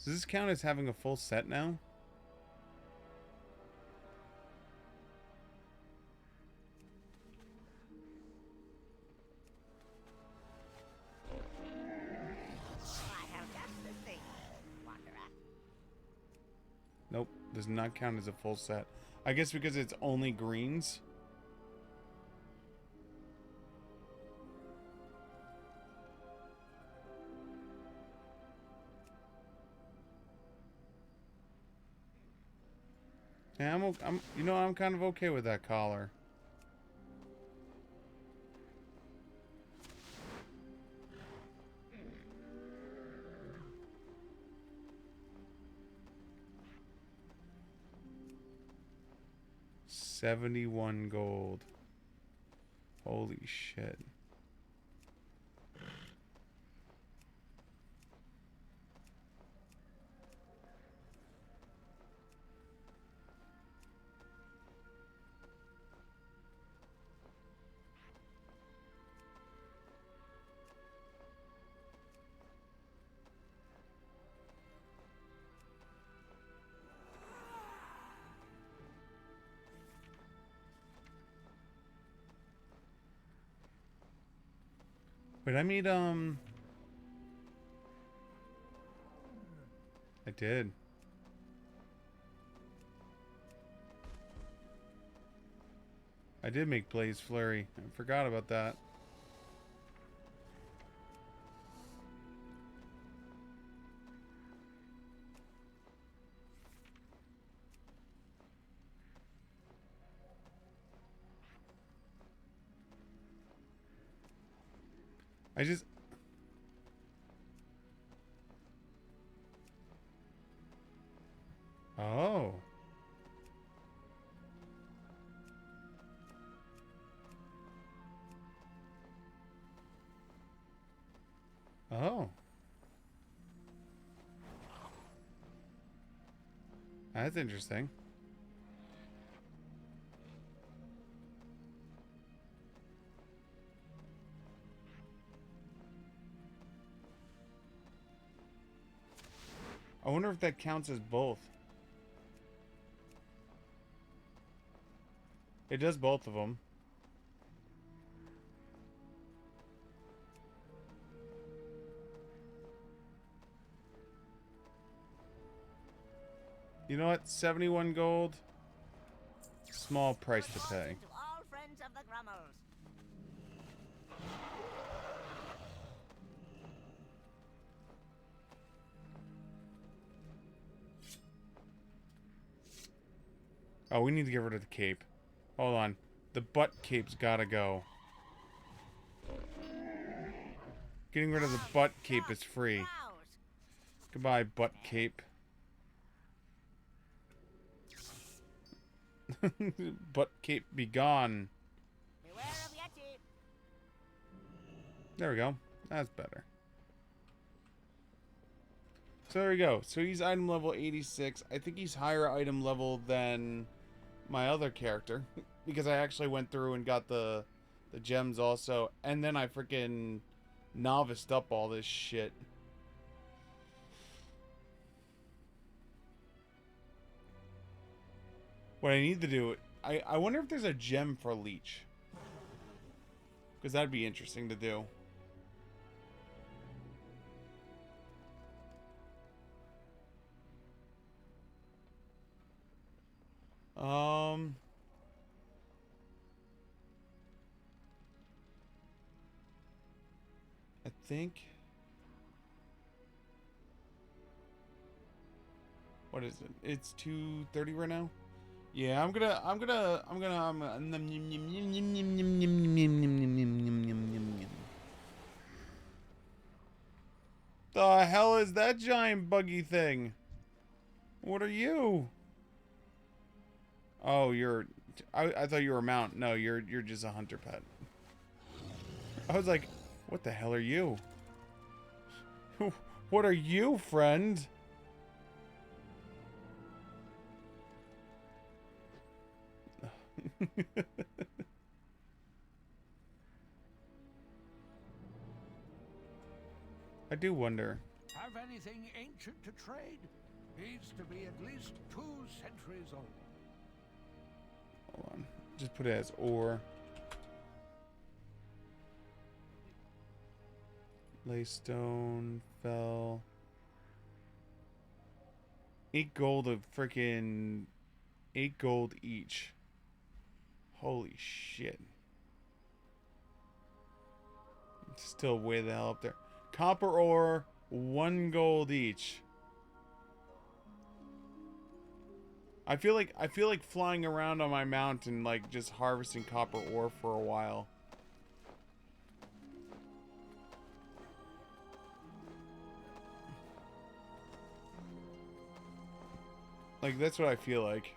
Does this count as having a full set now? Nope, does not count as a full set. I guess because it's only greens. Yeah, I'm kind of okay with that collar. $71 gold. Holy shit. Wait, I made, I did. I did make Blaze Flurry. I forgot about that. I just... Oh. Oh. That's interesting. I wonder if that counts as both. It does both of them. You know what? 71 gold. Small price to pay. To all friends of the Grummels. Oh, we need to get rid of the cape. Hold on. The butt cape's gotta go. Getting rid of the butt cape is free. Goodbye, butt cape. Butt cape be gone. Beware of Yeti. There we go. That's better. So there we go. So he's item level 86. I think he's higher item level than my other character. Because I actually went through and got the gems also. And then I freaking noviced up all this shit. What I need to do... I wonder if there's a gem for Leech. Because that'd be interesting to do. I think... What is it? It's 2:30 right now? Yeah, I'm gonna The hell is that giant buggy thing? What are you? Oh, you're... I thought you were a mount. No, you're just a hunter pet. I was like, what the hell are you? What are you, friend? I do wonder. Have anything ancient to trade? Needs to be at least 2 centuries old. Hold on. Just put it as ore. Laystone, fell. 8 gold of freaking 8 gold each. Holy shit. It's still way the hell up there. Copper ore, 1 gold each. I feel like flying around on my mountain, like just harvesting copper ore for a while. Like that's what I feel like.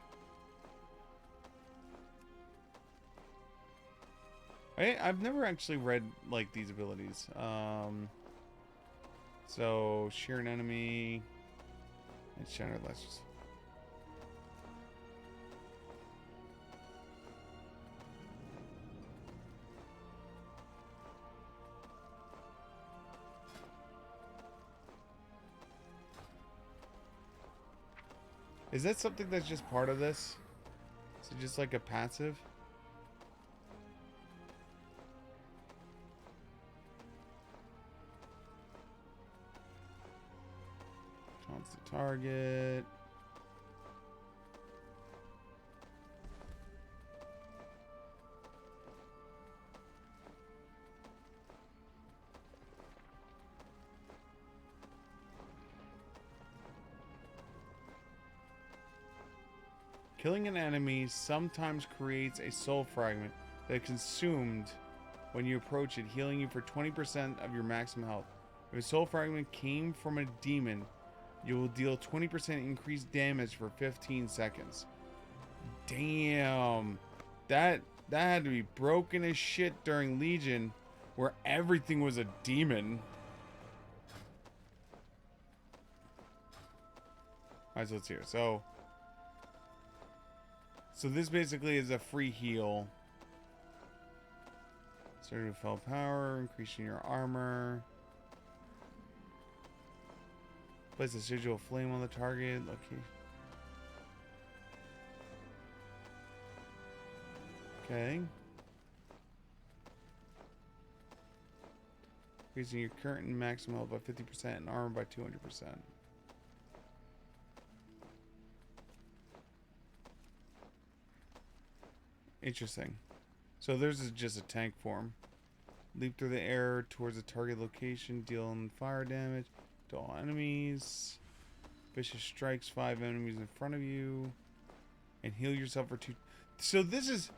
I've never actually read like these abilities. So shear an enemy and shattered lashes. Is that something that's just part of this? Is it just like a passive? Taunts the target. Killing an enemy sometimes creates a soul fragment that is consumed when you approach it, healing you for 20% of your maximum health. If a soul fragment came from a demon, you will deal 20% increased damage for 15 seconds. Damn. That had to be broken as shit during Legion, where everything was a demon. Alright, so let's hear. So this basically is a free heal. Starting with fell power, increasing your armor. Place a sigil of flame on the target. Okay. Increasing your current and maximum health by 50% and armor by 200%. Interesting. So theirs is just a tank form. Leap through the air towards the target location, dealing fire damage to all enemies. Vicious strikes 5 enemies in front of you. And heal yourself for 2. So this is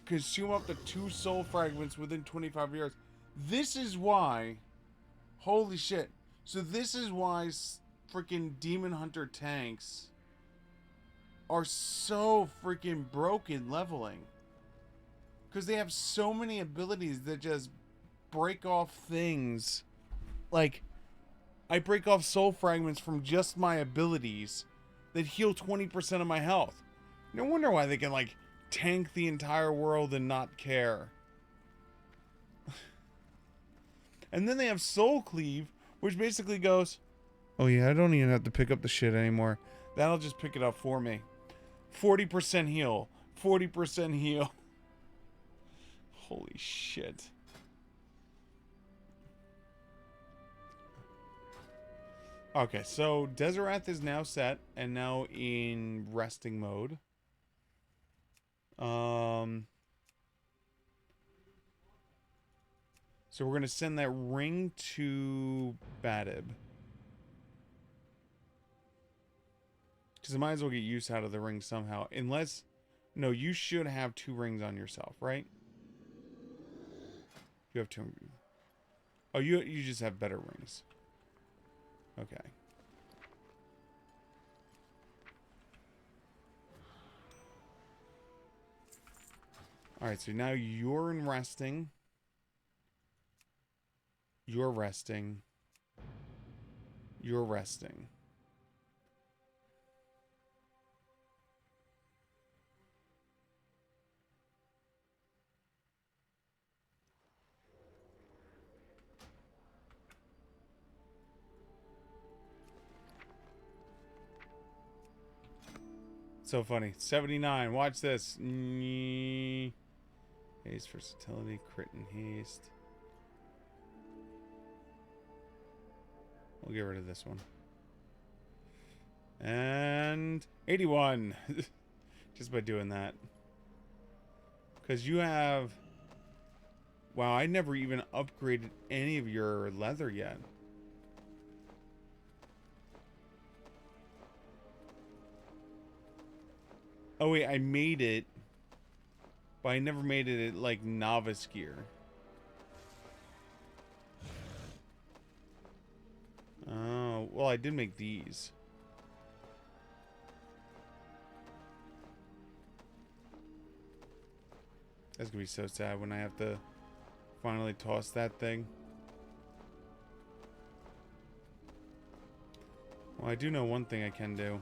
consume up to 2 soul fragments within 25 years. This is why. Holy shit. So this is why freaking Demon Hunter tanks are so freaking broken leveling. Because they have so many abilities that just break off things. Like, I break off soul fragments from just my abilities that heal 20% of my health. No wonder why they can, like, tank the entire world and not care. And then they have Soul Cleave, which basically goes, oh yeah, I don't even have to pick up the shit anymore. That'll just pick it up for me. 40% heal. 40% heal. Holy shit. Okay, so Deserath is now set and now in resting mode. So we're going to send that ring to Badib. Because I might as well get use out of the ring somehow. Unless... No, you should have 2 rings on yourself, right? You have 2. Oh, you just have better rings. Okay. Alright, so now you're in resting. You're resting. You're resting. So funny. 79. Watch this. Haste, versatility, crit, and haste. We'll get rid of this one. And 81. Just by doing that. Because you have... Wow, I never even upgraded any of your leather yet. Oh wait, I made it. But I never made it like novice gear. Oh, well I did make these. That's gonna be so sad when I have to finally toss that thing. Well, I do know one thing I can do.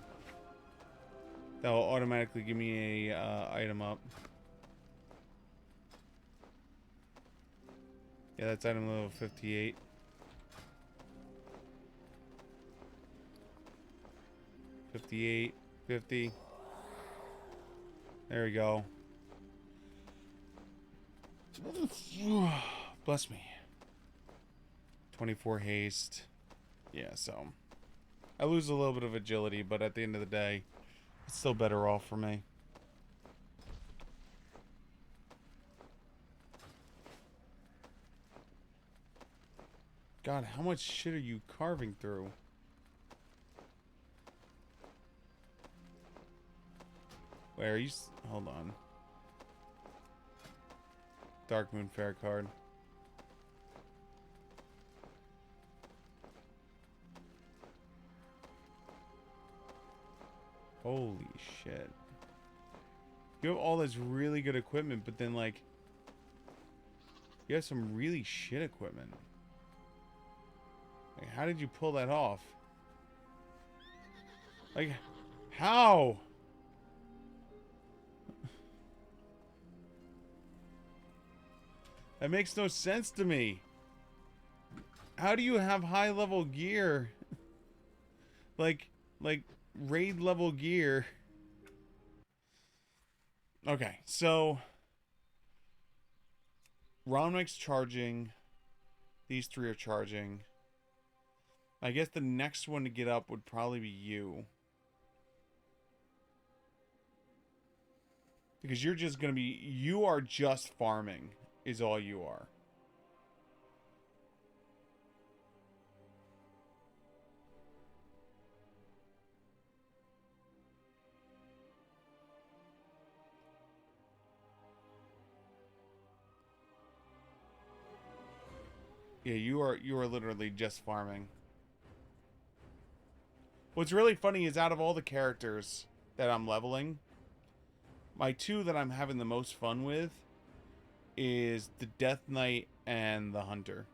That will automatically give me a item up. Yeah, that's item level 58. $58, $50. There we go. Bless me. 24 haste. Yeah, so I lose a little bit of agility, but at the end of the day, it's still better off for me. God, how much shit are you carving through? Where are you? Hold on. Dark Moon Fair card. Holy shit. You have all this really good equipment, but then, like, you have some really shit equipment. Like, how did you pull that off? Like, how? That makes no sense to me. How do you have high level gear? like raid level gear. Okay, so Romnick's charging. These three are charging. I guess the next one to get up would probably be you. Because you're just gonna be, you are just farming, is all you are. Yeah, you are literally just farming. What's really funny is out of all the characters that I'm leveling, my two that I'm having the most fun with is the Death Knight and the Hunter.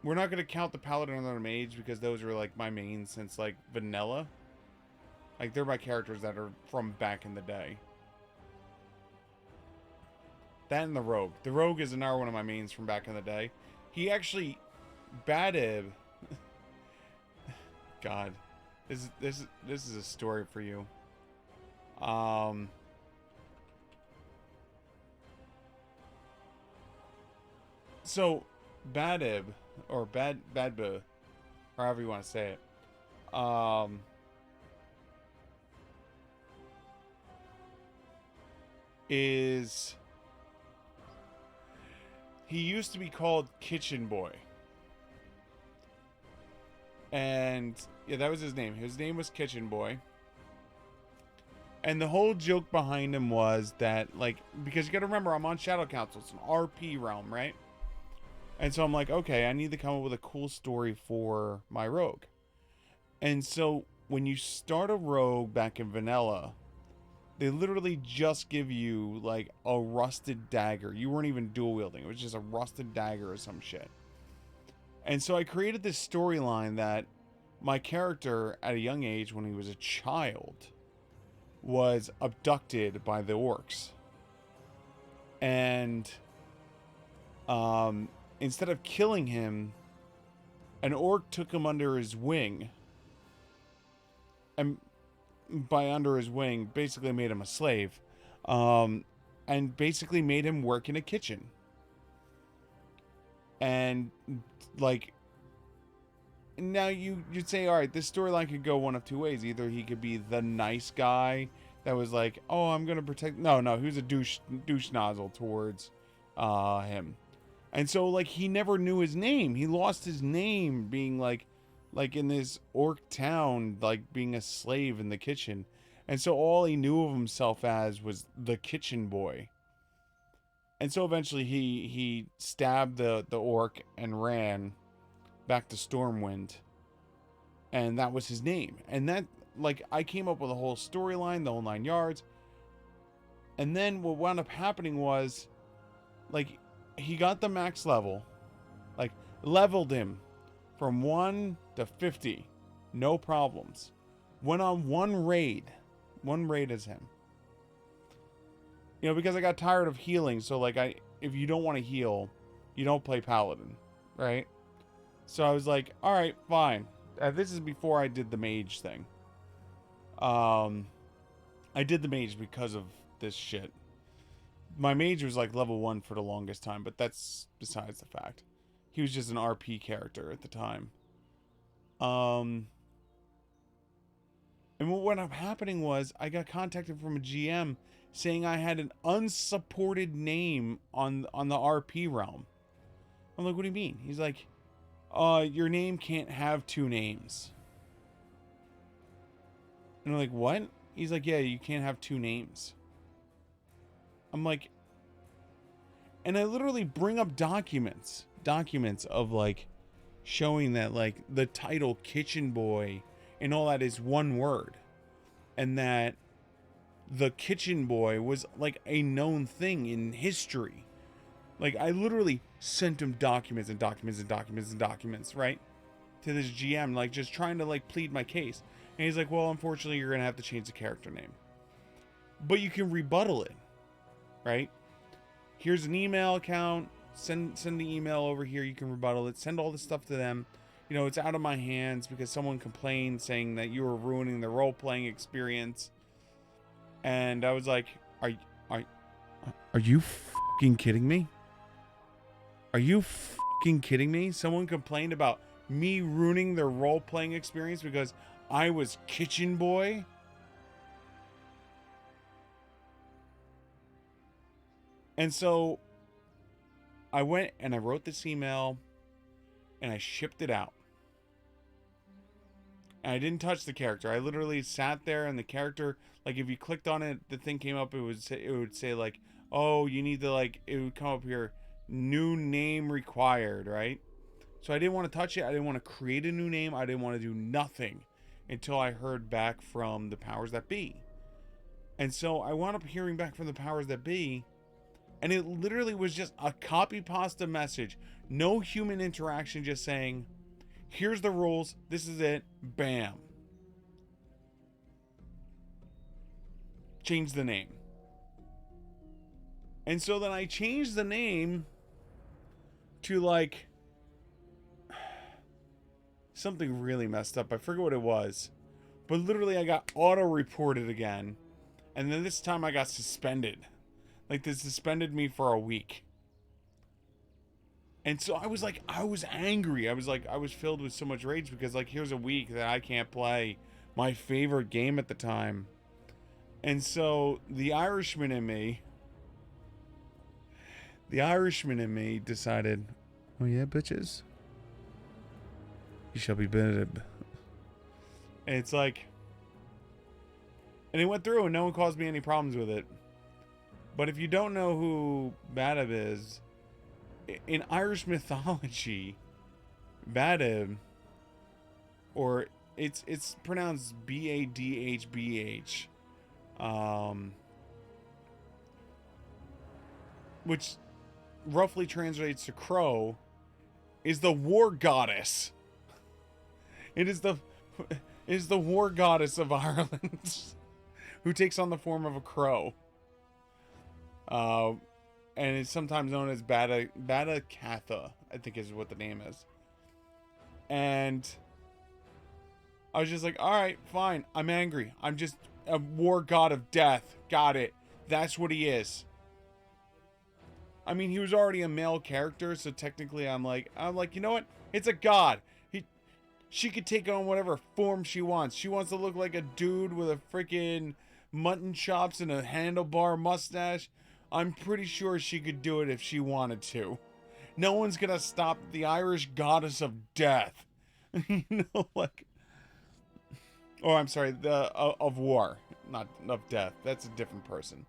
We're not going to count the Paladin or the Mage because those are like my mains since like vanilla. Like they're my characters that are from back in the day. That and the Rogue. The Rogue is another one of my mains from back in the day. He actually, Badib. God, this is a story for you. So Badib or Badba, or however you want to say it, is he used to be called Kitchen Boy. And yeah, that was his name. His name was Kitchen Boy. And the whole joke behind him was that, like, because you gotta remember, I'm on Shadow Council. It's an RP realm, right? And so I'm like, okay, I need to come up with a cool story for my rogue. And so when you start a rogue back in vanilla, they literally just give you like a rusted dagger. You weren't even dual wielding. It was just a rusted dagger or some shit. And so I created this storyline that my character at a young age, when he was a child, was abducted by the orcs. And instead of killing him, an orc took him under his wing. And by under his wing, basically made him a slave. And basically made him work in a kitchen. And like, now you'd say, all right, this storyline could go one of two ways. Either he could be the nice guy that was like, oh, I'm gonna protect. No, he was a douche nozzle towards him. And so like he never knew his name. He lost his name being like in this orc town, like being a slave in the kitchen. And so all he knew of himself as was the kitchen boy. And so eventually he stabbed the orc and ran back to Stormwind. And that was his name. And that, like, I came up with a whole storyline, the whole 9 yards. And then what wound up happening was, like, he got the max level. Like, leveled him from 1 to 50. No problems. Went on one raid as him. You know, because I got tired of healing. So, like, if you don't want to heal, you don't play Paladin, right? So I was like, all right, fine. This is before I did the mage thing. I did the mage because of this shit. My mage was like level 1 for the longest time, but that's besides the fact. He was just an RP character at the time. And what wound up happening was I got contacted from a GM saying I had an unsupported name on the RP realm. I'm like, what do you mean? He's like, your name can't have 2 names. And I'm like, what? He's like, yeah, you can't have 2 names. I'm like, and I literally bring up documents of like showing that like the title kitchen boy and all that is one word, and that the kitchen boy was like a known thing in history. Like, I literally sent him documents and documents and documents and documents, right? To this GM, like, just trying to, like, plead my case. And he's like, well, unfortunately, you're going to have to change the character name. But you can rebuttal it, right? Here's an email account. Send the email over here. You can rebuttal it. Send all this stuff to them. You know, it's out of my hands because someone complained saying that you were ruining the role-playing experience. And I was like, are you fucking kidding me? Are you fucking kidding me? Someone complained about me ruining their role-playing experience because I was kitchen boy? And so I went and I wrote this email and I shipped it out. And I didn't touch the character. I literally sat there and the character, like, if you clicked on it, the thing came up, it would say like, oh, you need to, like, it would come up here, new name required, right? So I didn't want to touch it. I didn't want to create a new name. I didn't want to do nothing until I heard back from the powers that be. And so I wound up hearing back from the powers that be, and it literally was just a copy pasta message. No human interaction, just saying, here's the rules. This is it. Bam. Change the name. And so then I changed the name to, like, something really messed up. I forget what it was. But literally I got auto-reported again. And then this time I got suspended. Like, they suspended me for a week. And so I was like, I was angry. I was filled with so much rage because, like, here's a week that I can't play my favorite game at the time. And so the Irishman in me decided, oh yeah, bitches, you shall be bid. And it's like, and it went through and no one caused me any problems with it. But if you don't know who Badab is, in Irish mythology, Bada, or it's pronounced Badhbh, which roughly translates to crow, is the war goddess. It is the war goddess of Ireland, who takes on the form of a crow. And is sometimes known as Bada Catha, I think is what the name is. And I was just like, alright, fine, I'm angry. I'm just a war god of death. Got it. That's what he is. I mean, he was already a male character, so technically I'm like, you know what? It's a god. She could take on whatever form she wants. She wants to look like a dude with a freaking mutton chops and a handlebar mustache. I'm pretty sure she could do it if she wanted to. No one's gonna stop the Irish goddess of death. You know, like... Oh, I'm sorry, of war, not of death. That's a different person.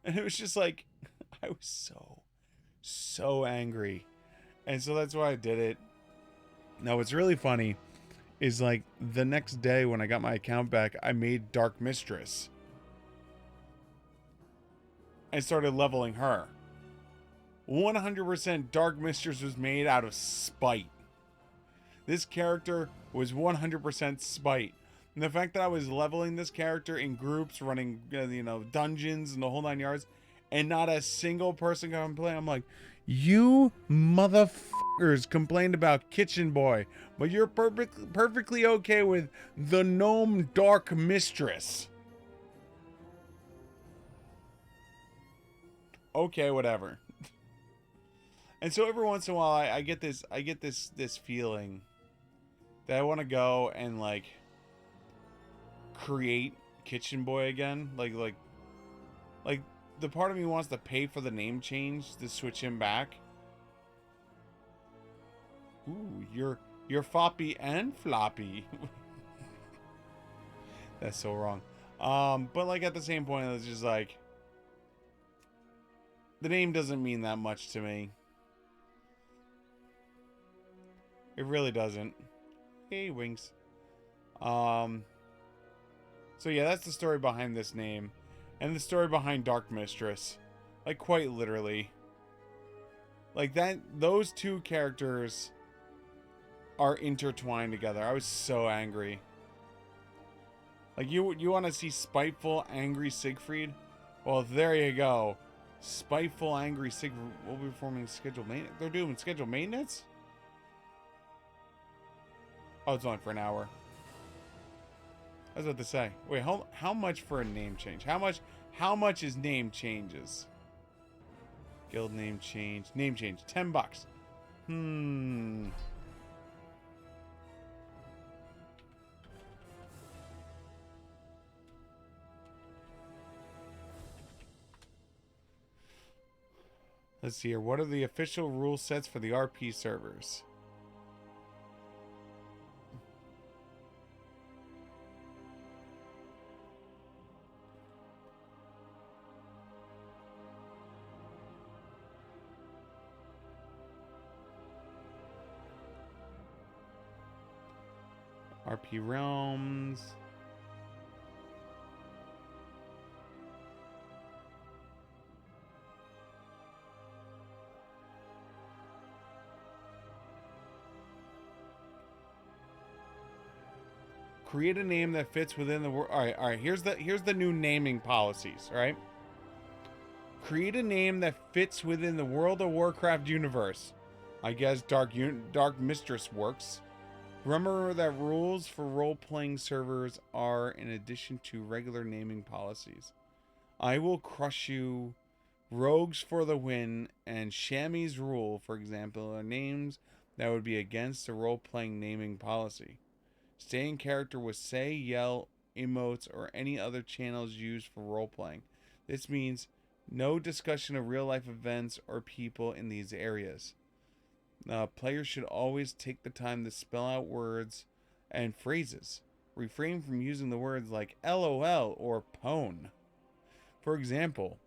And it was just like, I was so angry. And so that's why I did it. Now, what's really funny is, like, the next day when I got my account back, I made Dark Mistress. And started leveling her. 100% Dark Mistress was made out of spite. This character was 100% spite. And the fact that I was leveling this character in groups, running, dungeons and the whole 9 yards, and not a single person complained, I'm like, you motherfuckers complained about Kitchen Boy, but you're perfectly okay with the Gnome Dark Mistress. Okay, whatever. And so every once in a while, I get this feeling that I want to go and, like, create Kitchen Boy again. Like the part of me wants to pay for the name change to switch him back. Ooh, you're floppy and floppy. That's so wrong. But, like, at the same point, it's just like, the name doesn't mean that much to me. It really doesn't. Hey, Wings. So yeah, that's the story behind this name. And the story behind Dark Mistress. Like, quite literally. Like, those two characters are intertwined together. I was so angry. Like, you want to see spiteful, angry Siegfried? Well, there you go. Spiteful, angry Siegfried will be performing scheduled maintenance. They're doing scheduled maintenance? Oh, it's only for an hour. I was about to say. Wait, how much for a name change? How much is name changes? Guild name change. Name change. $10. Let's see here. What are the official rule sets for the RP servers? RP Realms. Create a name that fits within the world. All right. Here's the new naming policies. All right. Create a name that fits within the World of Warcraft universe. I guess Dark Mistress works. Remember that rules for role-playing servers are in addition to regular naming policies. I will crush you, Rogues for the win, and Shammy's rule, for example, are names that would be against the role-playing naming policy. Stay in character with say, yell, emotes, or any other channels used for role-playing. This means no discussion of real-life events or people in these areas. Players should always take the time to spell out words and phrases. Refrain from using the words like LOL or pwn. For example,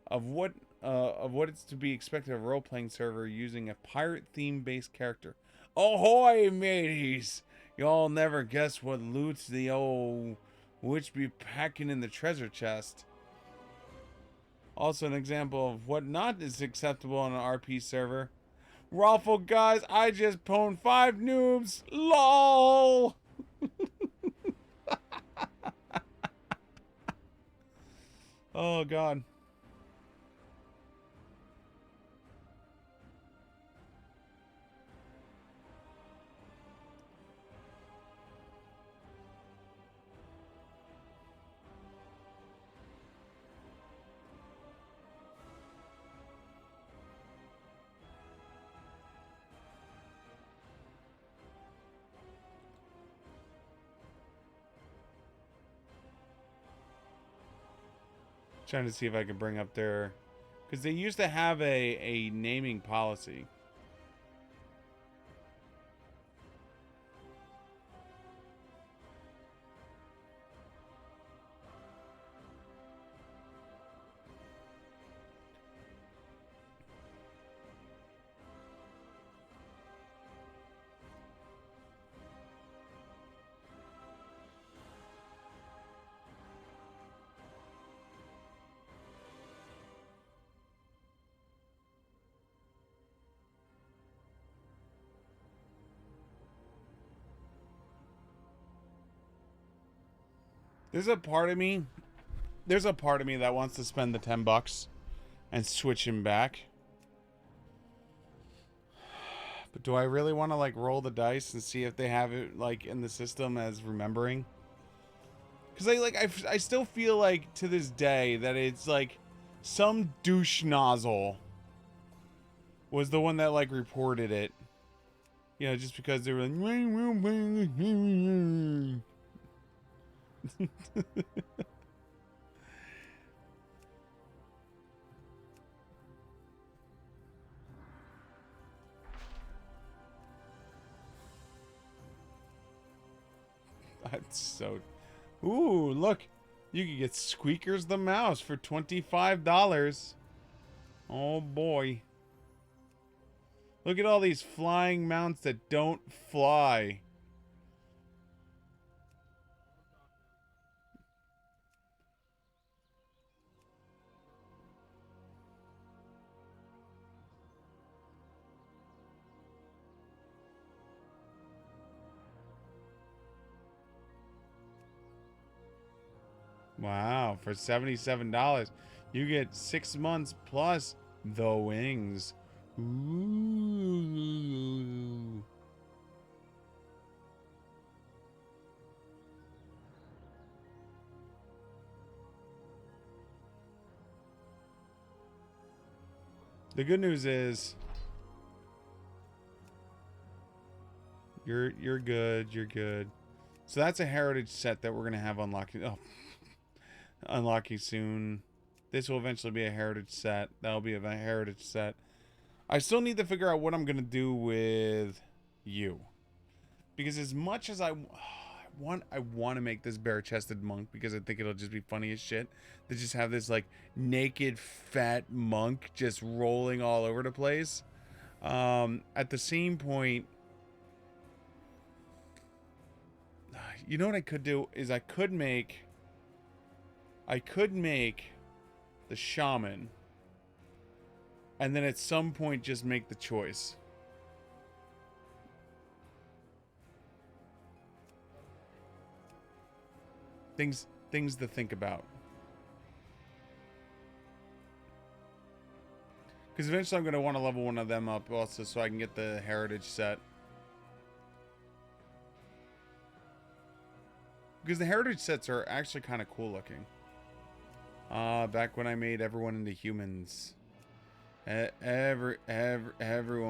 of what of what it's to be expected of a role-playing server using a pirate theme-based character. Ahoy, mateys! Y'all never guess what loot's the old witch be packing in the treasure chest. Also an example of what not is acceptable on an RP server. Raffle guys, I just pwned 5 noobs. LOL! Oh god. Trying to see if I can bring up their, because they used to have a naming policy. There's a part of me that wants to spend the $10 and switch him back. But do I really want to like roll the dice and see if they have it like in the system as remembering? Because I still feel like to this day that it's like some douche nozzle was the one that like reported it. You know, just because they were like That's so... Ooh, look. You can get Squeakers the Mouse for $25. Oh, boy. Look at all these flying mounts that don't fly. Wow, for $77, you get 6 months plus the wings. Ooh. The good news is you're good, you're good. So that's a heritage set that we're gonna have unlocking. Oh. Unlocking soon. This will eventually be a heritage set. That'll be a heritage set. I still need to figure out what I'm gonna do with you, because as much as I want to make this bare-chested monk, because I think it'll just be funny as shit to just have this like naked fat monk just rolling all over the place. At the same point, you know what I could do is I could make the shaman, and then at some point just make the choice. Things to think about. Because eventually I'm going to want to level one of them up also so I can get the heritage set. Because the heritage sets are actually kind of cool looking. Back when I made everyone into humans. Everyone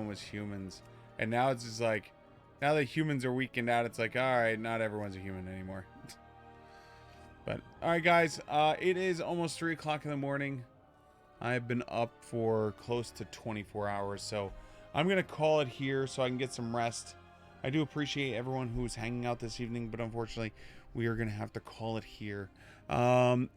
was humans. And now it's just like, now that humans are weakened out, it's like, alright, not everyone's a human anymore. But, alright guys, it is almost 3 o'clock in the morning. I've been up for close to 24 hours, so I'm going to call it here so I can get some rest. I do appreciate everyone who's hanging out this evening, but unfortunately, we are going to have to call it here.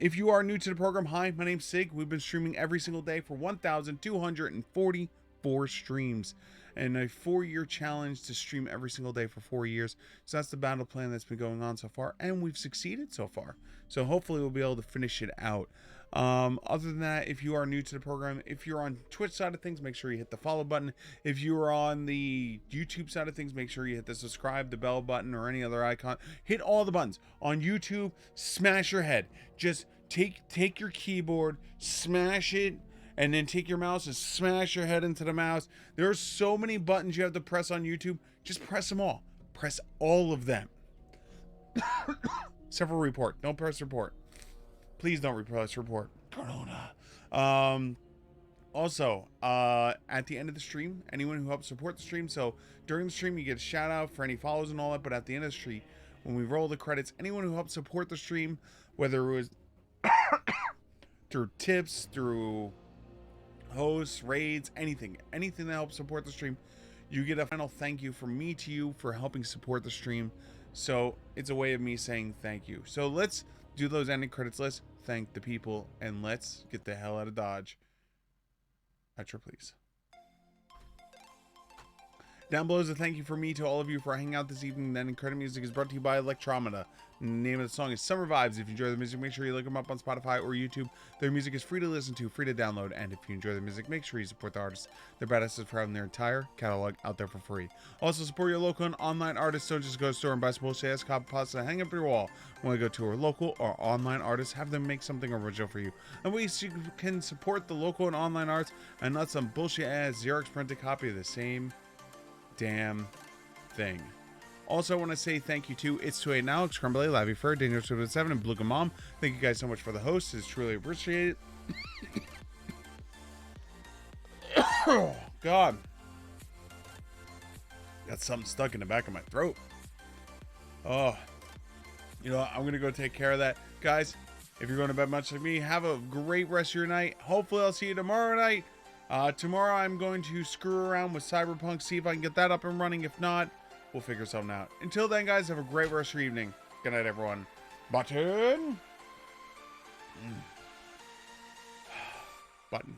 If you are new to the program, hi, my name's Sig. We've been streaming every single day for 1,244 streams and a 4-year challenge to stream every single day for 4 years. So that's the battle plan that's been going on so far, and we've succeeded so far. So hopefully we'll be able to finish it out. Other than that, if you are new to the program, if you're on Twitch side of things, make sure you hit the follow button. If you are on the YouTube side of things, make sure you hit the subscribe, the bell button, or any other icon. Hit all the buttons. On YouTube, smash your head. Just take your keyboard, smash it, and then take your mouse and smash your head into the mouse. There are so many buttons you have to press on YouTube. Just press them all. Press all of them. Except for report. Don't press report. Please don't press report. Corona. Also, at the end of the stream, anyone who helps support the stream, so during the stream you get a shout out for any follows and all that, but at the end of the stream, when we roll the credits, anyone who helps support the stream, whether it was through tips, through hosts, raids, anything that helps support the stream, you get a final thank you from me to you for helping support the stream. So it's a way of me saying thank you. So let's do those ending credits. Let's thank the people and let's get the hell out of Dodge. At your please. Down below is a thank you for me to all of you for hanging out this evening. Then credit music is brought to you by Electromata. The name of the song is Summer Vibes. If you enjoy the music, make sure you look them up on Spotify or YouTube. Their music is free to listen to, free to download, and if you enjoy the music, make sure you support the artists. They're badasses for having their entire catalog out there for free. Also, support your local and online artists. Don't just go to the store and buy some bullshit ass copy pasta and hang up your wall. When you go to a local or online artist, have them make something original for you. And ways you can support the local and online arts and not some bullshit ass Xerox printed copy of the same damn thing. Also, I want to say thank you to It's 2 8 Now, Scrumble, Lavy Fur, Daniel 7, and Bluga Mom. Thank you guys so much for the host. It's truly appreciated. Oh, God. Got something stuck in the back of my throat. Oh. You know what? I'm going to go take care of that. Guys, if you're going to bed much like me, have a great rest of your night. Hopefully, I'll see you tomorrow night. Tomorrow, I'm going to screw around with Cyberpunk, see if I can get that up and running. If not, we'll figure something out. Until then, guys, have a great rest of your evening. Good night, everyone. Button. Button.